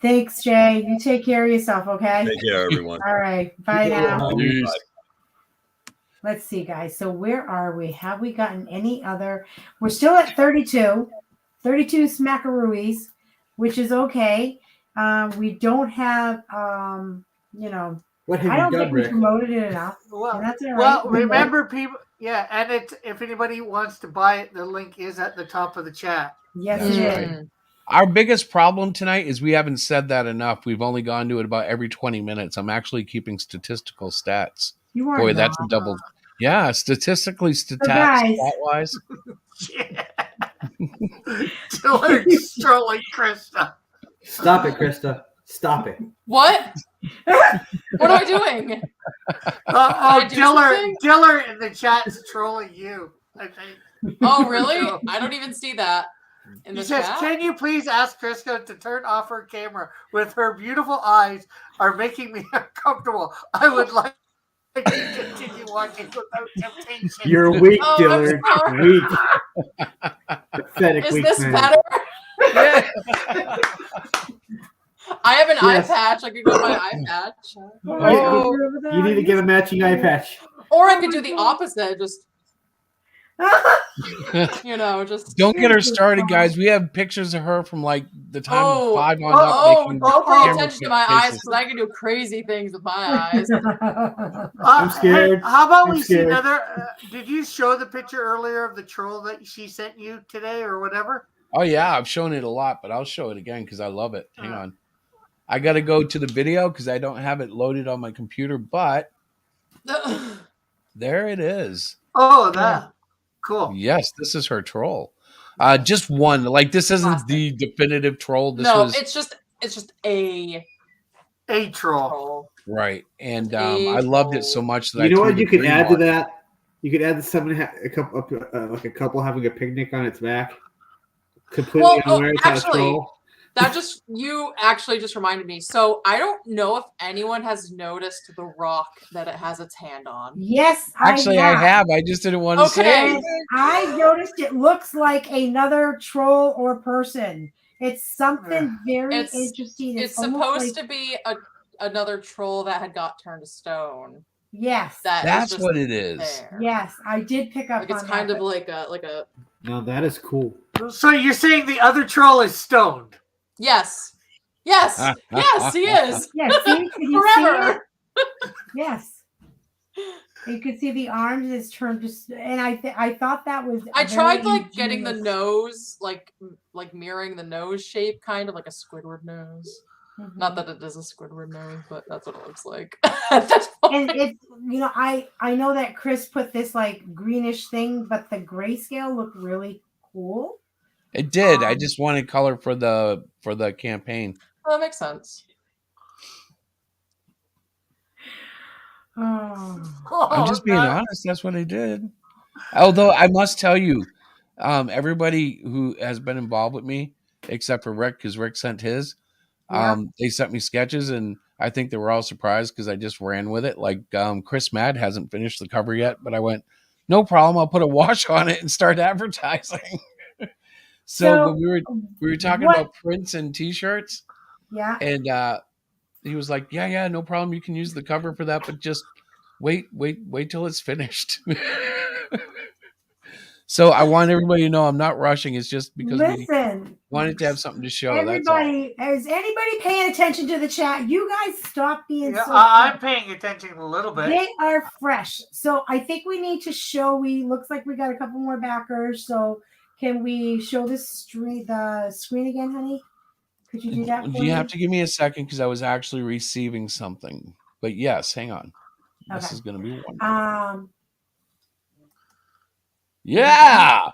Thanks, Jay. You take care of yourself, okay? Take care, everyone. All right. Bye now. Peace. Let's see, guys. So where are we? Have we gotten any other? We're still at 32. 32 smackaroos, which is okay. We don't have, What have I you don't done, think we Rick? promoted it enough. Well, And that's all right. well, remember, people. Yeah, and if anybody wants to buy it, the link is at the top of the chat. Yes, That's it right. is. Our biggest problem tonight is we haven't said that enough. We've only gone to it about every 20 minutes. I'm actually keeping statistical stats. You are Boy, that's not. a double. Yeah, statistically, guys. stat-wise. Dillard's trolling Krista. Stop it, Krista. Stop it. What? What am I doing? I do something? Diller in the chat's trolling you, I think. Oh, really? I don't even see that in He the says, chat. "Can you please ask Krista to turn off her camera? With her beautiful eyes are making me uncomfortable. I would like to continue watching without temptation." You're weak, Oh, I'm Dillard. sorry. Weak. Pathetic Is weak this man. better? I have an eye Yes. patch. I could go with my eye patch. Oh, You need to get a matching eye patch. Or I could do the opposite. Just, just. Don't get her started, guys. We have pictures of her from like the time of 5 on up making don't pay camera attention to my faces. eyes because I can do crazy things with my eyes. I'm scared. Hey, how about I'm we see scared. another? Did you show the picture earlier of the troll that she sent you today or whatever? Oh yeah, I've shown it a lot, but I'll show it again because I love it. Hang on. I got to go to the video because I don't have it loaded on my computer, but there it is. Oh, that. Cool. Yes, this is her troll. Just one. Like this isn't the definitive troll. This No, was it's just a troll. right, and A I loved it so troll. much that You I know threw what the you could green add to one. that? You could add someone a couple, like a couple having a picnic on its back, completely unaware it's not a actually, troll. you actually just reminded me. So I don't know if anyone has noticed the rock that it has its hand on. Yes, Actually, I have. I just didn't want to say And I noticed it looks like another troll or person. It's something very interesting. It's almost supposed like, to be another troll that had got turned to stone. Yes, That's what it is. There. Yes, I did pick up Like it's on kind that, of like a. No, that is cool. So you're saying the other troll is stoned? Yes. Yes. Yes, he is. Yeah, see, can you Forever. see it? Yes. You could see the arms is turned just, and I thought that was. I tried like getting the nose, like mirroring the nose shape, kind of like a Squidward nose. Mm-hmm. Not that it is a Squidward nose, but that's what it looks like. And it's I know that Chris put this like greenish thing, but the grayscale looked really cool. It did. I just wanted color for the campaign. Well, that makes sense. I'm just being honest. That's what I did. Although I must tell you, everybody who has been involved with me, except for Rick, because Rick sent his, they sent me sketches, and I think they were all surprised because I just ran with it. Like Chris Mad hasn't finished the cover yet, but I went, no problem. I'll put a wash on it and start advertising. But we were talking about prints and T-shirts. Yeah. And he was like, yeah, no problem. You can use the cover for that, but just wait till it's finished. So I want everybody to know I'm not rushing. It's just because we wanted to have something to show. Everybody, is anybody paying attention to the chat? You guys stop being so. I'm paying attention a little bit. They are fresh, so I think we need to show. Looks like we got a couple more backers. So can we show the screen again, honey? Could you do that? You have to give me a second because I was actually receiving something. But yes, hang on. Okay. This is going to be wonderful. Yeah.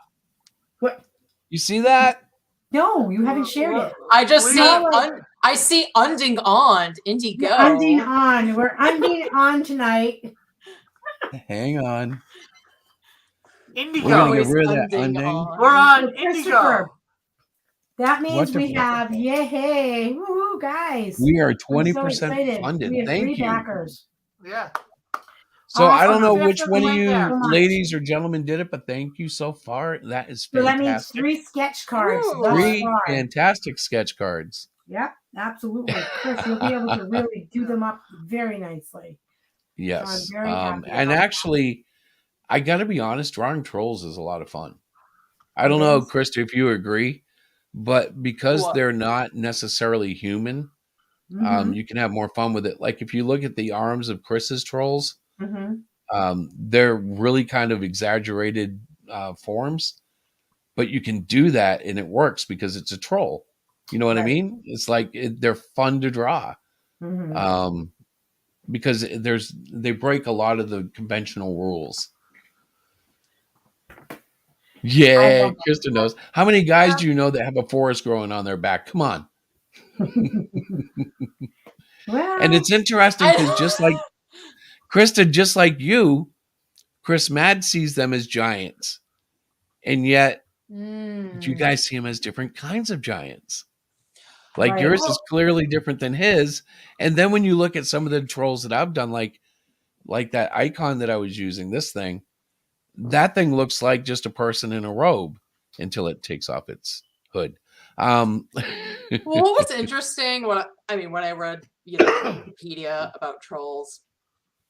What? You see that? No, you haven't shared it. I just see. I see unding on Indigo. Unding on. We're unding on tonight. Hang on. Indigo. We're gonna get rid of that unding. We're on Indigo. That means we have yay, woohoo, guys! We are 20% funded. We have Thank 3 you. backers. Yeah. So awesome. I don't know which one of you there. ladies or gentlemen did it, but thank you so far. That is So fantastic. that means 3 sketch cards. 3 fantastic sketch cards. Yep, absolutely. Chris, you'll be able to really do them up very nicely. Yes. So I'm very happy and about actually, I got to be honest, drawing trolls is a lot of fun. I don't know, Krista, if you agree, but because they're not necessarily human, you can have more fun with it. Like if you look at the arms of Chris's trolls, they're really kind of exaggerated forms, but you can do that and it works because it's a troll. You know what I mean? It's like they're fun to draw because they break a lot of the conventional rules. Yeah, Krista knows. How many guys do you know that have a forest growing on their back? Come on. And it's interesting because just like Krista, just like you, Chris Mad sees them as giants. And yet you guys see them as different kinds of giants. Like yours is clearly different than his. And then when you look at some of the trolls that I've done, like that icon that I was using, this thing, that thing looks like just a person in a robe until it takes off its hood. Well, what was interesting, when I read Wikipedia about trolls,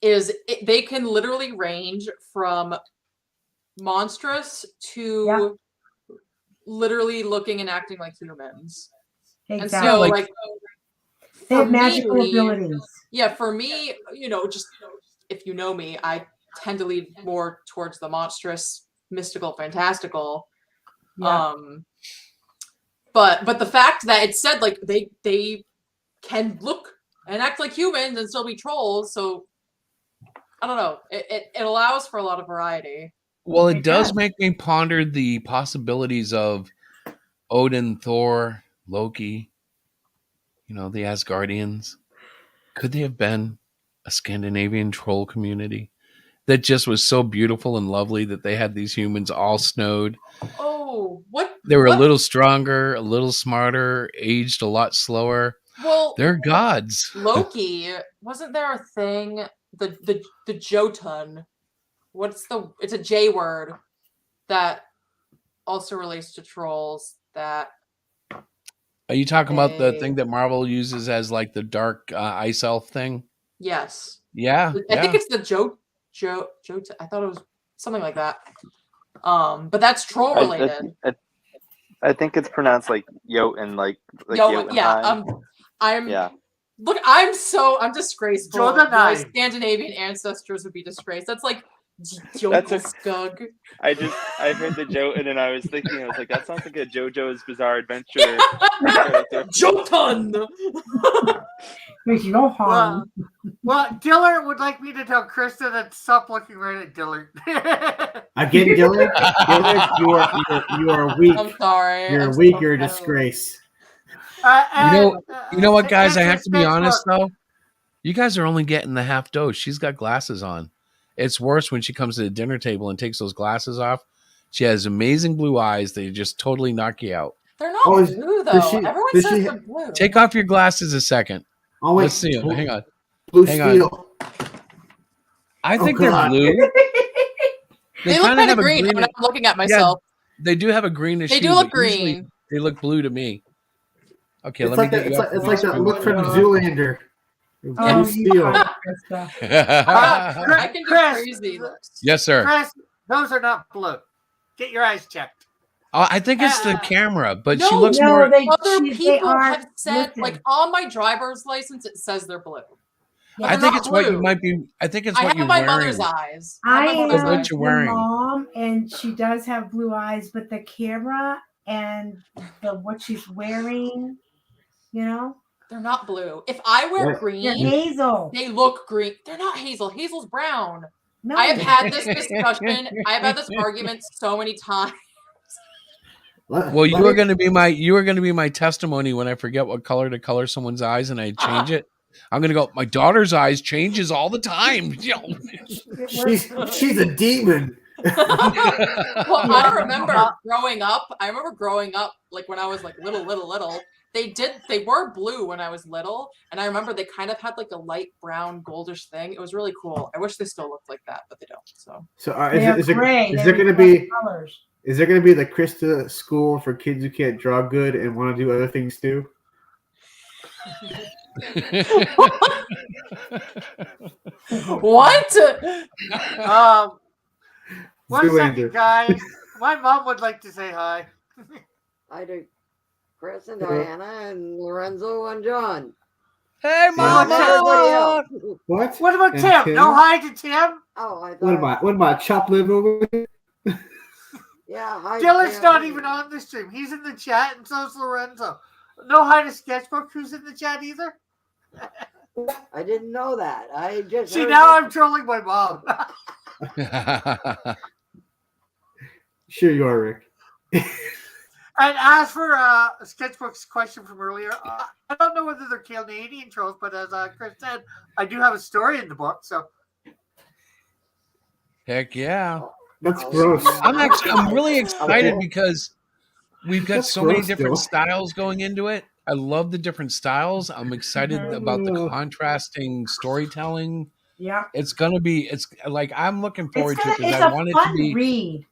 is they can literally range from monstrous to literally looking and acting like humans. Exactly. And so, like, they have magical abilities. Yeah, for me, just if you know me, I tend to lean more towards the monstrous, mystical, fantastical. Yeah. But the fact that it said like they can look and act like humans and still be trolls, so I don't know. It allows for a lot of variety. Well, it does make me ponder the possibilities of Odin, Thor, Loki, the Asgardians. Could they have been a Scandinavian troll community that just was so beautiful and lovely that they had these humans all snowed? Oh, what? They were a what? little stronger, a little smarter, aged a lot slower. Well, they're gods. Loki, wasn't there a thing? The Jotun. It's a J word that also relates to trolls. That Are you talking about the thing that Marvel uses as like the dark ice elf thing? Yes. Yeah. I think it's the Jotun. I thought it was something like that. But that's troll related. I think it's pronounced like Jotun, like Yo, yeah. Look, I'm disgraceful. My Scandinavian ancestors would be disgraced. That's like Jokelskug. I heard the Jotun and I was thinking, I was like, that sounds like a JoJo's Bizarre Adventure. Jotun. There's no harm. Well, Diller would like me to tell Krista to stop looking right at Diller. Again, Diller? Diller, you are weak. I'm sorry. You're weak. You're a disgrace. You know what, guys? I have to be honest, though. You guys are only getting the half dose. She's got glasses on. It's worse when she comes to the dinner table and takes those glasses off. She has amazing blue eyes. They just totally knock you out. They're not blue, though. Everyone says they're blue. Take off your glasses a second. Oh, wait. Let's see them. Hang on. Blue steel. I think they're blue. They look kind of green when I'm looking at myself. Yeah, they do have a greenish hue. They do look green. They look blue to me. Okay, it's let like me get you It's like that look from Zoolander. Oh, steel. I can do crazy looks. Yes, sir. Chris, those are not blue. Get your eyes checked. I think it's the camera, but she looks more. Other people have said, like on my driver's license, it says they're blue. I think it's what you might be. I think it's what you're wearing. I have my mother's eyes. I am what you're wearing. Mom, and she does have blue eyes, but the camera and what she's wearing, they're not blue. If I wear green, they're hazel. They look green. They're not hazel. Hazel's brown. No. I have had this discussion. I have had this argument so many times. Well, you are going to be my testimony when I forget what color to color someone's eyes and I change it. I'm going to go, my daughter's eyes changes all the time. She's a demon. Well, I remember growing up, like when I was like little. They were blue when I was little, and I remember they kind of had like a light brown goldish thing. It was really cool. I wish they still looked like that, but they don't. Is there going to be the Krista school for kids who can't draw good and want to do other things too? What? One second, guys. My mom would like to say hi. I do. Chris and Diana and Lorenzo and John. Hey, Mama! What? What about Tim? No hi to Tim? Oh, I thought. What about Chop Live over here? Yeah, hi. Dylan's not even on the stream. He's in the chat, and so's Lorenzo. No hi to Sketchbook, who's in the chat either. I didn't know that. I just see now. I'm trolling my mom. Sure you are, Rick. And as for Sketchbook's question from earlier, I don't know whether they're Canadian trolls, but as Chris said, I do have a story in the book. So, heck yeah, that's gross. I'm really excited because we've got so many different styles going into it. I love the different styles. I'm excited about the contrasting storytelling. Yeah, it's like I'm looking forward to it because I want it to be read.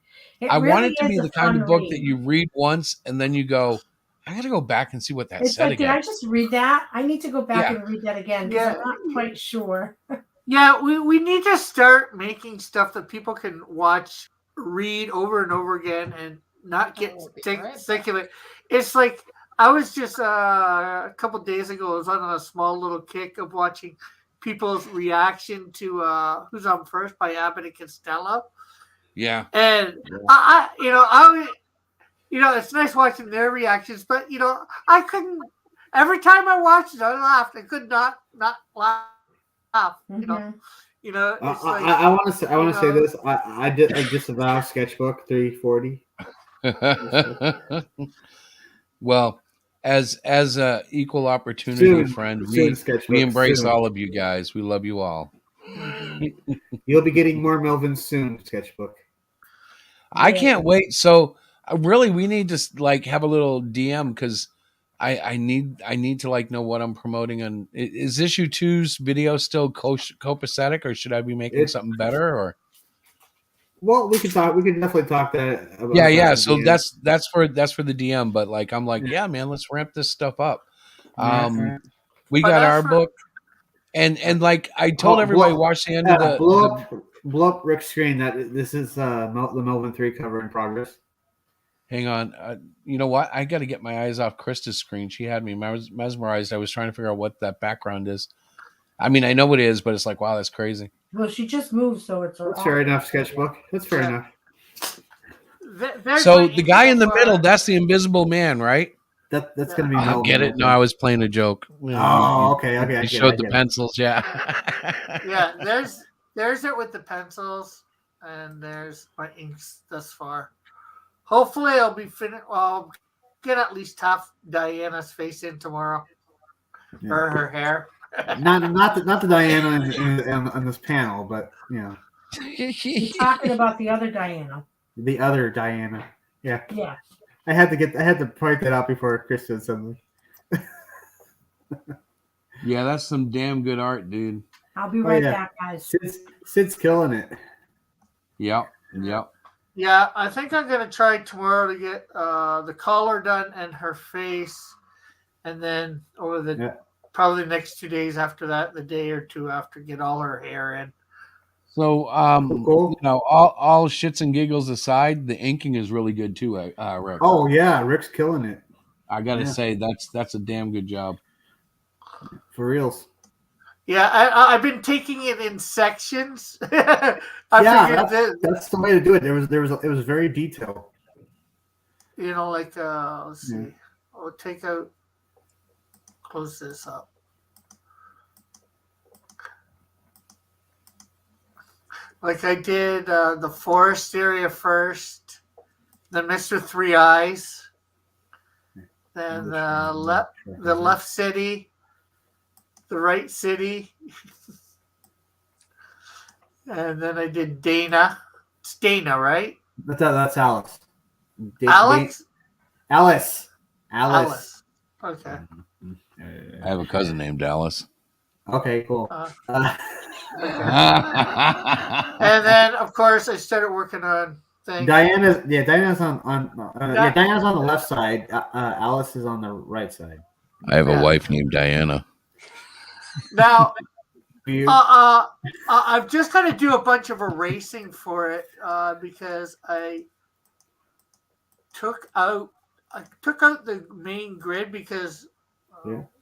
I want it to be the kind of book that you read once and then you go, I got to go back and see what that said again. Did I just read that? I need to go back and read that again because I'm not quite sure. Yeah, we need to start making stuff that people can watch, read over and over again and not get sick of it. It's like I was just a couple days ago, I was on a small little kick of watching people's reaction to Who's On First by Abbott and Costello. Yeah. And it's nice watching their reactions, but I couldn't. Every time I watched it, I laughed. I could not laugh. You know, it's like I want to say you know, this. I disavow Sketchbook 340. Well, as a equal opportunity friend, Soon, we Sketchbook. embrace Soon. all of you guys. We love you all. You'll be getting more Melvins soon, Sketchbook. I can't wait. So really, we need to like have a little DM because I need to like know what I'm promoting. And is issue 2's video still copacetic, or should I be making something better? Or well, we can talk. We can definitely talk that about yeah. that So DM. that's for the DM. But like I'm like, yeah, man, let's ramp this stuff up. Right. We But got that's our for- book, and like I told everybody, watch the end of the blow up Rick's screen. That this is the Melvin 3 cover in progress. Hang on. You know what? I got to get my eyes off Krista's screen. She had me mesmerized. I was trying to figure out what that background is. I mean, I know what it is, but it's like, wow, that's crazy. Well, she just moved, so it's That's fair enough, Sketchbook. That's fair enough. So the guy in the middle, that's the Invisible Man, right? That's going to be I Melvin. get it. No, I was playing a joke. Oh, okay. I You showed the get pencils, yeah. Yeah, there's it with the pencils, and there's my inks thus far. Hopefully, I'll be finished. Well, I'll get at least half Diana's face in tomorrow, or her hair. not the Diana on this panel, but you know, You're talking about the other Diana. the other Diana. Yeah. Yeah. I had to point that out before Chris said something. Yeah, that's some damn good art, dude. I'll be right back, guys. Sid's killing it. Yep. Yeah, I think I'm gonna try tomorrow to get the collar done and her face, and then over the probably the next 2 days after that, the day or two after, get all her hair in. So, you know, all shits and giggles aside, the inking is really good too, Rick. Oh yeah, Rick's killing it. I gotta say that's a damn good job. For reals. Yeah, I've been taking it in sections. That's the way to do it. It was very detailed. You know, like let's see. I'll take out. Close this up. Like I did the forest area first, then Mr. Three Eyes, then the left city, the right city, and then I did Dana. It's Dana, right? That's Alice. Alice. Alice. Okay. I have a cousin named Alice. Okay, cool. And then, of course, I started working on things. Diana's on Diana's on the left side. Alice is on the right side. I have a wife named Diana. Now, I've just got to do a bunch of erasing for it because I took out the main grid because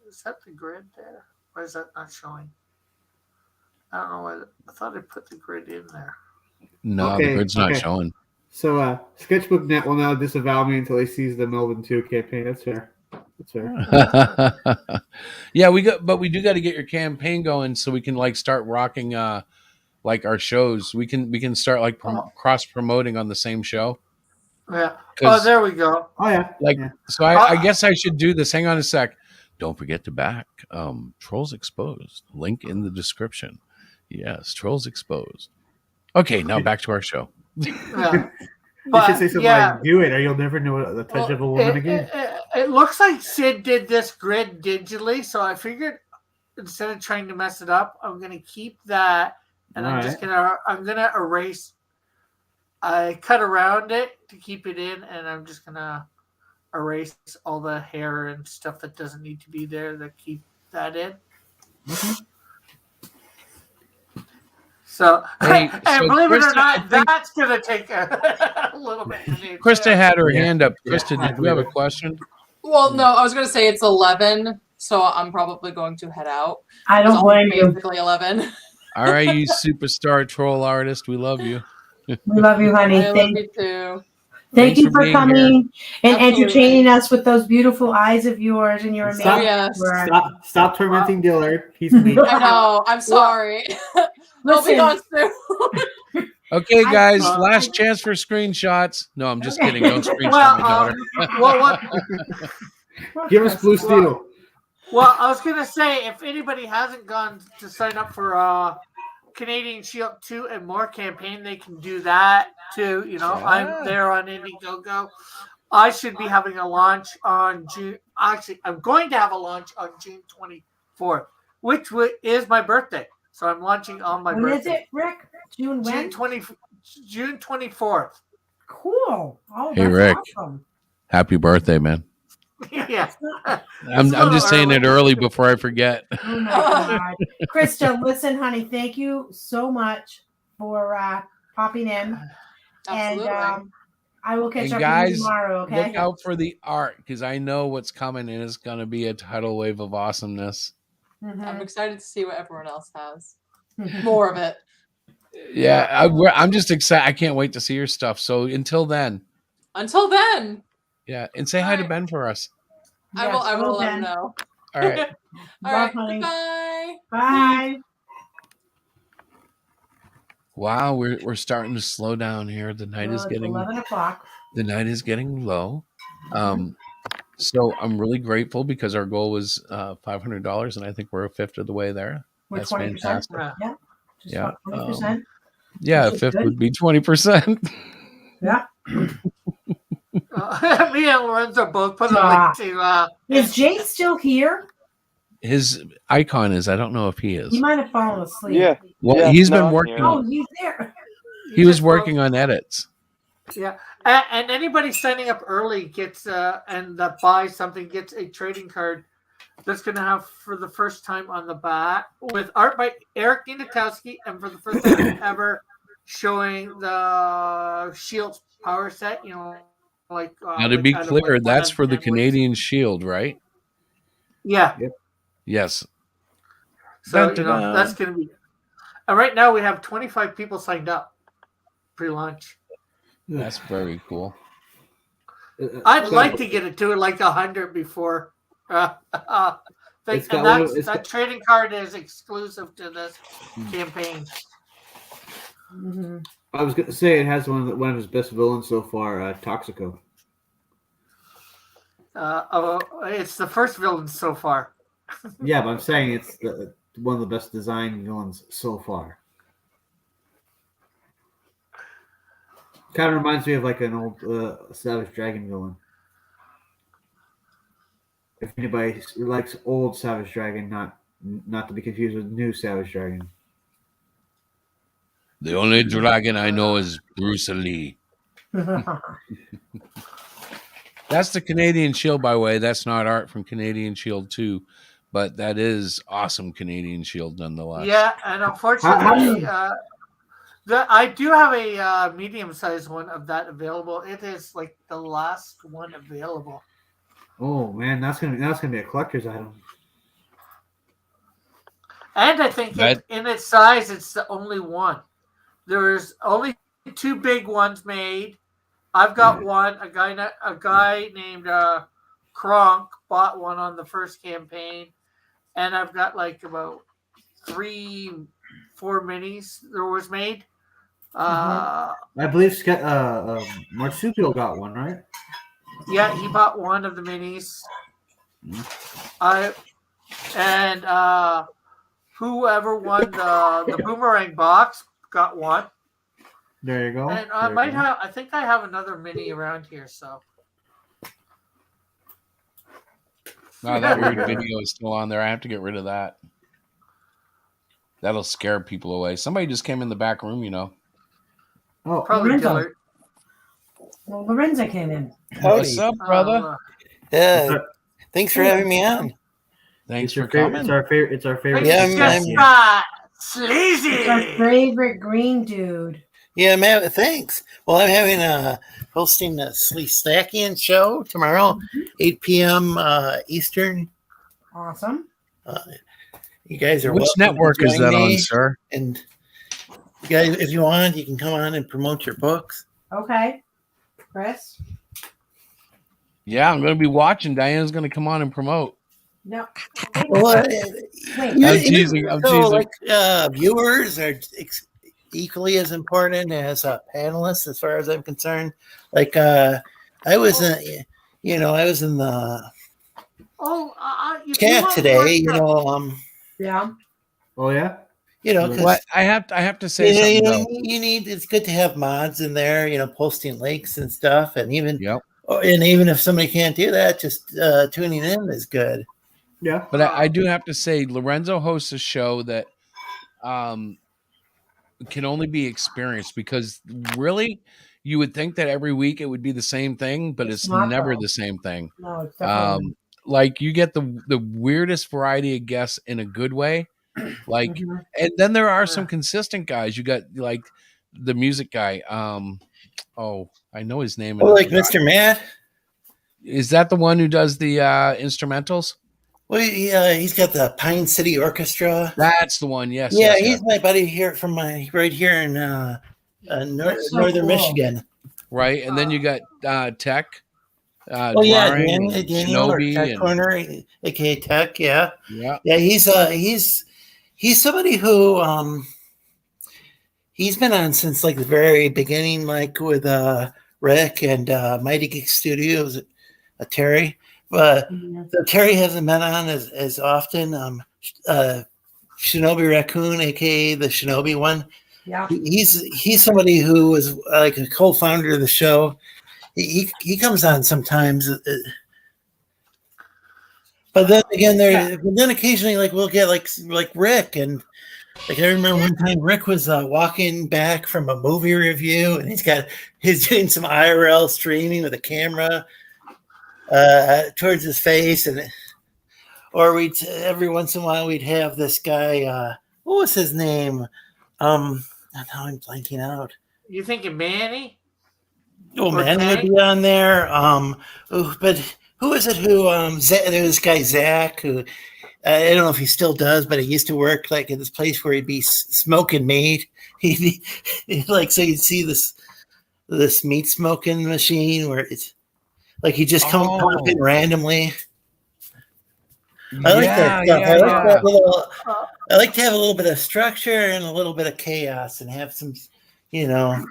is that the grid there? Why is that not showing? I don't know why. I thought I put the grid in there. No, the grid's not showing. So Sketchbook Net will now disavow me until he sees the Melvin 2 campaign. That's fair. Yeah, we do got to get your campaign going so we can like start rocking like our shows. We can start like cross promoting on the same show. Yeah. Oh, there we go. Oh yeah. So I guess I should do this. Hang on a sec. Don't forget to back Trolls Exposed. Link in the description. Yes, Trolls Exposed. Okay, now back to our show. Yeah. You should say something like, do it or you'll never know the touch of a woman again. It looks like Sid did this grid digitally, so I figured instead of trying to mess it up, I'm gonna keep that and I'm gonna erase. I cut around it to keep it in, and I'm just gonna erase all the hair and stuff that doesn't need to be there to keep that in. So, and believe it or not, that's going to take a little bit. Krista had her hand up. Krista, did you have a question? Well, no, I was going to say it's 11, so I'm probably going to head out. I don't blame you. Basically 11. All right, you superstar troll artist. We love you. We love you, honey. I love you too. Thank you for coming and entertaining us with those beautiful eyes of yours and your amazing Stop tormenting Dillard. He's I know. I'm sorry. They'll be gone soon. Okay, guys, I- last chance for screenshots. No, I'm just Okay. kidding. Don't screenshot Well, my daughter. Give us Blue Steel. Well, I was gonna say, if anybody hasn't gone to sign up for Canadian Shield 2 and More campaign, they can do that too. You know, I'm there on Indiegogo. I should be having a launch on June. Actually, I'm going to have a launch on June 24th, which is my birthday. So I'm launching on my When is birthday. it, Rick? June when? June 24th. Cool. Oh, Hey, that's Rick. awesome. Happy birthday, man. Yeah. I'm just saying it early before I forget. Oh my God. Krista, listen, honey, thank you so much for popping in. Absolutely. And I will catch And up guys, with you tomorrow, okay? look out for the art because I know what's coming and it's going to be a tidal wave of awesomeness. I'm excited to see what everyone else has. More of it. Yeah, I'm just excited. I can't wait to see your stuff. So until then. Yeah, and say hi to Ben for us. I will let him know. All right. All right. Goodbye. Bye. Wow, we're starting to slow down here. The night is It's getting 11 o'clock. The night is getting low. So I'm really grateful because our goal was $500, and I think we're a fifth of the way there. We're That's 20%. fantastic. Yeah. Just Yeah. about 20%. Yeah, a Which is fifth good. would be 20%. Yeah. Me and Lorenzo both put a link to. Is Jake still here? His icon is, I don't know if he is. He might have fallen asleep. Yeah. Well, Yeah, he's no, been I'm working here. Oh, on he's there. He was working on edits. Yeah, and anybody signing up early gets and that buys something gets a trading card that's going to have for the first time on the back with art by Eric Nienakowski, and for the first time ever showing the Shield's power set. You know, like Now, to be out of, clear, like, that's 1 for the and Canadian Shield, right? Yeah. Yes. So Dun, dun, you know dun. that's going to be. And right now we have 25 people signed up pre-launch. That's very cool. I'd like to get it to like 100 before. It's And got that's, one of- that trading card is exclusive to this campaign. I was going to say it has one of his best villains so far, Toxico. It's the first villain so far. Yeah, but I'm saying it's one of the best designed villains so far. Kind of reminds me of like an old Savage Dragon villain. If anybody likes old Savage Dragon, not to be confused with new Savage Dragon. The only dragon I know is Bruce Lee. That's the Canadian Shield, by the way. That's not art from Canadian Shield 2, but that is awesome Canadian Shield nonetheless. Yeah, and unfortunately, I do have a medium-sized one of that available. It is like the last one available. Oh man, that's gonna be a collector's item. And I think in its size, it's the only one. There's only 2 big ones made. I've got one. A guy named Kronk bought one on the first campaign, and I've got like about 3-4 minis there was made. I believe Marsupial got one, right? Yeah, he bought one of the minis. Whoever won the boomerang box got one. There you go. And I think I have another mini around here. So. No, that weird video is still on there. I have to get rid of that. That'll scare people away. Somebody just came in the back room, you know. Oh, probably Lorenzo. Dillard. Well, Lorenzo came in. What's up, brother? Thanks for having me on. Thanks for coming. It's our favorite. Yeah, sleazy. It's our favorite green dude. Yeah, man. Thanks. Well, I'm having hosting the Sleestackian show tomorrow, 8 p.m. Eastern. Awesome. You guys are Which welcome to network is join that me. on, sir? And you guys, if you want, you can come on and promote your books. Okay. Chris? Yeah, I'm going to be watching. Diana's going to come on and promote. No. Well, Wait. you, I'm you- teasing. I'm so teasing. like viewers are equally as important as panelists, as far as I'm concerned. Like I was, I was in the If you chat want today. more, Yeah. Oh yeah. What Because I have to say something though. you need. It's good to have mods in there. Posting links and stuff, and even Yep. even if somebody can't do that, just tuning in is good. Yeah. But I do have to say, Lorenzo hosts a show that um, can only be experienced because really, you would think that every week it would be the same thing, but it's not, never though. the same thing. No, it's definitely Like you get the weirdest variety of guests in a good way. Like, Mhm. and then there are some consistent guys. You got like the music guy. Oh, I know his name. Oh, And I like forgot. Mr. Matt. Is that the one who does the instrumentals? Well, he's got the Pine City Orchestra. That's the one. Yes, Yeah, yes, he's yes. my buddy here from right here in That's so northern cool. Michigan. Right, and then you got Tech, Oh yeah, Drawing, and Daniel or Shinobi, Tech and Corner, aka Tech. Yeah, yeah. yeah. He's somebody who he's been on since like the very beginning, like with Rick and Mighty Geek Studios, Terry. But so Terry hasn't been on as often. Shinobi Raccoon, aka the Shinobi one. Yeah. He's somebody who was like a co-founder of the show. He comes on sometimes, but then again, then occasionally like we'll get like Rick, and like I remember one time Rick was walking back from a movie review, and he's doing some IRL streaming with a camera towards his face, or we'd every once in a while we'd have this guy. What was his name? Now I'm blanking out. you thinking Manny? Oh, Or man, would Tank? be on there. But who is it? Who there's this guy Zach who I don't know if he still does, but he used to work like at this place where he'd be smoking meat. He'd like so you'd see this meat smoking machine where it's like he just come pop in randomly. I like that stuff. I like that little. I like to have a little bit of structure and a little bit of chaos, and have some, Yeah.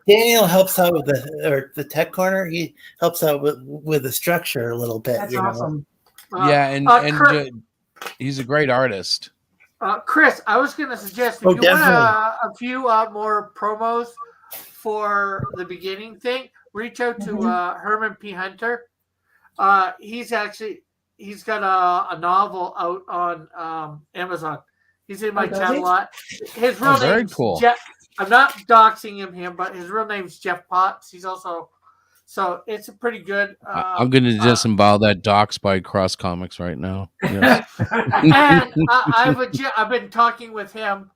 Daniel helps out with the tech corner. He helps out with the structure a little bit. That's awesome. Yeah, and he's a great artist. Chris, I was going to suggest if you want a few more promos for the beginning thing, reach out to Herman P. Hunter. He's got a novel out on Amazon. He's in my chat a lot. His real name's cool. Jeff. I'm not doxing him, but his real name's Jeff Potts. He's also it's a pretty good. I'm going to disembowel that docs by Cross Comics right now. Yes. And I've been talking with him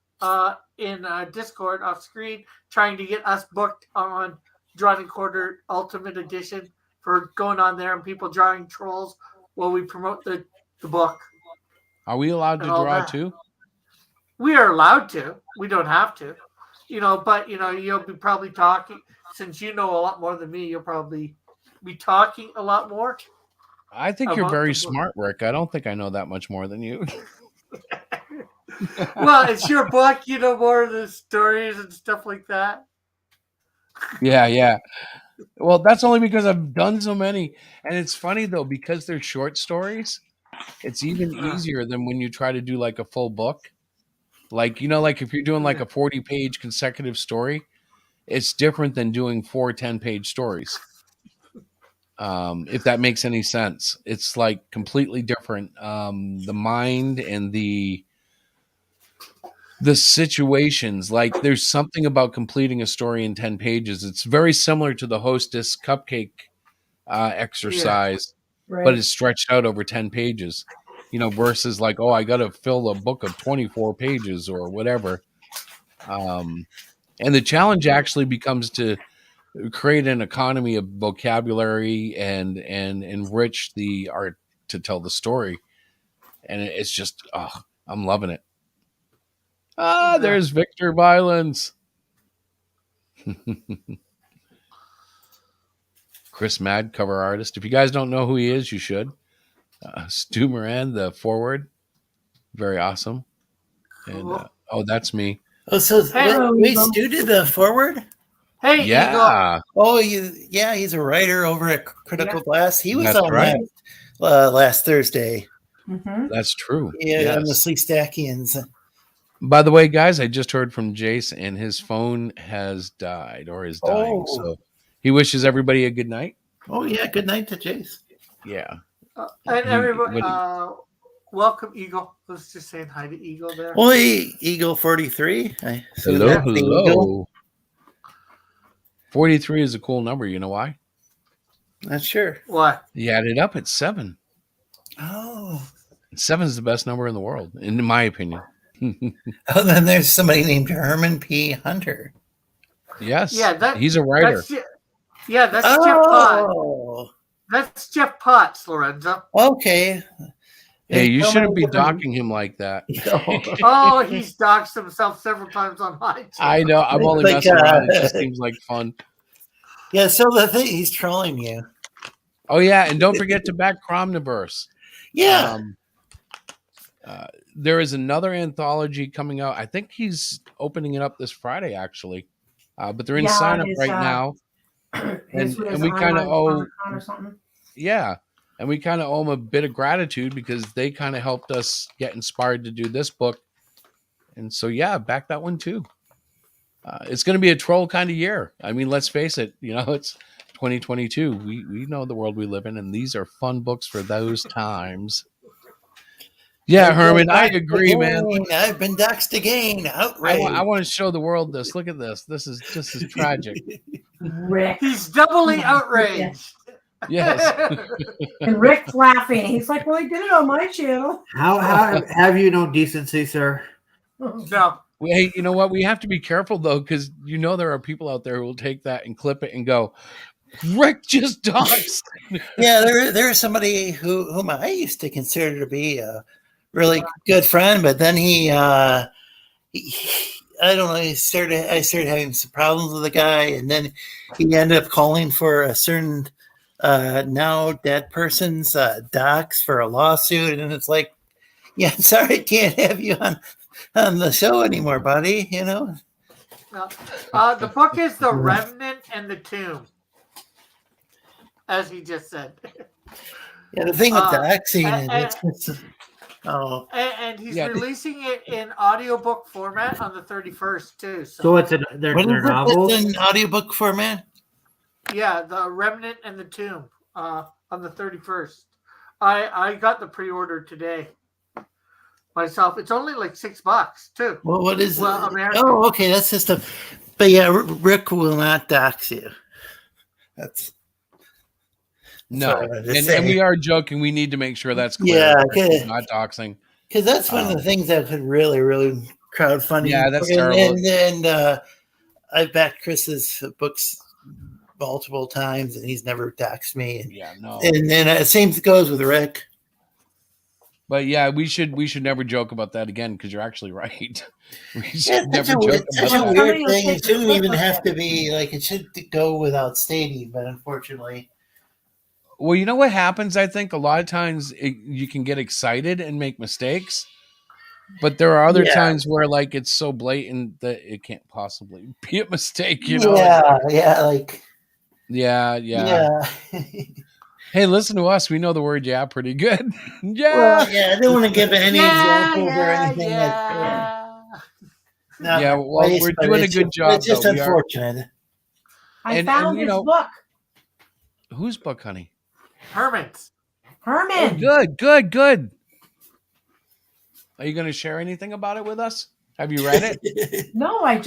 in Discord off screen, trying to get us booked on Drawn and Quarter Ultimate Edition for going on there and people drawing trolls while we promote the book. Are we allowed to draw too? We are allowed to. We don't have to. But you'll be probably talking, since you know a lot more than me, you'll probably be talking a lot more. I think you're very smart, Rick. I don't think I know that much more than you. Well, it's your book. You know more of the stories and stuff like that. Yeah. Well, that's only because I've done so many. And it's funny, though, because they're short stories, it's even easier than when you try to do like a full book. Like, like if you're doing like a 40-page consecutive story, it's different than doing 4 10-page stories. If that makes any sense. It's like completely different. The mind and the situations, like there's something about completing a story in 10 pages. It's very similar to the Hostess cupcake exercise, but it's stretched out over 10 pages. Versus like, I got to fill a book of 24 pages or whatever. And the challenge actually becomes to create an economy of vocabulary and enrich the art to tell the story. And it's just, I'm loving it. There's Victor Violence. Chris Mad, cover artist. If you guys don't know who he is, you should. Stu Moran, the forward, very awesome. And that's me. Oh, so Hey, wait, Stu did the forward? Hey, Yeah. Eagle. Oh, he's a writer over at Critical Blast. He was That's on right. last Thursday. Mm-hmm. That's true. Yeah, on the Yes. Sleestackians. By the way, guys, I just heard from Jace, and his phone has died or is dying. Oh. So he wishes everybody a good night. Oh yeah, good night to Jace. Yeah. And everybody, but- welcome, Eagle. Let's just say hi to Eagle there. Oh, Eagle 43. Hello. 43 is a cool number. You know why? Not sure. Why? You add it up, it's 7. Oh. 7 is the best number in the world, in my opinion. Oh, then there's somebody named Herman P. Hunter. Yes. Yeah, he's a writer. That's Jeff Potts. Oh. That's Jeff Potts, Lorenzo. Okay. Hey, you shouldn't be docking him like that. Oh, he's doxed himself several times on my channel. I know. I'm only Like, messing around. It just seems like fun. Yeah, so the thing, he's trolling you. Oh, yeah. And don't forget to back Cromniverse. Yeah. There is another anthology coming out. I think he's opening it up this Friday, actually. But they're in sign up right now. And we kind of owe. Or something. Yeah. And we kind of owe them a bit of gratitude because they kind of helped us get inspired to do this book. And so, yeah, back that one too. It's going to be a troll kind of year. I mean, let's face it. It's 2022. We know the world we live in, and these are fun books for those times. Yeah, Herman, I agree, man. I've been doxed again. Outrage. I want to show the world this. Look at this. This is tragic. Rick. He's doubly outraged. Yes. And Rick's laughing. He's like, well, I did it on my channel. How have you no decency, sir? No. Hey, you know what? We have to be careful, though, because there are people out there who will take that and clip it and go, Rick just doxed. Yeah, there is somebody whom I used to consider to be a really good friend, but then he I don't know, I started having some problems with the guy, and then he ended up calling for a certain now dead person's docs for a lawsuit, and it's like, yeah, I'm sorry, I can't have you on the show anymore, buddy. No. The book is The Remnant and the Tomb, as he just said. Yeah, the thing with doxing, and he's releasing it in audiobook format on the 31st too. So it's they're novels? It's in audiobook format? Yeah, The Remnant and the Tomb on the 31st. I got the pre-order today myself. It's only like $6 too. Well, what is American. Oh, okay, that's just but yeah, Rick will not dox you. That's no, and we are joking. We need to make sure that's clear. Yeah, okay. Not doxing. Because that's one of the things that could really, really crowdfunding. Yeah, that's terrible. And I've backed Chris's books multiple times, and he's never doxed me. Yeah, no. And then same goes with Rick. But yeah, we should never joke about that again because you're actually right. We should It's never joke such about a that. weird thing. It shouldn't even have to be like it should go without stating, but unfortunately. Well, you know what happens? I think a lot of times you can get excited and make mistakes, but there are other times where like it's so blatant that it can't possibly be a mistake. Yeah. Hey, listen to us. We know the word "yeah" pretty good. Yeah. Well, I didn't want to give any examples or anything. We're doing a good job. It's just unfortunate. I found his book. Whose book, honey? Herman's. Herman. Oh, good. Are you going to share anything about it with us? Have you read it? No, I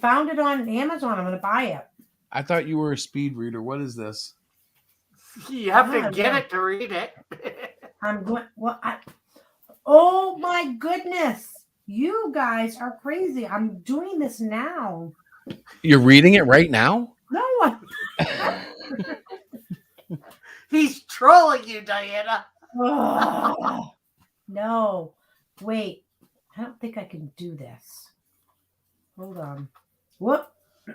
found it on Amazon. I'm going to buy it. I thought you were a speed reader. What is this? You have to get it to read it. I'm going. Oh my goodness! You guys are crazy. I'm doing this now. You're reading it right now? No. He's trolling you, Diana. Oh, no. Wait. I don't think I can do this. Hold on. Whoop.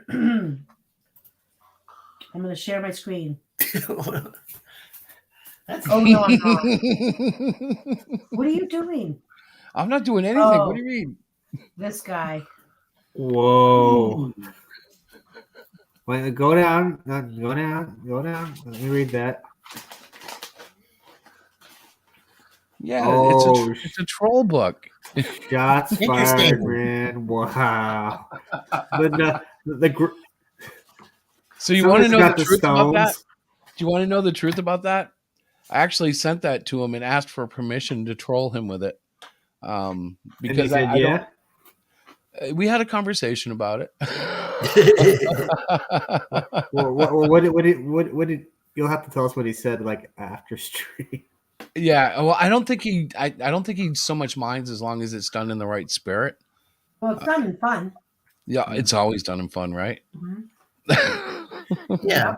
I'm going to share my screen. Oh no, I'm not. What are you doing? I'm not doing anything. Oh. What do you mean? This guy. Whoa. Wait, go down. Go down. Go down. Let me read that. Yeah, Oh, it's a troll book. Shots fired, Interesting. man. Wow. The So you some want of to it's know got the the truth about that? stones. Do you want to know the truth about that? I actually sent that to him and asked for permission to troll him with it. And he Because said, I yeah. don't. We had a conversation about it. What did you'll have to tell us what he said like after stream. Yeah, well, I don't think I don't think he so much minds as long as it's done in the right spirit. Well, it's done in fun. Yeah, it's always done in fun, right? Mm-hmm. Yeah.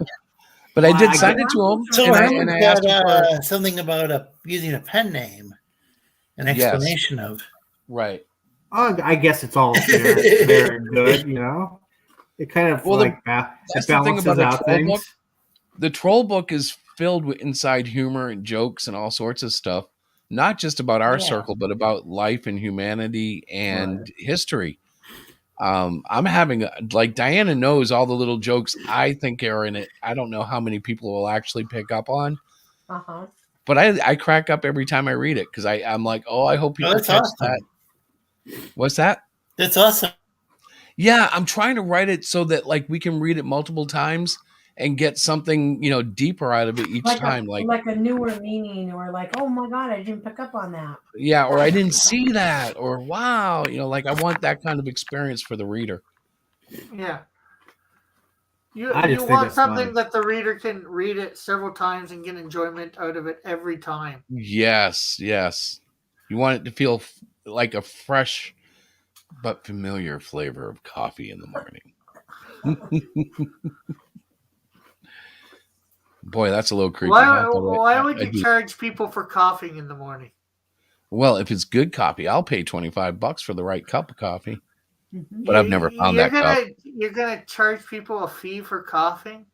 But I did send it to him, So and I asked him for something about using a pen name, an explanation of. Right. Oh, I guess it's all fair and good, you know. It kind of it that's the thing balances about a out troll things. book. The troll book is filled with inside humor and jokes and all sorts of stuff, not just about our circle, but about life and humanity and history. I'm having like Diana knows all the little jokes I think are in it. I don't know how many people will actually pick up on. But I crack up every time I read it because I'm like, oh, I hope people catch that. What's that? That's awesome. Yeah, I'm trying to write it so that like we can read it multiple times and get something, deeper out of it each time. Like a newer meaning, or like, oh my god, I didn't pick up on that. Yeah, or I didn't see that, or wow, like I want that kind of experience for the reader. Yeah. You want something that the reader can read it several times and get enjoyment out of it every time. Yes. You want it to feel like a fresh but familiar flavor of coffee in the morning. Boy, that's a little creepy. Why would you charge people for coughing in the morning? Well, if it's good coffee, I'll pay $25 for the right cup of coffee. But I've never found that cup. You're gonna charge people a fee for coughing?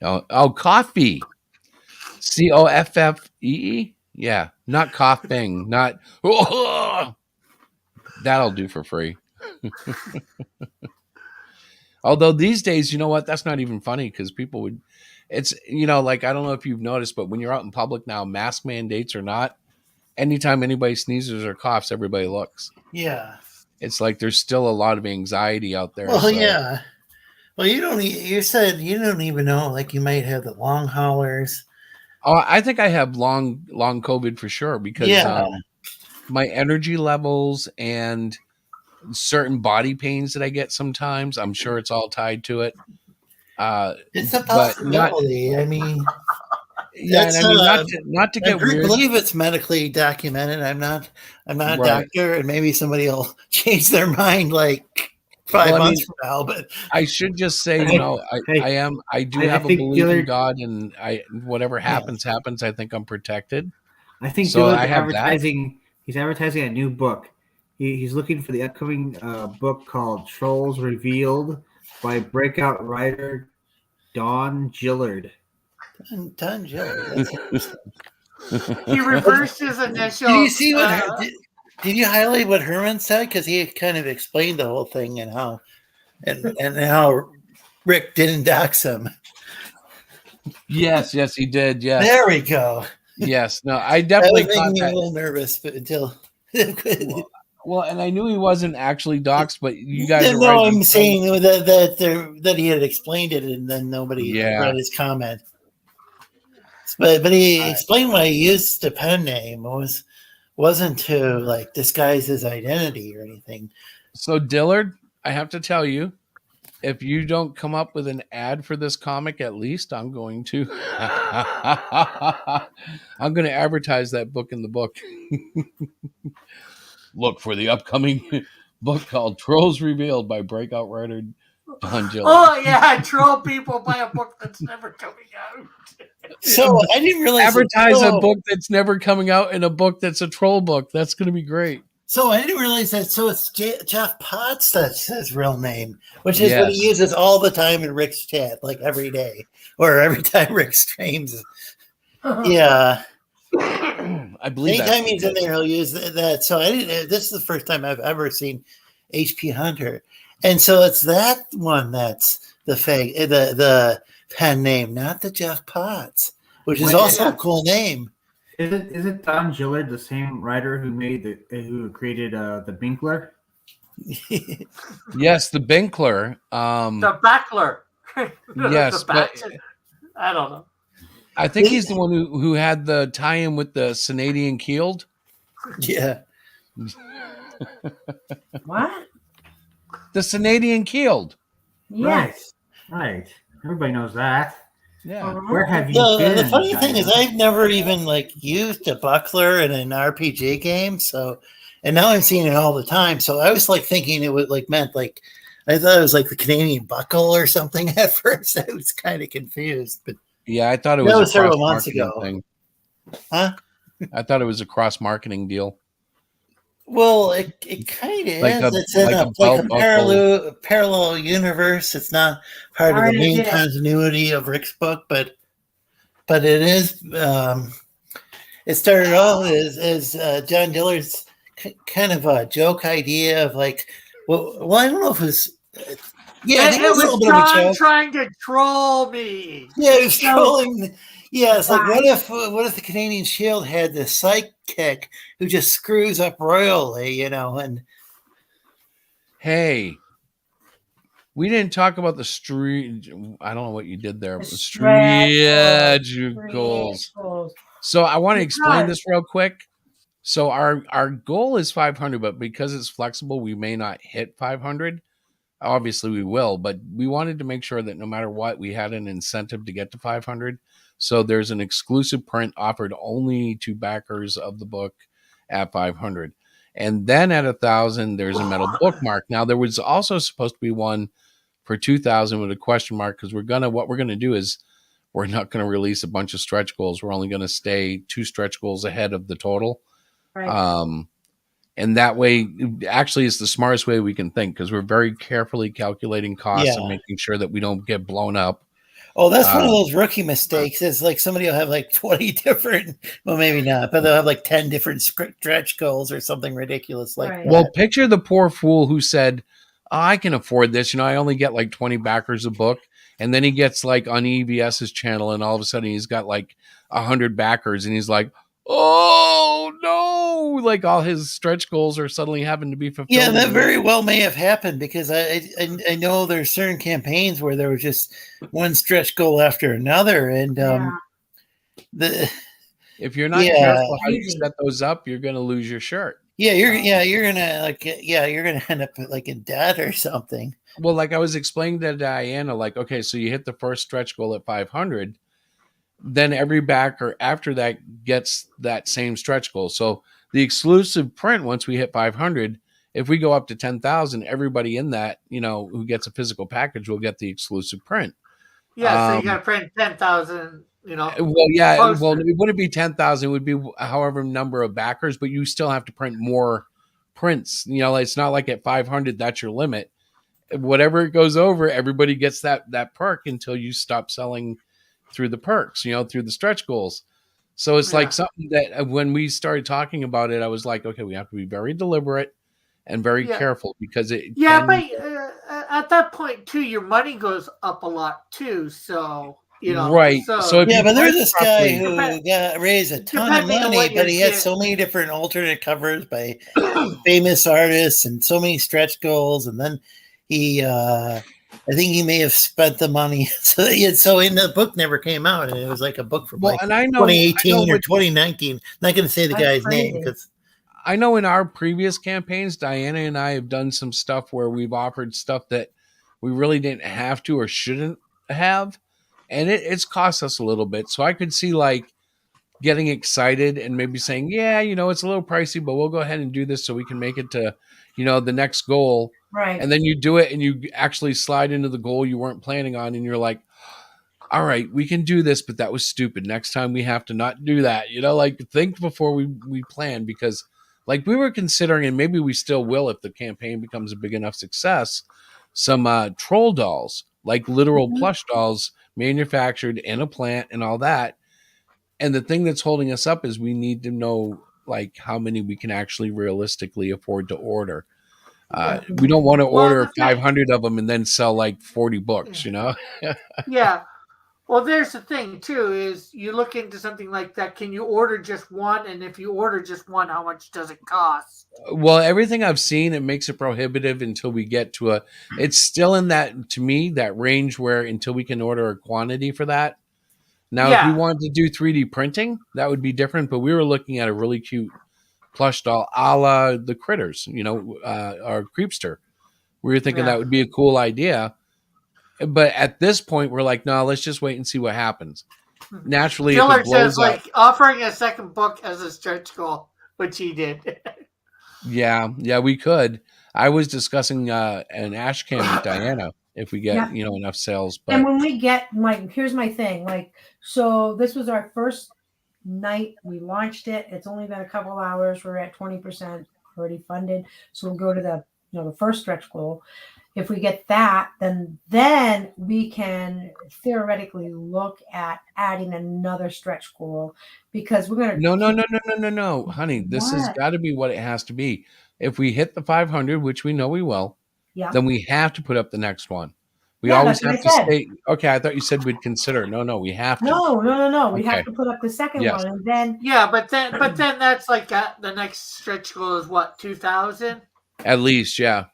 Oh, coffee. COFFEE? Yeah, not coughing, not. That'll do for free. Although these days, you know what? That's not even funny because people would. It's, like, I don't know if you've noticed, but when you're out in public now, mask mandates or not, anytime anybody sneezes or coughs, everybody looks. Yeah. It's like there's still a lot of anxiety out there. Well, yeah. Well, you said you don't even know, like you might have the long haulers. Oh, I think I have long COVID for sure because my energy levels and certain body pains that I get sometimes, I'm sure it's all tied to it. It's a possibility. I mean, not to get weird. I believe it's medically documented. I'm not a doctor, and maybe somebody will change their mind like 5 months from now. But I should just say, I do have a belief in God, and whatever happens. I think I'm protected. I think so. He's advertising a new book. He's looking for the upcoming book called Trolls Revealed by breakout writer Don Gillard. Don Gillard. He reversed his initial. Did you see what? Did you highlight what Herman said? Because he kind of explained the whole thing and how, and how Rick didn't dox him. Yes, he did. Yes, there we go. Yes, no, I definitely got me a little nervous, but until. Well, and I knew he wasn't actually doxxed, but you guys. No, I'm saying that he had explained it, and then nobody read his comment. But he explained why he used the pen name wasn't to like disguise his identity or anything. So Dillard, I have to tell you, if you don't come up with an ad for this comic, at least I'm going to. I'm going to advertise that book in the book. Look for the upcoming book called Trolls Revealed by breakout writer Don Gillard. Oh, yeah, troll people buy a book that's never coming out. So I didn't realize advertise a book that's never coming out in a book that's a troll book. That's going to be great. So I didn't realize that. So it's Jeff Potts, that's his real name, which is what he uses all the time in Rick's chat, like every day or every time Rick streams. Yeah. I believe Anytime that's he's in there, he'll use that. So I didn't. This is the first time I've ever seen HP Hunter, and so it's that one that's the fake, the pen name, not the Jeff Potts, which is Wait, also a cool name. Is it Don Gillard, the who created the Binkler? Yes, the Binkler. The Backler. Yes, but I don't know. I think he's the one who had the tie-in with the Canadian Keeled. Yeah. What? The Canadian Keeled. Yes. Right. Everybody knows that. Yeah. Where have you been? The funny thing is, I've never even used a buckler in an RPG game. So, and now I'm seeing it all the time. So I was thinking it was meant I thought it was the Canadian buckle or something at first. I was kind of confused, but yeah, I thought it that was was several months ago. Thing. Huh? I thought it was a cross marketing deal. Well, it kind of is. It's in a parallel universe. It's not part of the main continuity of Rick's book, but it is. It started off as John Dillard's kind of a joke idea of well, I don't know if it was. Yeah, it was John trying to troll me. Yeah, it was trolling. Yeah, it's what if the Canadian Shield had this sidekick who just screws up royally, and hey, we didn't talk about the street. I don't know what you did there. Stretch goals. So I want to explain this real quick. So our goal is 500, but because it's flexible, we may not hit 500. Obviously, we will, but we wanted to make sure that no matter what, we had an incentive to get to 500. So there's an exclusive print offered only to backers of the book at 500. And then at 1,000, there's a metal bookmark. Now, there was also supposed to be one for 2,000 with a question mark, because what we're going to do is we're not going to release a bunch of stretch goals. We're only going to stay 2 stretch goals ahead of the total. Right. And that way, actually, is the smartest way we can think, because we're very carefully calculating costs and making sure that we don't get blown up. Oh, that's one of those rookie mistakes. It's somebody will have 20 different, well, maybe not, but they'll have 10 different stretch goals or something ridiculous that. Well, picture the poor fool who said, I can afford this. I only get 20 backers a book. And then he gets on EVS's channel, and all of a sudden he's got 100 backers, and he's like, oh no, all his stretch goals are suddenly having to be fulfilled. Yeah, that very well may have happened, because I know there's certain campaigns where there was just one stretch goal after another, and if you're not careful how you set those up, you're going to lose your shirt. Yeah, you're gonna end up in debt or something. Well, I was explaining to Diana, okay, so you hit the first stretch goal at 500. Then every backer after that gets that same stretch goal. So the exclusive print, once we hit 500, if we go up to 10,000, everybody in that, who gets a physical package will get the exclusive print. Yeah, so you got to print 10,000, Well, yeah, posters. Well, it wouldn't be 10,000. It would be however number of backers, but you still have to print more prints. It's not like at 500, that's your limit. Whatever it goes over, everybody gets that perk until you stop selling through the perks, through the stretch goals. So it's something that when we started talking about it, I was like, okay, we have to be very deliberate and very careful, because it. Yeah, but at that point too, your money goes up a lot too. So right. So but there's this guy who raised a ton of money, but he had so many different alternate covers by famous artists and so many stretch goals, and then he. I think he may have spent the money. So in the book never came out, and it was a book from 2018 or 2019. I'm not going to say the guy's name, because I know in our previous campaigns, Diana and I have done some stuff where we've offered stuff that we really didn't have to or shouldn't have, and it's cost us a little bit. So I could see getting excited and maybe saying, yeah, it's a little pricey, but we'll go ahead and do this so we can make it to, the next goal. Right. And then you do it and you actually slide into the goal you weren't planning on, and you're like, all right, we can do this, but that was stupid. Next time we have to not do that. Think before we plan, because we were considering, and maybe we still will if the campaign becomes a big enough success, some troll dolls, literal plush dolls manufactured in a plant and all that. And the thing that's holding us up is we need to know like how many we can actually realistically afford to order. We don't want to Well, order the thing, 500 of them and then sell like 40 books, you know? yeah. Well, there's the thing too: is you look into something like that. Can you order just one? And if you order just one, how much does it cost? Well, everything I've seen, it makes it prohibitive until we get to it's still in that, to me, that range where until we can order a quantity for that. Now, if we Yeah, wanted to do 3D printing, that would be different, but we were looking at a really cute plush doll a la the Critters, or Creepster. We were thinking yeah. that would be a cool idea. But at this point, we're like, no, let's just wait and see what happens. Naturally, if it Killer says blows up, like offering a second book as a stretch goal, which he did. yeah, we could. I was discussing an ash can with Diana if we get, Yeah. enough sales. And But when we get like, here's my thing. Like, so this was our first night. We launched it. It's only been a couple hours. We're at 20% already funded. So we'll go to the first stretch goal. If we get that, then we can theoretically look at adding another stretch goal because we're gonna no, honey. This has What? got to be what it has to be. If we hit the 500, which we know we will, Yeah. then we have to put up the next one. We Yeah, always that's what have I to said. stay. Okay, I thought you said we'd consider. No, we have to. No. We Okay. have to put up the second Yes. one, and then Yeah, but then that's like the next stretch goal is what, 2,000? At least, yeah.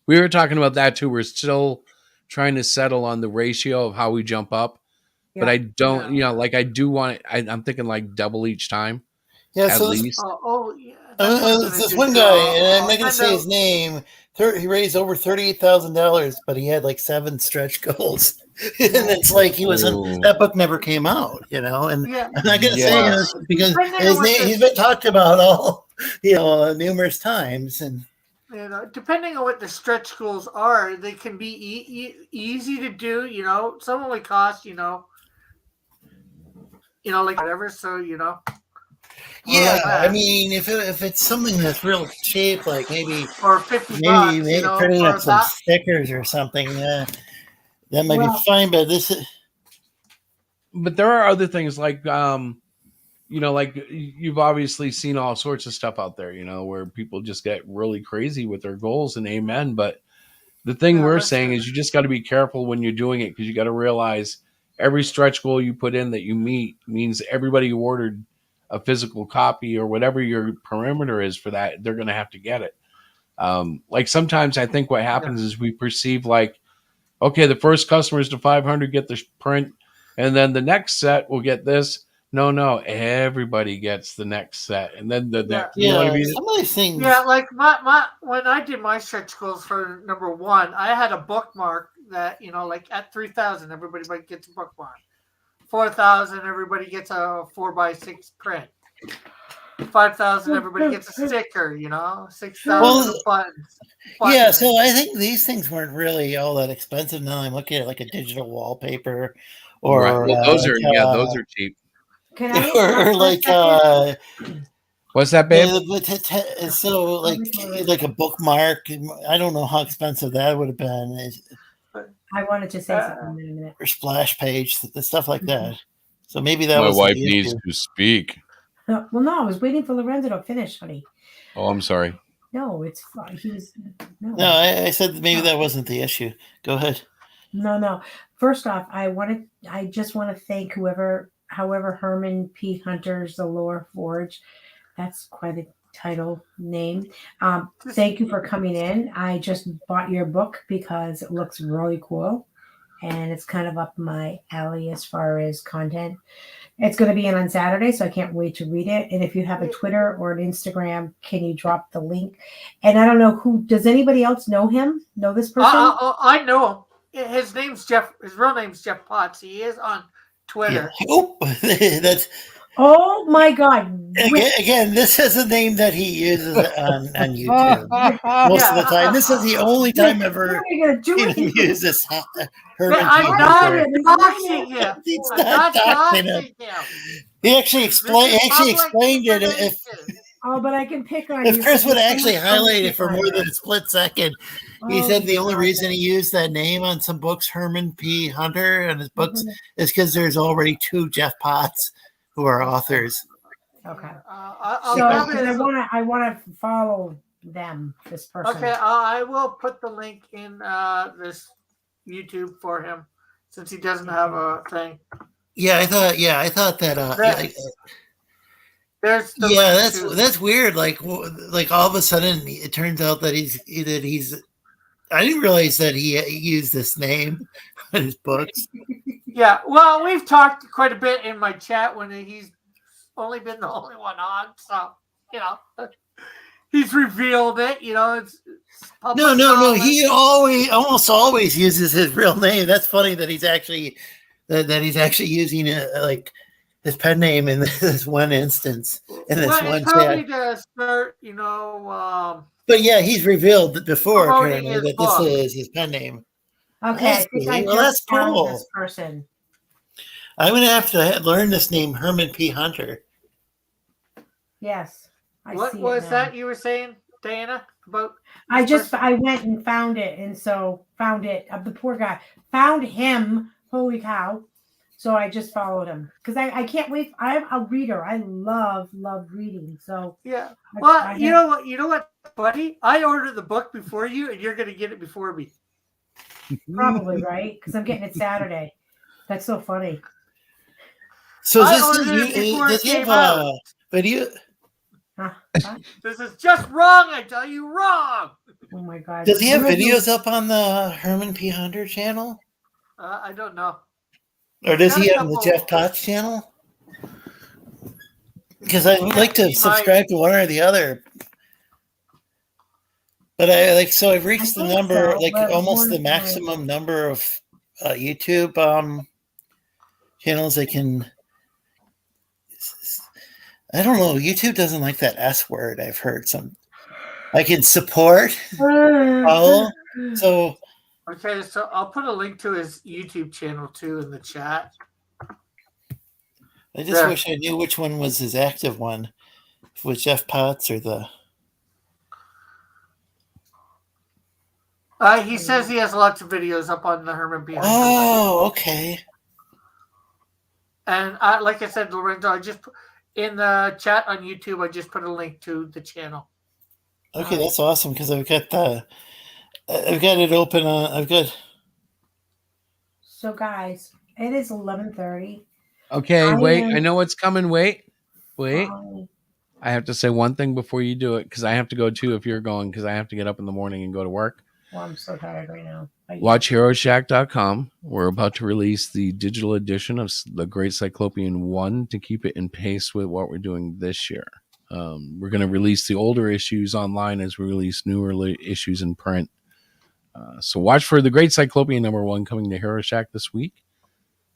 We were talking about that too. We're still trying to settle on the ratio of how we jump up, but Yeah. I don't, like I do want it. I'm thinking like double each time, Yeah, at so this, least. Yeah. That's what I'm gonna this do, one too. guy, and I'm not I'll going to say send his name. He raised over $38,000, but he had like 7 stretch goals, and it's like he wasn't. Ooh. That book never came out, And Yeah. I'm not going to say Yeah. because Depending on his what name the- he's been talked about all numerous times, and depending on what the stretch goals are, they can be easy to do. Some only cost like whatever. So yeah, like I that. mean, if it's something that's real cheap, like maybe or $50, maybe printing for up some that. stickers or something, that might be Well- fine. But this is. But there are other things like, like you've obviously seen all sorts of stuff out there, where people just get really crazy with their goals, and amen. But the thing we're saying is you just got to be careful when you're doing it, because you got to realize every stretch goal you put in that you meet means everybody who ordered a physical copy or whatever your perimeter is for that, they're going to have to get it. Like sometimes I think what happens is we perceive like, okay, the first customers to 500 get the print, and then the next set will get this. No, everybody gets the next set, and then the next. You know what I mean? Some of these things. Yeah, like my when I did my stretch goals for number 1, I had a bookmark that like at 3,000 everybody gets a bookmark. 4,000 everybody gets a 4x6 print. 5,000 everybody gets a sticker. 6,000 buttons. Yeah, so I think these things weren't really all that expensive. Now I'm looking at like a digital wallpaper, or Right. Well, those are cheap. Can I? or like what's that, babe? So like a bookmark. I don't know how expensive that would have been. I wanted to say something in a minute. Or splash page, stuff like that. So maybe that My was wife the needs issue. to speak. Well, no, I was waiting for Lorenzo to finish, honey. Oh, I'm sorry. No, it's fine. He was No, I said maybe that wasn't the issue. Go ahead. No. First off, I just want to thank however Herman P. Hunter's The Lore Forge. That's quite a title name. Thank you for coming in. I just bought your book because it looks really cool, and it's kind of up my alley as far as content. It's going to be in on Saturday, so I can't wait to read it. And if you have a Twitter or an Instagram, can you drop the link? And I don't know does anybody else know him? Know this person? I know him. His name's Jeff. His real name's Jeff Potts. He is on Twitter. Yeah. Oh, that's. Oh my God! Again, this is a name that he uses on YouTube most of the time. This is the only time ever seen him use this. I'm not doxing him. It's I'm not doxing him. He actually explained it. But I can pick on If you. Chris would actually highlight it for more than a split second, he said the only reason he used that name on some books, Herman P. Hunter, and his books, is because there's already 2 Jeff Potts who are authors. Okay. I'll So probably- 'cause I want to follow them. This person. Okay, I will put the link in this YouTube for him since he doesn't have a thing. Yeah, I thought that. There's the Yeah, link that's weird. Like all of a sudden, it turns out that he's. I didn't realize that he used this name on his books. Yeah, well, we've talked quite a bit in my chat when he's only been the only one on, so he's revealed it. It's public No. knowledge. He almost always uses his real name. That's funny that he's actually using like his pen name in this one instance in this one probably chat. to start, But yeah, he's revealed before promoting apparently his that book. this is his pen name. Okay, I think I that's just found cool. this person. I'm gonna have to learn this name, Herman P. Hunter. Yes, What see was it now. that you were saying, Diana? About I went and found it, and so found it. The poor guy found him. Holy cow! So I just followed him because I can't wait. I'm a reader. I love reading. So yeah. Well, you know what, buddy? I ordered the book before you, and you're gonna get it before me. Probably right because I'm getting it Saturday. That's so funny. So I does ordered it before this it came have out. video? This is just wrong. I tell you, wrong. Oh my god! Does he have videos up on the Herman P. Hunter channel? I don't know. Or does Got he a have the couple- Jeff Potts channel? Because I would like to subscribe to one or the other. But I've reached the number, almost the maximum number of YouTube channels I can. I don't know. YouTube doesn't like that S word. I've heard some. I can support. Follow. So. Okay, so I'll put a link to his YouTube channel too in the chat. I just wish I knew which one was his active one. If it was Jeff Potts or the. He says he has lots of videos up on the Herman P. Hunter. Oh, okay. And like I said, Lorenzo, I just in the chat on YouTube, I just put a link to the channel. Okay, that's awesome because I've got it open on. I've got. So guys, it is 11:30. Okay, I know what's coming. Wait. I have to say one thing before you do it because I have to go too if you're going because I have to get up in the morning and go to work. Well, I'm so tired right now. WatchHeroShack.com. We're about to release the digital edition of the Great Cyclopean 1 to keep it in pace with what we're doing this year. We're going to release the older issues online as we release newer issues in print. So watch for the Great Cyclopean #1 coming to Hero Shack this week.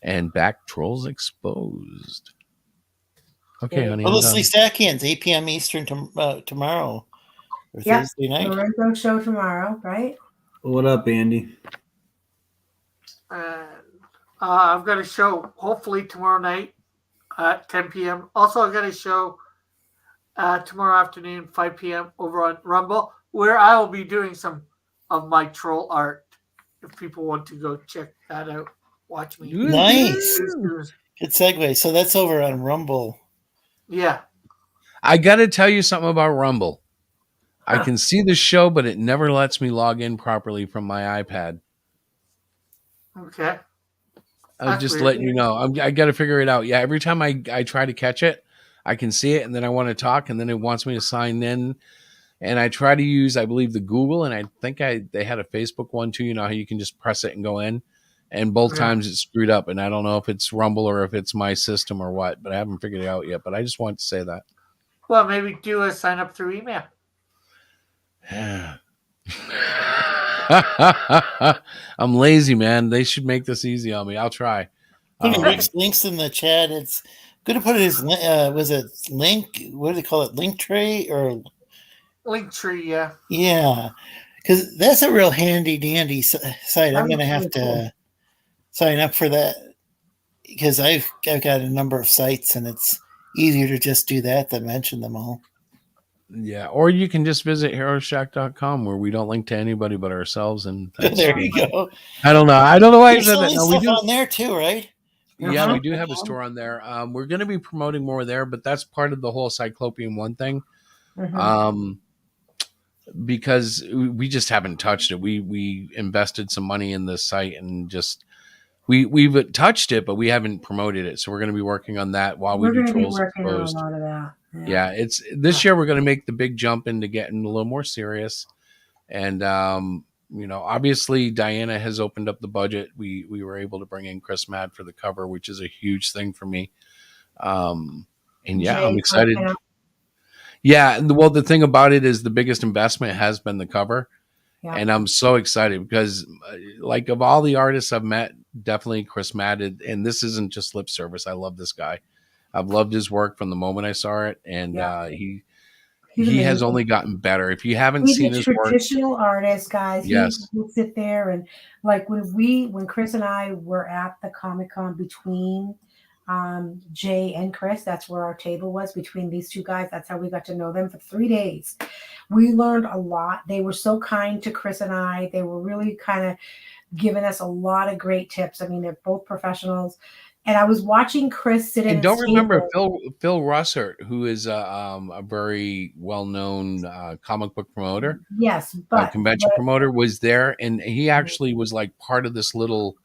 And back Trolls Exposed. Okay, honey. Well, Leslie Stackians, 8 p.m. Eastern tomorrow. Or Thursday night. Lorenzo show tomorrow, right? What up, Andy? I've got a show hopefully tomorrow night at 10 p.m. Also, I've got a show tomorrow afternoon, 5 p.m. over on Rumble, where I will be doing some of my troll art. If people want to go check that out, watch me. Nice. Good segue. So that's over on Rumble. Yeah. I got to tell you something about Rumble. I can see the show, but it never lets me log in properly from my iPad. Okay. I'm just letting you know. I got to figure it out. Yeah, every time I try to catch it, I can see it, and then I want to talk, and then it wants me to sign in. And I try to use, I believe, the Google, and I think they had a Facebook one too. You know how you can just press it and go in, and both times it's screwed up. And I don't know if it's Rumble or if it's my system or what, but I haven't figured it out yet. But I just wanted to say that. Well, maybe do a sign up through email. I'm lazy, man. They should make this easy on me. I'll try. Putting Rick's links in the chat. It's good to put his was it link? What do they call it? Linktree or Linktree? Yeah. Yeah, because that's a real handy dandy site. I'm going to have to sign up for that because I've got a number of sites and it's easier to just do that than mention them all. Yeah, or you can just visit HeroShack.com where we don't link to anybody but ourselves. And there you go. I don't know. I don't know why I There's said that. No, we stuff do on there too, right? Yeah, Uh-huh. we do have a store on there. We're going to be promoting more there, but that's part of the whole Cyclopean One thing. Mhm. Because we just haven't touched it. We invested some money in this site and just we've touched it, but we haven't promoted it. So we're going to be working on that while we We're do going to be Trolls working on a Exposed. lot of that. Yeah, it's this year we're going to make the big jump into getting a little more serious. And obviously Diana has opened up the budget. We were able to bring in Chris Mad for the cover, which is a huge thing for me. And yeah, I'm Jay's excited. working on- Yeah, well, the thing about it is the biggest investment has been the cover. Yeah. And I'm so excited because, like, of all the artists I've met, definitely Chris Madden. And this isn't just lip service. I love this guy. I've loved his work from the moment I saw it, and He's he has amazing. only gotten better. If you haven't He's seen a his work, traditional artist, guys. yes, He will sit there and like when Chris and I were at the Comic-Con between Jay and Chris, that's where our table was between these two guys. That's how we got to know them for 3 days. We learned a lot. They were so kind to Chris and I. They were really kind of giving us a lot of great tips. I mean, they're both professionals. And I was watching Chris sit in and don't his remember table. Phil Russert, who is a very well known comic book promoter. Yes, but convention promoter was there, and he actually was like part of this little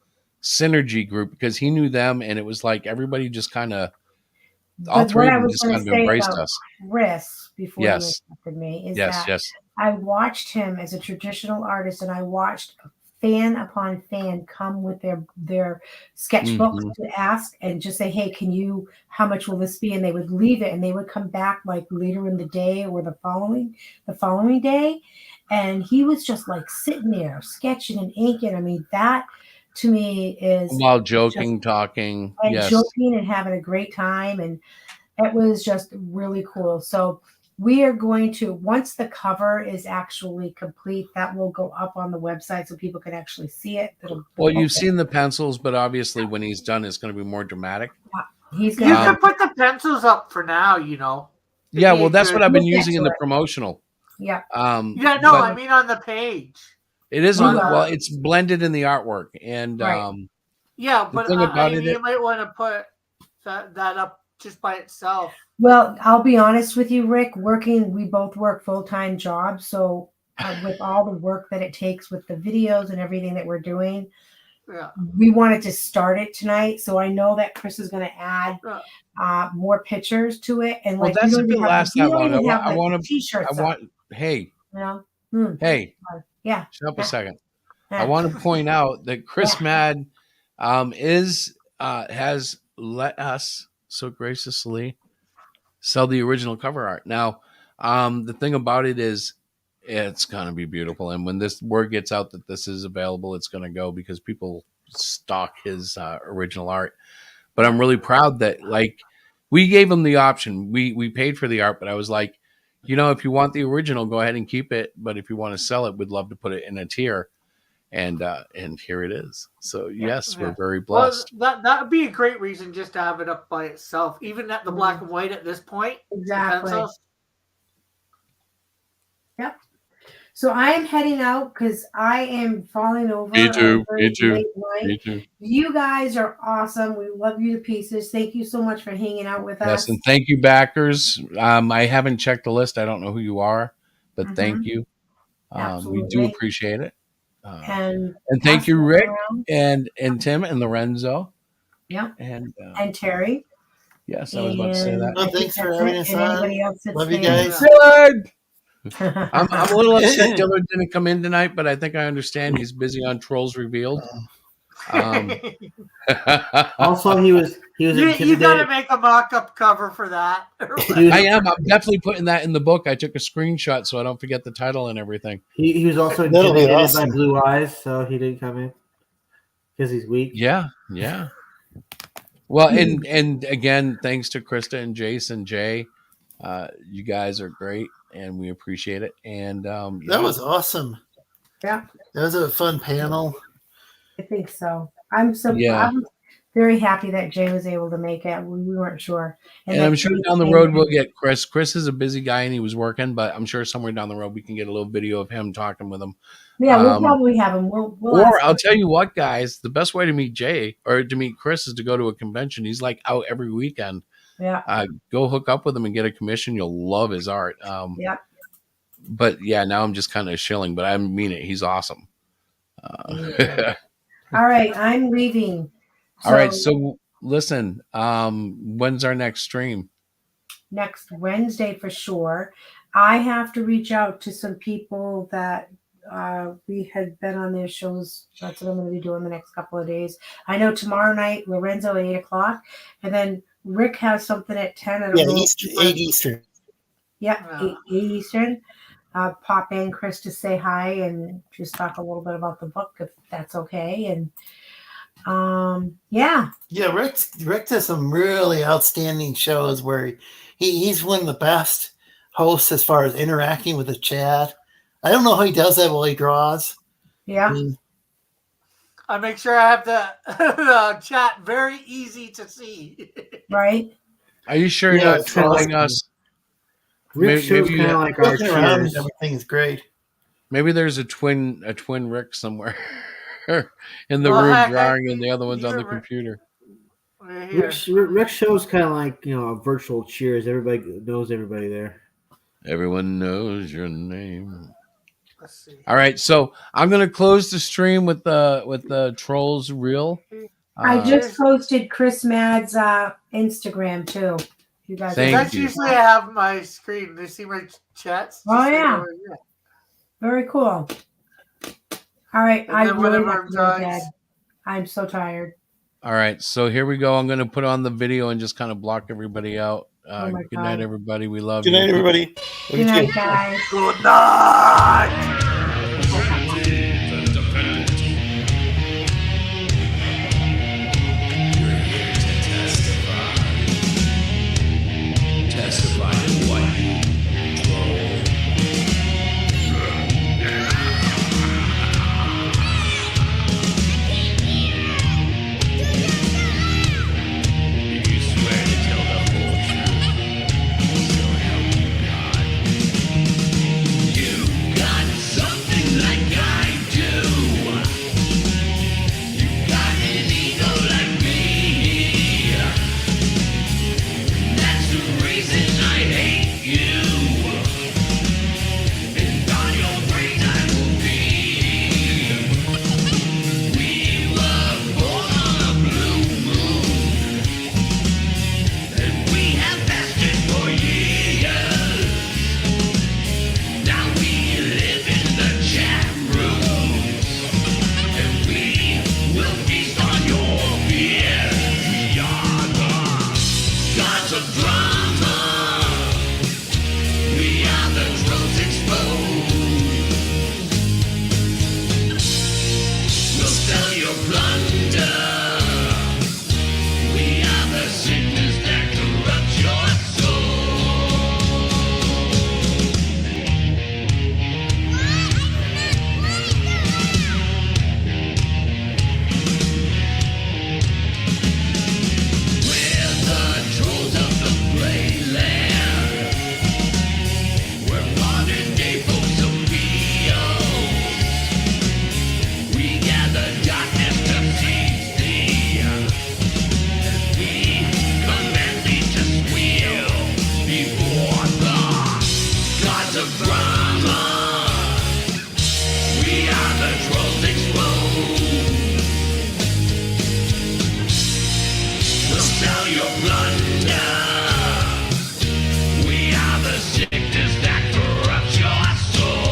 synergy group because he knew them, and it was like everybody just kind of all But three what of I them was just going kind to of say embraced about us. Chris before you Yes, interrupted me is yes, that yes. I watched him as a traditional artist, and I watched fan upon fan come with their sketchbooks Mhm. to ask and just say, "Hey, how much will this be?" And they would leave it, and they would come back like later in the day or the following day, and he was just like sitting there sketching and inking. I mean, that to me is While just joking, talking, and yes. joking and having a great time, and it was just really cool. So we are going to, once the cover is actually complete, that will go up on the website so people can actually see it. Well, you've seen the pencils, but obviously when he's done, it's going to be more dramatic. He's You can put the pencils up for now, you know. Yeah, It'd be well, that's good- what I've been We'll get using in to the it. promotional. Yeah. Yeah, no, but I mean on the page. it is We on. will. Well, it's blended in the artwork, and Right. Yeah, the but thing I about mean, it, you might want to put that up just by itself. Well, I'll be honest with you, Rick. We both work full-time jobs. So with all the work that it takes with the videos and everything that we're doing, Yeah. we wanted to start it tonight. So I know that Chris is going to add more pictures to it. And well, like, that's if it lasts that long. I want to. T-shirts. I want. Hey, You know? hey, Yeah. shut up a second. Yeah. I want to point out that Chris Mad has let us so graciously sell the original cover art. Now, the thing about it is, it's going to be beautiful. And when this word gets out that this is available, it's going to go because people stock his original art. But I'm really proud that, like, we gave him the option. We paid for the art, but I was like, if you want the original, go ahead and keep it. But if you want to sell it, we'd love to put it in a tier. And here it is. So yes, we're very blessed. Well, that would be a great reason just to have it up by itself, even at the black and white at this point. Exactly. Pencils. Yep. So I am heading out because I am falling over. Me too. on a very Me too. late night. Me too. You guys are awesome. We love you to pieces. Thank you so much for hanging out with Yes, us. and thank you, backers. I haven't checked the list. I don't know who you are, but thank you. We do appreciate it. And thank you, Rick, around. and Tim and Lorenzo. Yep. And Terry. Yes, I was about to say that. Well, thanks for having us on. Love you guys. Good. I'm a little upset Dillard didn't come in tonight, but I think I understand he's busy on Trolls Revealed. Also, he was You got to make a mock-up cover for that. I am. I'm definitely putting that in the book. I took a screenshot so I don't forget the title and everything. He was also intimidated by blue eyes, so he didn't come in because he's weak. Yeah. Well, and again, thanks to Krista and Jason, Jay. You guys are great, and we appreciate it. And that was awesome. Yeah, that was a fun panel. I think so. I'm so. Yeah. very happy that Jay was able to make it. We weren't sure. And that I'm sure Jay down the came road in. we'll get Chris. Chris is a busy guy and he was working, but I'm sure somewhere down the road we can get a little video of him talking with him. Yeah, we'll probably have him. We'll Or ask I'll him. tell you what, guys, the best way to meet Jay or to meet Chris is to go to a convention. He's like out every weekend. Yeah. Go hook up with him and get a commission. You'll love his art. Yeah. But yeah, now I'm just kind of shilling, but I mean it. He's awesome. Yeah. All right, I'm leaving. All right, so listen, when's our next stream? Next Wednesday for sure. I have to reach out to some people that we had been on their shows. That's what I'm going to be doing the next couple of days. I know tomorrow night, Lorenzo at 8:00, and then Rick has something at 10. I don't know. 8 Eastern. Yeah, 8 Eastern. Pop in, Chris, to say hi and just talk a little bit about the book, if that's okay. And yeah. Yeah, Rick does some really outstanding shows where he's one of the best hosts as far as interacting with the chat. I don't know how he does that while he draws. Yeah. I make sure I have the chat very easy to see. Right. Are you sure you're not trolling us? Rick shows kind of like our cheers. Everything's great. Maybe there's a twin Rick somewhere in the room drawing, and the other one's on the computer. Rick shows kind of like a virtual cheers. Everybody knows everybody there. Everyone knows your name. Let's see. All right, so I'm gonna close the stream with the trolls reel. I just posted Chris Mad's Instagram too. You guys. That's usually I have my screen. They see my chats. Oh yeah. Very cool. All right, I really have to go to bed. I'm so tired. All right, so here we go. I'm going to put on the video and just kind of block everybody out. Good night, everybody. We love you. Good night, everybody. Good night, guys. Good night. Testify to what you troll. You swear to tell the whole truth, so help you God. You got something like I do. You got an ego like me. That's the reason I hate you. And on your brain I will be. We were born on a blue moon, and we have fasted for years. Now we live in the chat rooms, and we will feast on your fears. We are the gods of drama. We are the trolls exposed. We'll sell your plunder. We are the sickness that corrupts your We're the trolls of the gray land. We're modern day folks of we gather darkness to seize thee. As we command thee to squeal before the gods of drama. We are the trolls exposed. We'll sell your plunder. We are the sickness that corrupts your soul.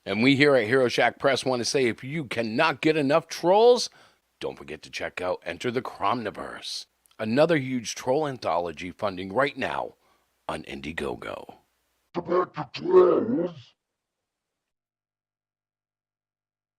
And we here at Hero Shack Press want to say if you cannot get enough trolls, don't forget to check out Enter the Cromniverse, another huge troll anthology funding right now on Indiegogo. To back to trolls.